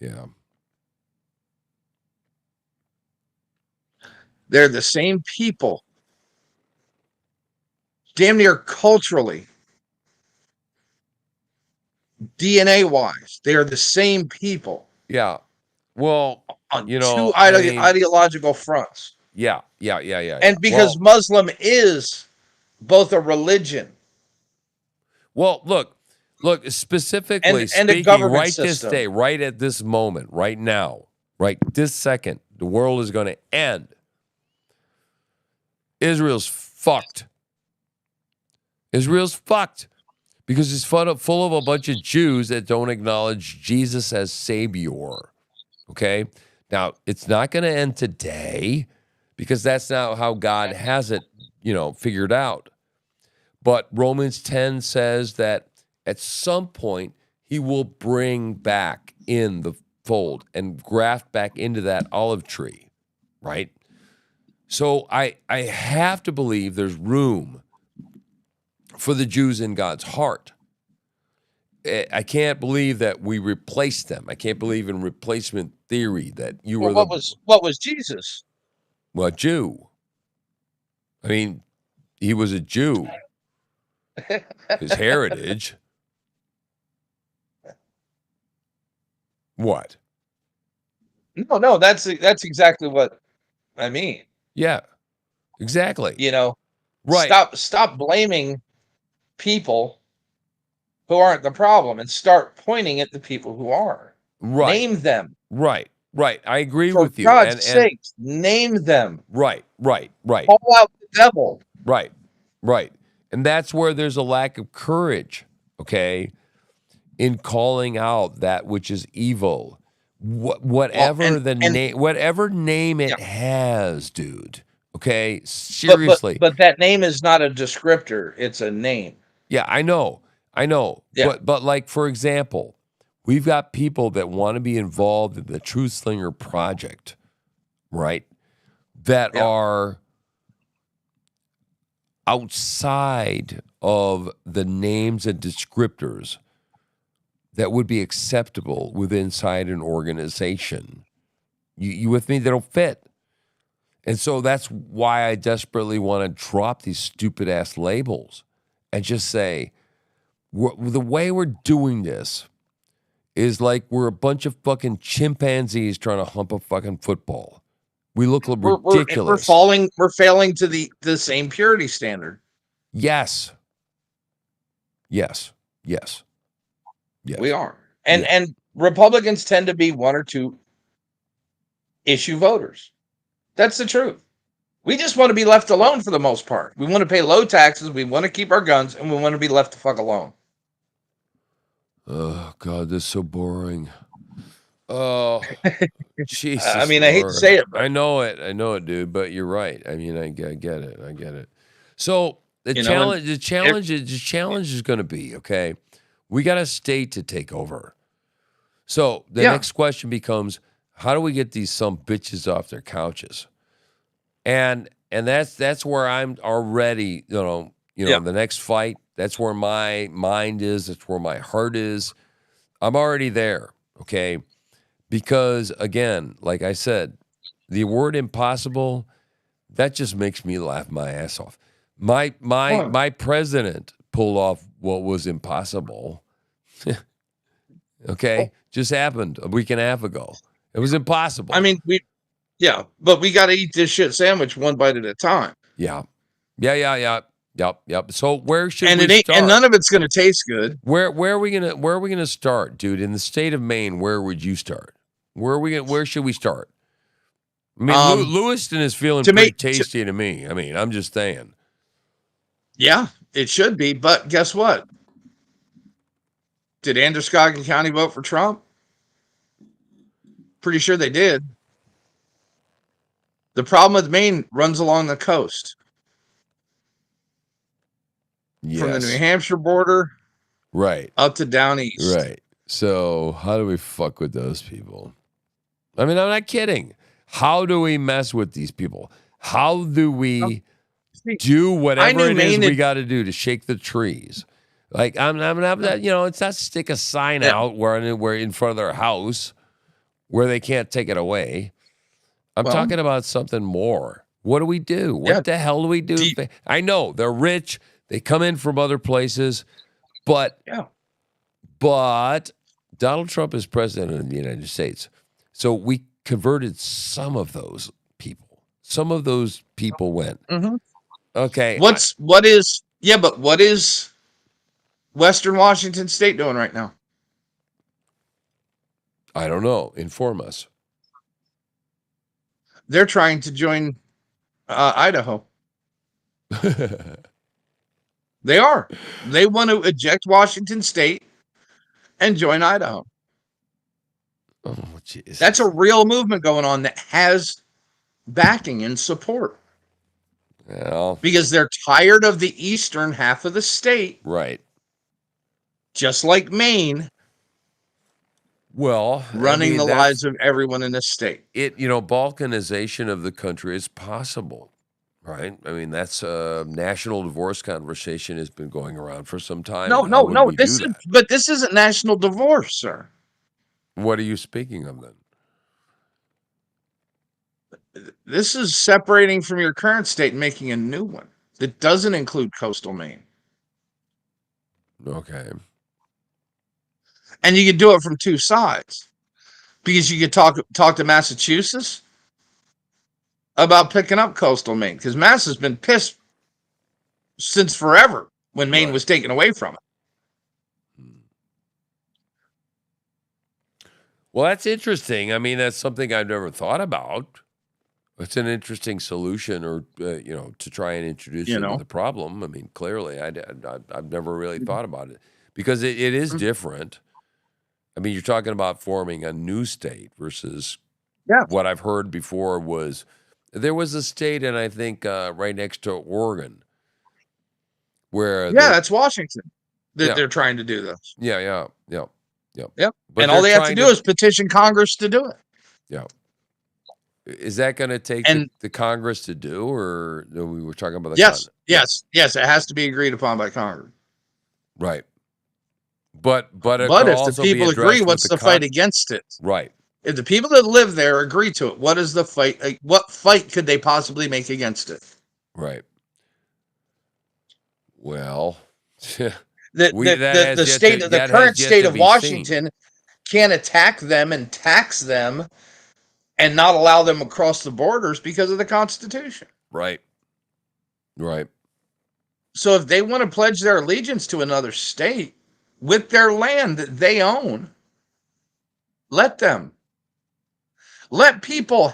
Yeah. They're the same people. Damn near culturally. DNA-wise, they are the same people. Yeah. Well, on two ideological fronts. Yeah. And because Muslim is both a religion. Well, look, specifically and a speaking, government right system. This day, right at this moment, right now, right this second, the world is going to end. Israel's fucked. Israel's fucked because it's full of a bunch of Jews that don't acknowledge Jesus as Savior. Okay? Now, it's not going to end today because that's not how God has it, figured out. But Romans 10 says that at some point he will bring back in the fold and graft back into that olive tree, right? So I have to believe there's room for the Jews in God's heart. I can't believe that we replaced them. I can't believe in replacement theory that you were what was Jesus? Well, a Jew. I mean, he was a Jew. His heritage. What? No, that's exactly what I mean. Yeah, exactly. Right. Stop blaming people who aren't the problem and start pointing at the people who are. Right. Name them. Right. I agree with you. For God's sake, name them. Right. Call out the devil. Right. And that's where there's a lack of courage, okay, in calling out that which is evil. Whatever whatever name yeah, it has, dude. Okay? Seriously. but that name is not a descriptor, it's a name. Yeah, I know. I know. Yeah. But like, for example, we've got people that want to be involved in the TruthSlinger project, right? That Yeah. are outside of the names and descriptors that would be acceptable within inside an organization. You with me? They don't fit. And so that's why I desperately want to drop these stupid ass labels and just say, the way we're doing this is like we're a bunch of fucking chimpanzees trying to hump a fucking football. We look ridiculous. We're failing to the same purity standard. Yes. Yes. Yes. Yes. We are. And Republicans tend to be one or two issue voters. That's the truth. We just want to be left alone for the most part. We want to pay low taxes, we want to keep our guns, and we want to be left the fuck alone. Oh God, this is so boring. Oh, Jesus. I mean, I hate to say it, but I know it, dude. But you're right. I mean, I get it. So the challenge is going to be, okay, we got a state to take over. So the next question becomes, how do we get these some bitches off their couches? And that's where I'm already, the next fight. That's where my mind is. That's where my heart is. I'm already there, okay? Because again, like I said, the word impossible, that just makes me laugh my ass off. My president pulled off what was impossible. Okay? Just happened a week and a half ago. It was impossible. I mean, but we got to eat this shit sandwich one bite at a time. Yeah. Yep. So where should we start? And none of it's going to taste good. Where are we gonna start, dude? In the state of Maine, where would you start? Where should we start? I mean, Lewiston is feeling pretty tasty to me. I mean, I'm just saying. Yeah, it should be, but guess what? Did Androscoggin County vote for Trump? Pretty sure they did. The problem with Maine runs along the coast. Yes. From the New Hampshire border, right, up to down east. Right. So how do we fuck with those people? I mean, I'm not kidding. How do we mess with these people? How do we do whatever it is we got to do to shake the trees? Like I'm it's not stick a sign out where in front of their house where they can't take it away. I'm talking about something more. What do we do? What the hell do we do? I know they're rich. They come in from other places, but Donald Trump is president of the United States. So we converted some of those people. Some of those people went. Mm-hmm. Okay. What is Western Washington State doing right now? I don't know. Inform us. They're trying to join Idaho. They are. They want to eject Washington State and join Idaho. Oh, jeez. That's a real movement going on that has backing and support. Well, because they're tired of the eastern half of the state. Right. Just like Maine. Well, running the lives of everyone in this state. Balkanization of the country is possible. Right? I mean, that's a national divorce conversation has been going around for some time. No. This isn't national divorce, sir. What are you speaking of then? This is separating from your current state and making a new one that doesn't include coastal Maine. Okay. And you can do it from two sides. Because you could talk to Massachusetts about picking up coastal Maine, because Mass has been pissed since forever when Maine was taken away from it. Well, that's interesting. I mean, that's something I've never thought about. It's an interesting solution, or to try and introduce You them to know, the problem. I mean, clearly, I've never really thought about it because it is Mhm. different. I mean, you're talking about forming a new state versus Yeah, what I've heard before was there was a state, and I think right next to Oregon, where yeah, they, that's Washington that yeah, they're trying to do this. yeah. Yep, But and all they're they have to trying do to, is petition Congress to do it. yeah. Is that going to take And the Congress to do, or no, we were talking about the yes, Yeah, yes, it has to be agreed upon by Congress. right. But it could But if the also be people agree, addressed with what's the the fight against it? right. If the people that live there agree to it, what is the fight? Like, what fight could they possibly make against it? Right. Well, The we the state of the current has yet state to of be seen. Washington can't attack them and tax them and not allow them across the borders because of the Constitution. Right. Right. So if they want to pledge their allegiance to another state with their land that they own, let them. Let people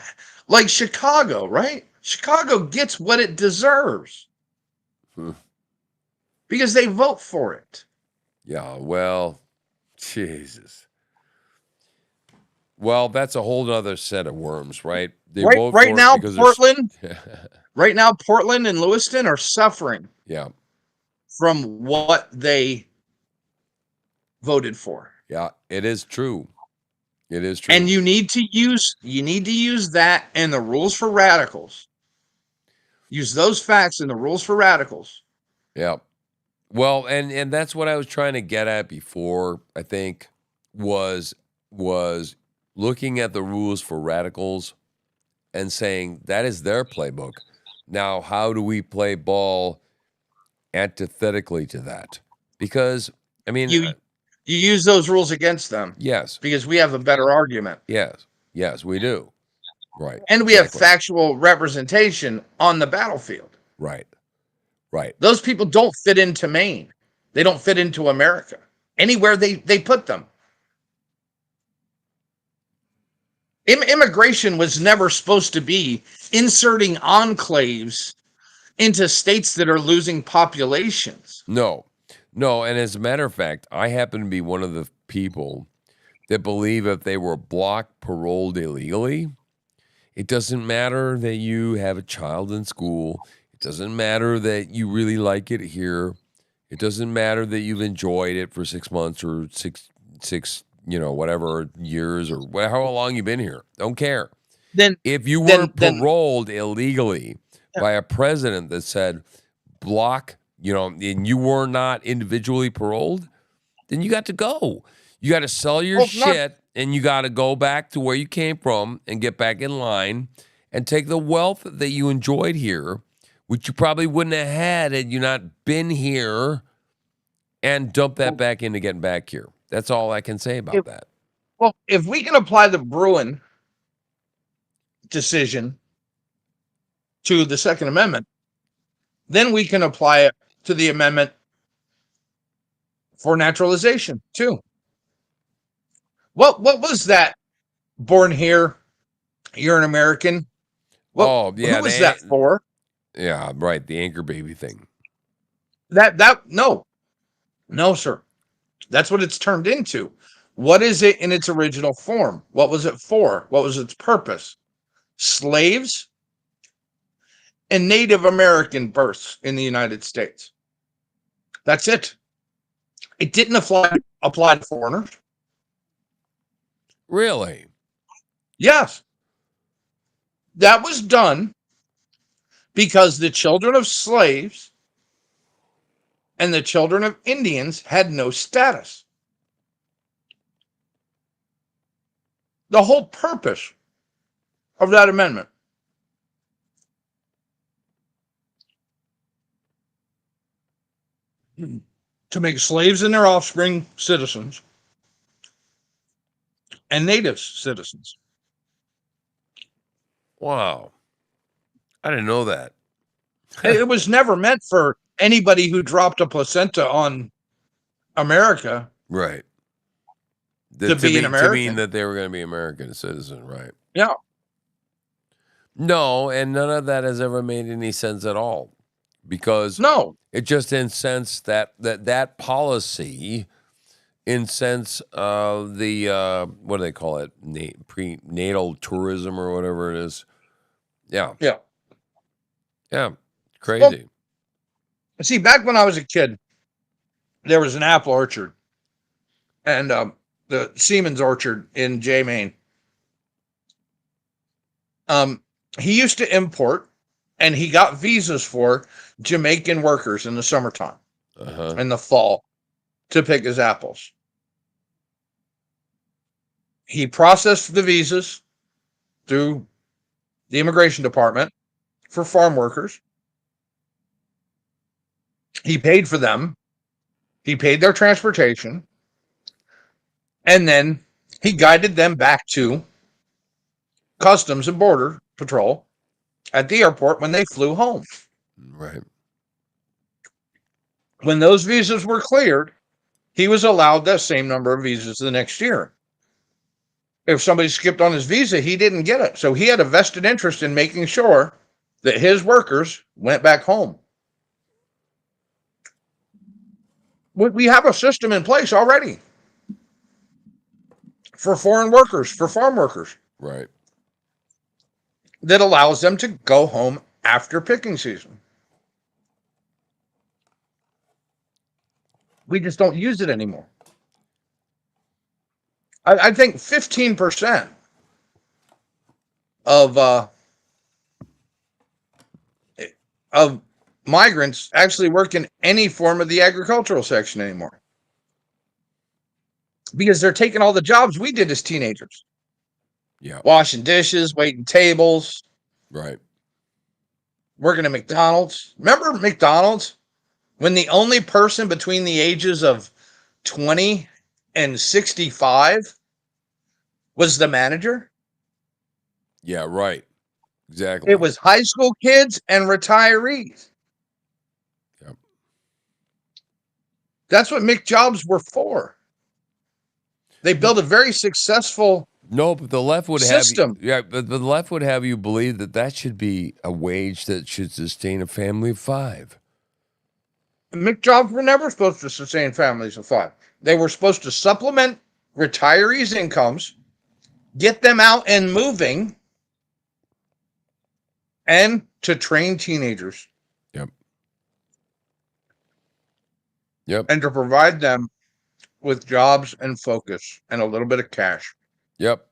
like Chicago, right? Chicago gets what it deserves Hmm. because they vote for it. Yeah. Well, Jesus. Well, that's a whole other set of worms, right? They Right, vote right for it now, because Portland, they're right now, Portland and Lewiston are suffering yeah. from what they voted for. Yeah, it is true. It is And true. you need to use that and the rules for radicals. Use those facts and the rules for radicals. Yeah. Well, and that's what I was trying to get at before, I think, was was looking at the rules for radicals and saying that is their playbook. Now, how do we play ball antithetically to that? Because I mean, You you use those rules against them yes, because we have a better argument. yes, we do. Right, And we have exactly. factual representation on the battlefield. Right, right. Those people don't fit into Maine. They don't fit into America. Anywhere they put them. Immigration was never supposed to be inserting enclaves into states that are losing populations. No, no. And as a matter of fact, I happen to be one of the people that believe if they were block paroled illegally, it doesn't matter that you have a child in school. It doesn't matter that you really like it here. It doesn't matter that you've enjoyed it for 6 months or six, whatever years or how long you've been here. Don't care. Then If you were then paroled illegally by a president that said block, and you were not individually paroled, then you got to go. You got to sell your well, not shit and you got to go back to where you came from and get back in line and take the wealth that you enjoyed here, which you probably wouldn't have had you not been here, and dump that back into getting back here. That's all I can say about if, that. well, if we can apply the Bruin decision to the Second Amendment, then we can apply it to the amendment for naturalization too. What was that? Born here, you're an American. What Oh, who yeah, was that for? yeah, right, the anchor baby thing. That no, sir. That's what it's turned into. What is it in its original form? What was it for? What was its purpose? Slaves and Native American births in the United States. That's it. It didn't apply to foreigners. Really? Yes, that was done because the children of slaves and the children of Indians had no status. The whole purpose of that amendment to make slaves and their offspring citizens and natives citizens. Wow. I didn't know that. It was never meant for anybody who dropped a placenta on America Right. to be an To mean American. that they were going to be American citizen, right? Yeah. No, and none of that has ever made any sense at all, because No. it just incensed that policy incense the what do they call it? Prenatal tourism or whatever it is. Yeah, Yeah. yeah, Well, crazy. see, back when I was a kid, there was an apple orchard and the Siemens orchard in J Main. He used to import, and he got visas for Jamaican workers in the summertime, Uh-huh. in the fall, to pick his apples. He processed the visas through the immigration department for farm workers. He paid for them. He paid their transportation. And then he guided them back to Customs and Border Patrol at the airport when they flew home. Right. When those visas were cleared, he was allowed that same number of visas the next year. If somebody skipped on his visa, he didn't get it. So he had a vested interest in making sure that his workers went back home. We have a system in place already for foreign workers, for farm workers, Right. that allows them to go home after picking season. We just don't use it anymore. I think 15% of of migrants actually work in any form of the agricultural section anymore, because they're taking all the jobs we did as teenagers. Yeah. Washing dishes, waiting tables, Right. working at McDonald's. Remember McDonald's? When the only person between the ages of 20 and 65 was the manager? Yeah, right. Exactly. It was high school kids and retirees. Yep. That's what McJobs were for. They built a very successful No, but the left would have you, system. yeah, but the left would have you believe that that should be a wage that should sustain a family of 5. McJobs were never supposed to sustain families of 5. They were supposed to supplement retirees' incomes, get them out and moving, and to train teenagers. Yep. Yep. And to provide them with jobs and focus and a little bit of cash. Yep.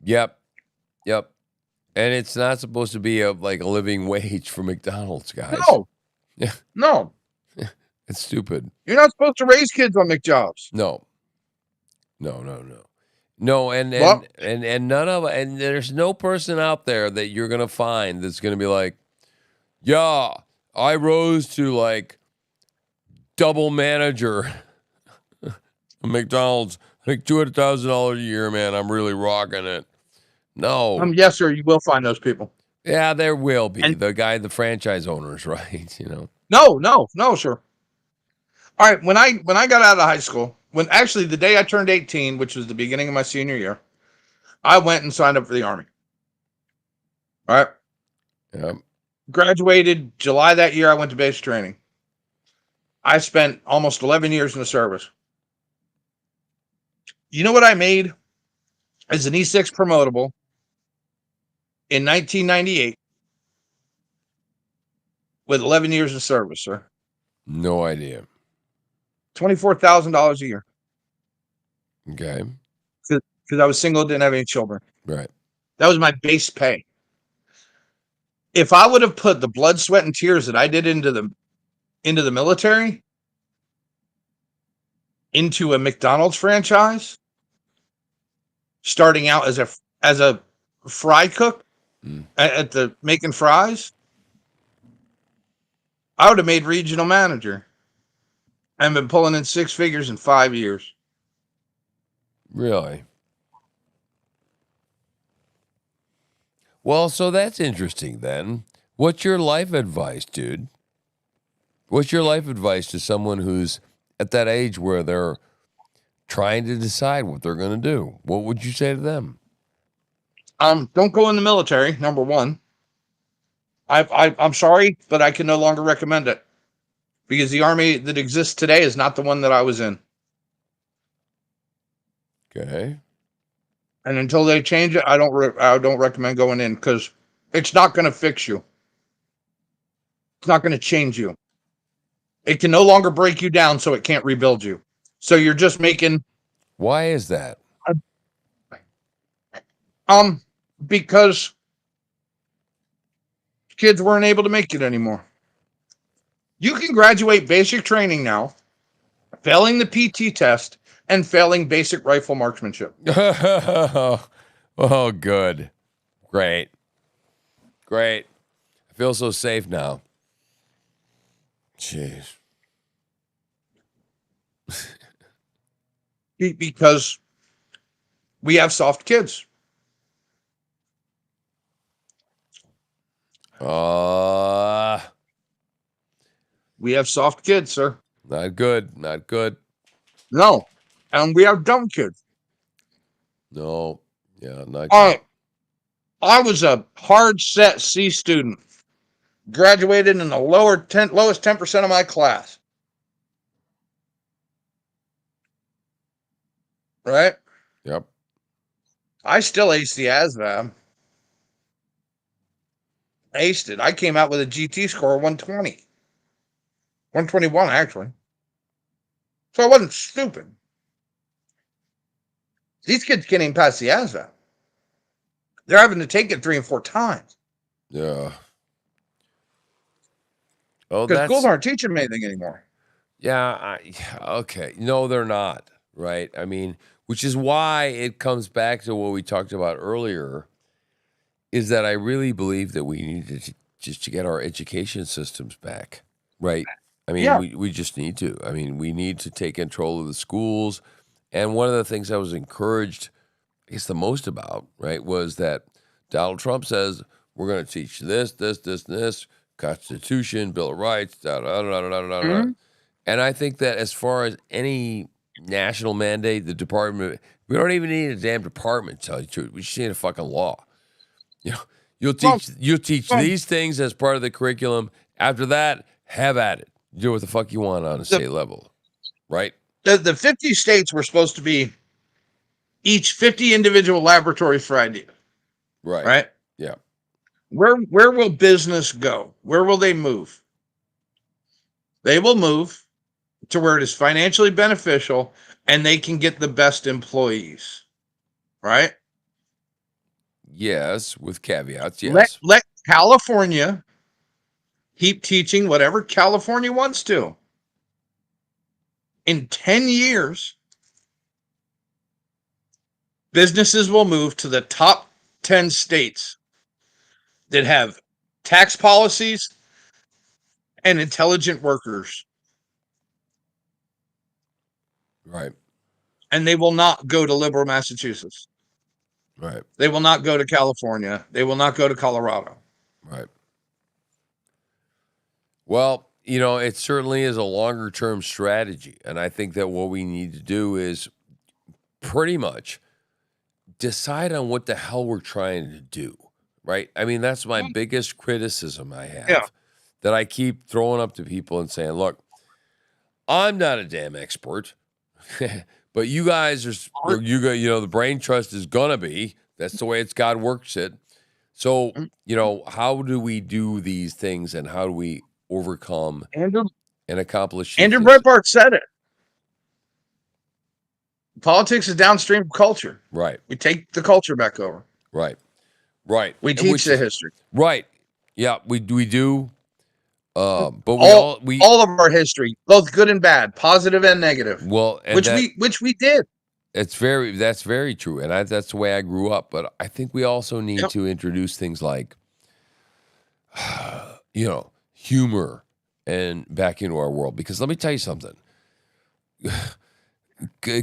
Yep. Yep. And it's not supposed to be like a living wage for McDonald's, guys. No. Yeah. No. It's stupid. You're not supposed to raise kids on McJobs. No. No, no, no. No, and Well, none of, and there's no person out there that you're gonna find that's gonna be like, yeah, I rose to like double manager at McDonald's, like $200,000 a year, man. I'm really rocking it. No. yes, sir, you will find those people. Yeah, there will be. And The franchise owners, right? You know. no, sir. All right, when I got out of high school, when actually the day I turned 18, which was the beginning of my senior year, I went and signed up for the Army. All right. Yeah. Graduated July that year. I went to basic training. I spent almost 11 years in the service. You know what I made as an E6 promotable in 1998 with 11 years of service, sir? No idea. $24,000 a year. Okay. Because I was single, didn't have any children. Right. That was my base pay. If I would have put the blood, sweat, and tears that I did into the military into a McDonald's franchise, starting out as a fry cook at the making fries, I would have made regional manager and been pulling in 6 figures in 5 years. Really? Well, so that's interesting then. What's your life advice, dude? What's your life advice to someone who's at that age where they're trying to decide what they're going to do? What would you say to them? Don't go in the military. Number one, I'm sorry, but I can no longer recommend it because the army that exists today is not the one that I was in. Okay. And until they change it, I don't recommend going in because it's not going to fix you. It's not going to change you. It can no longer break you down, so it can't rebuild you. So you're just making Why is that? because kids weren't able to make it anymore. You can graduate basic training now, failing the PT test and failing basic rifle marksmanship. Oh, good. Great. Great. I feel so safe now. Jeez. Because we have soft kids. We have soft kids, sir. Not good. Not good. No. And we have dumb kids. No. Yeah, not good. I was a hard set C student. Graduated in the lowest 10% of my class. Right? Yep. I still aced the ASVAB. Aced it. I came out with a GT score of 120. 121, actually. So I wasn't stupid. These kids can't even pass the ASVAB. They're having to take it 3 and 4 times. Yeah. Oh, because schools aren't teaching them anything anymore. Yeah. Okay. No, they're not. Right. I mean, which is why it comes back to what we talked about earlier, is that I really believe that we need to just to get our education systems back. Right. I mean, we just need to. I mean, we need to take control of the schools. And one of the things I was encouraged, I guess, the most about, right, was that Donald Trump says, we're going to teach this, Constitution, Bill of Rights, And I think that as far as any national mandate, the department, we don't even need a damn department, to tell you the truth. We just need a fucking law. You know, you'll teach these things as part of the curriculum. After that, have at it. Do what the fuck you want on a state level, right? The 50 states were supposed to be each 50 individual laboratories for idea. Right. Right? Yeah. Where will business go? Where will they move? They will move to where it is financially beneficial and they can get the best employees. Right? Yes, with caveats, yes. Let California keep teaching whatever California wants to. In 10 years, businesses will move to the top 10 states that have tax policies and intelligent workers. Right. And they will not go to liberal Massachusetts. Right. They will not go to California. They will not go to Colorado. Right. Well, it certainly is a longer term strategy. And I think that what we need to do is pretty much decide on what the hell we're trying to do. Right. I mean, that's my biggest criticism I have, that I keep throwing up to people and saying, look, I'm not a damn expert, but you guys are, the brain trust is going to be. That's the way God works it. So, how do we do these things and how do we overcome and accomplish? Andrew Breitbart said it. Politics is downstream from culture. Right. We take the culture back over. Right. Right. We teach the history. Right. Yeah, we do. But all of our history, both good and bad, positive and negative. Well, and which we did. That's very true, and that's the way I grew up. But I think we also need to introduce things like, humor and back into our world. Because let me tell you something.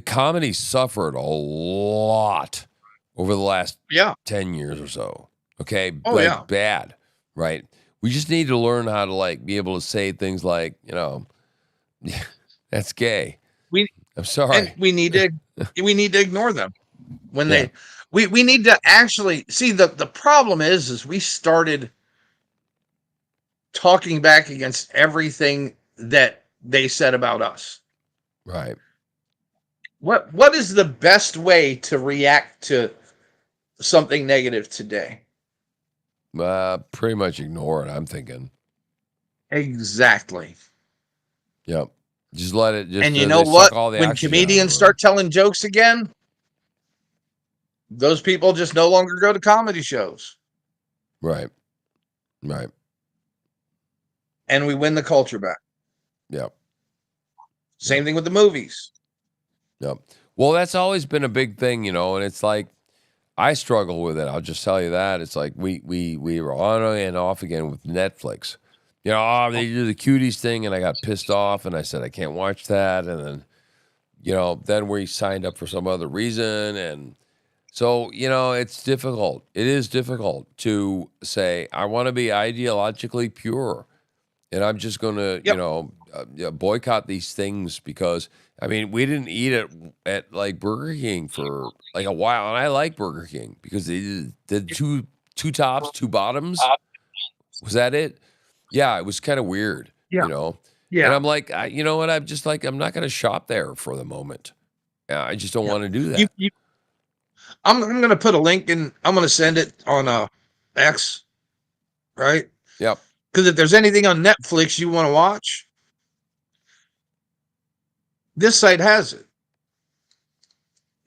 Comedy suffered a lot over the last 10 years or so. Okay, bad, right? We just need to learn how to be able to say things like, that's gay. I'm sorry. And we need to ignore them. When Yeah. we need to actually see the problem is we started talking back against everything that they said about us. Right. What is the best way to react to something negative today? Pretty much ignore it, I'm thinking. Exactly. Yep. Just let it And just you know they suck what? all the When oxygen out of the comedians room. start telling jokes again, those people just no longer go to comedy shows. Right. Right. And we win the culture back. Yep. Same Yep. thing with the movies. Yep. Well, that's always been a big thing, and it's like I struggle with it. I'll just tell you that. It's like we were on and off again with Netflix. They do the cuties thing, and I got pissed off, and I said I can't watch that. And then, then we signed up for some other reason, and so it's difficult. It is difficult to say I want to be ideologically pure, and I'm just going to, Yep. boycott these things because I mean we didn't eat it at like Burger King for like a while, and I like Burger King because they did two tops, two bottoms. Was that it? Yeah, it was kind of weird, Yeah. And Yeah. I'm like, you know what? I'm just like I'm not going to shop there for the moment. I just don't Yeah. want to do You, that. you, I'm going to put a link in. I'm going to send it on X, right? Yep. Because if there's anything on Netflix you want to watch, this site has it.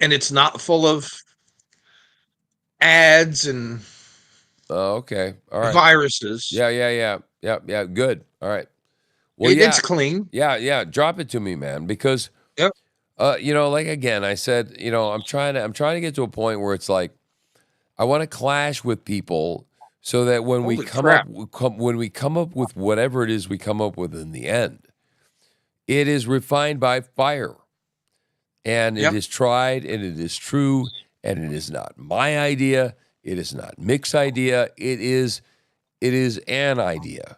And it's not full of ads and Oh, okay. All right. viruses. Yeah. Good. All right. Well, It's yeah. clean. Yeah. Drop it to me, man, because Yep. like again, I said, I'm trying to get to a point where it's like I want to clash with people so that when we Holy come crap. up with whatever it is we come up with in the end, it is refined by fire, and it Yep. is tried, and it is true, and it is not my idea. It is not Mick's idea. It is an idea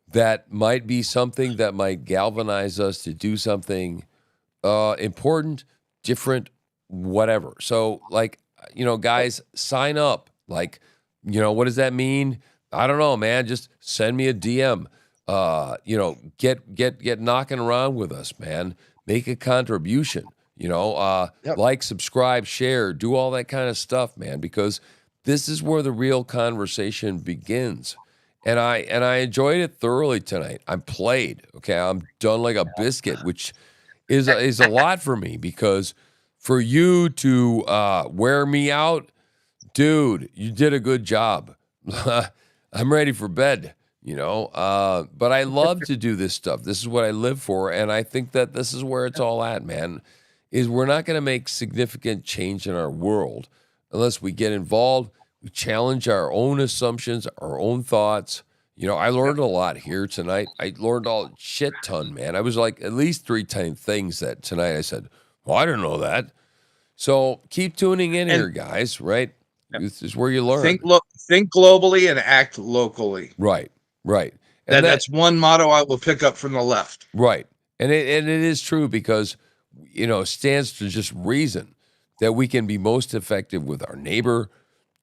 that might be something that might galvanize us to do something important, different, whatever. So, like, guys, sign up. Like, what does that mean? I don't know, man. Just send me a DM. Get knocking around with us, man. Make a contribution. Yep. Like, subscribe, share, do all that kind of stuff, man. Because this is where the real conversation begins. And I enjoyed it thoroughly tonight. I'm played. Okay, I'm done like a biscuit, which is a lot for me because for you to wear me out, dude, you did a good job. I'm ready for bed, but I love to do this stuff. This is what I live for, and I think that this is where it's all at, man. Is we're not going to make significant change in our world unless we get involved, we challenge our own assumptions, our own thoughts. I learned a lot here tonight. I learned a shit ton, man. I was like at least 3 things that tonight I said, well, I didn't know that. So keep tuning in And here, guys, right? This is where you learn. think globally and act locally. Right. And That's one motto I will pick up from the left. right. And it is true because, it stands to just reason that we can be most effective with our neighbor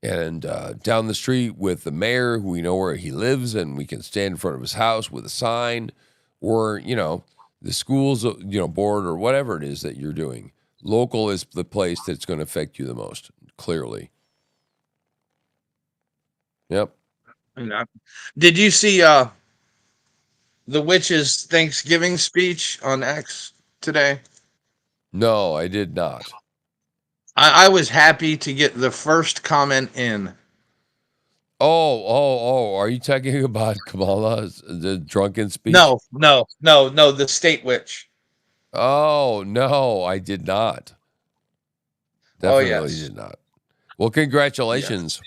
and down the street with the mayor who we know where he lives, and we can stand in front of his house with a sign, or the schools board or whatever it is that you're doing. Local is the place that's going to affect you the most, clearly. Yep. Did you see the witch's Thanksgiving speech on X today? No, I did not. I was happy to get the first comment in. Oh, are you talking about Kamala's the drunken speech? No, the state witch. Oh, no, I did not. Definitely yes. did not. Well, congratulations.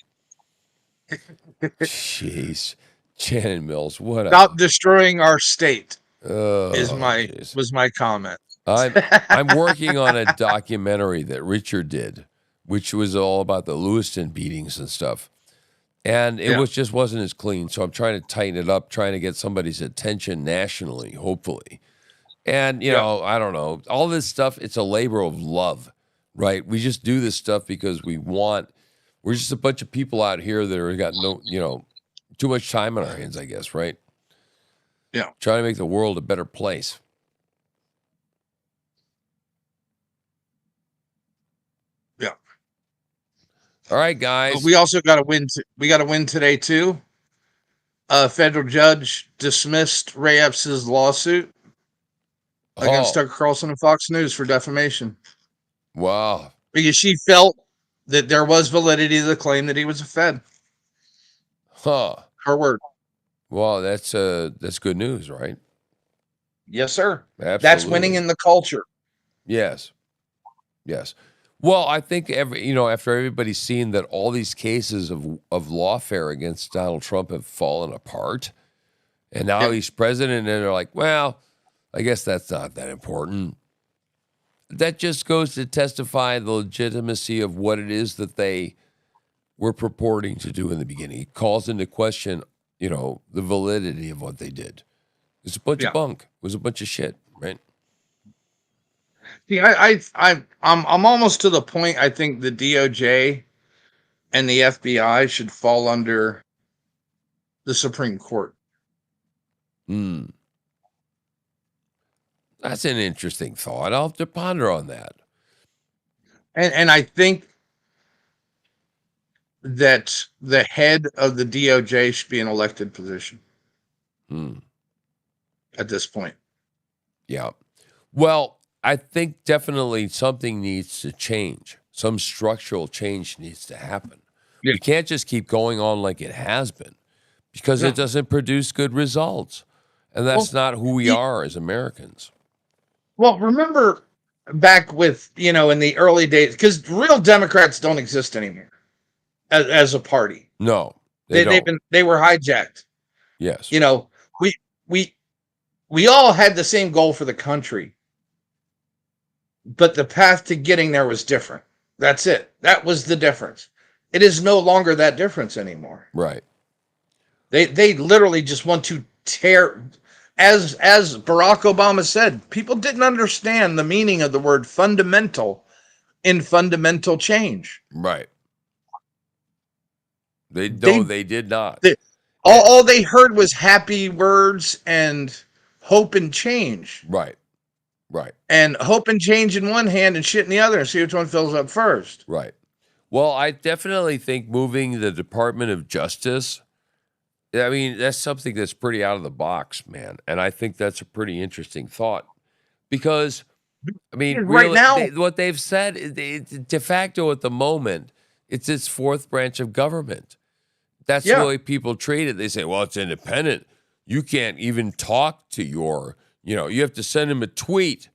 Jeez. Shannon Mills, what Stop destroying our state jeez. was my comment. I'm working on a documentary that Richard did, which was all about the Lewiston beatings and stuff. And it wasn't as clean. So I'm trying to tighten it up, trying to get somebody's attention nationally, hopefully. And, I don't know. All this stuff, it's a labor of love. right? We just do this stuff because we're just a bunch of people out here that are got no, too much time on our hands, I guess, right? Yeah. Trying to make the world a better place. Yeah. All right, guys. But we also got to win. We got to win today too. A federal judge dismissed Ray Epps' lawsuit against Tucker Carlson and Fox News for defamation. Wow. Because she felt that there was validity to the claim that he was a Fed. Huh. Her word. Well, that's good news, right? Yes, sir. Absolutely. That's winning in the culture. Yes. Yes. Well, I think after everybody's seen that all these cases of lawfare against Donald Trump have fallen apart, and now he's president, and they're like, well, I guess that's not that important. That just goes to testify the legitimacy of what it is that they were purporting to do in the beginning. It calls into question, the validity of what they did. It's a bunch of bunk. It was a bunch of shit, right? See, I'm almost to the point. I think the DOJ and the FBI should fall under the Supreme Court. That's an interesting thought. I'll have to ponder on that. And I think that the head of the DOJ should be an elected position at this point. Yeah. Well, I think definitely something needs to change. Some structural change needs to happen. Yeah. We can't just keep going on like it has been because it doesn't produce good results. And that's not who we are as Americans. Well, remember back with, in the early days, because real Democrats don't exist anymore as a party. No, they were hijacked. Yes. We all had the same goal for the country, but the path to getting there was different. That's it. That was the difference. It is no longer that difference anymore. Right. They literally just want to tear, as Barack Obama said, people didn't understand the meaning of the word fundamental in fundamental change. Right. They did not. All they heard was happy words and hope and change. Right. Right. And hope and change in one hand and shit in the other, and see which one fills up first. Right. Well, I definitely think moving the Department of Justice, I mean, that's something that's pretty out of the box, man. And I think that's a pretty interesting thought because, I mean, right now, what they've said, de facto at the moment, it's its fourth branch of government. That's the way people treat it. They say, well, it's independent. You can't even talk to you have to send him a tweet,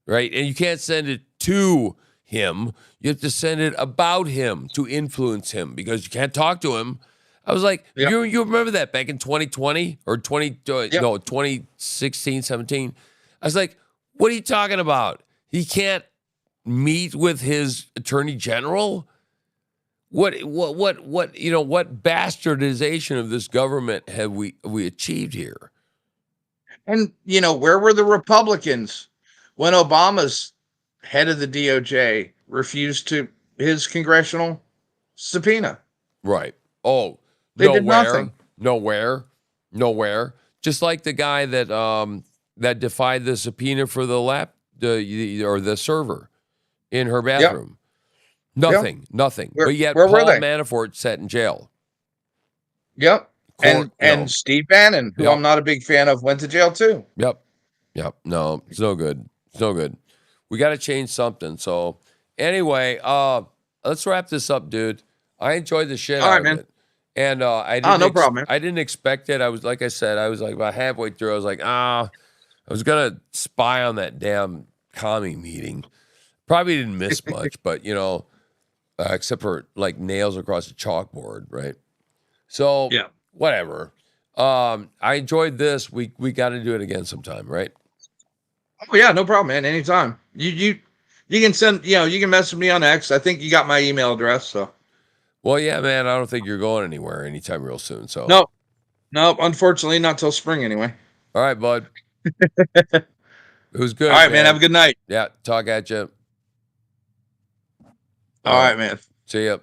right? And you can't send it to him. You have to send it about him to influence him because you can't talk to him. I was like, you remember that back in 2020 or 2016, 17? I was like, what are you talking about? He can't meet with his attorney general? What bastardization of this government have we achieved here? And, where were the Republicans when Obama's head of the DOJ refused his congressional subpoena? Right. Oh, they did nothing. Nowhere. Just like the guy that defied the subpoena for the the server in her bathroom. Yep. Nothing. But yet Paul Manafort sat in jail. Yep. And Steve Bannon, who I'm not a big fan of, went to jail too. Yep. No, it's no good. We got to change something. So anyway, let's wrap this up, dude. I enjoyed the shit out of it. And I didn't no problem, man. I didn't expect it. I was like about halfway through. I was like, I was gonna spy on that damn commie meeting. Probably didn't miss much, but except for like nails across the chalkboard, right? So whatever. I enjoyed this. We got to do it again sometime, right? Oh yeah, no problem, man. Anytime. You can send, you can message me on X. I think you got my email address, so. Well, yeah, man. I don't think you're going anywhere anytime real soon. So. No, unfortunately, not till spring anyway. All right, bud. It was good. All right, man. Have a good night. Yeah. Talk at you. All right, man. See ya.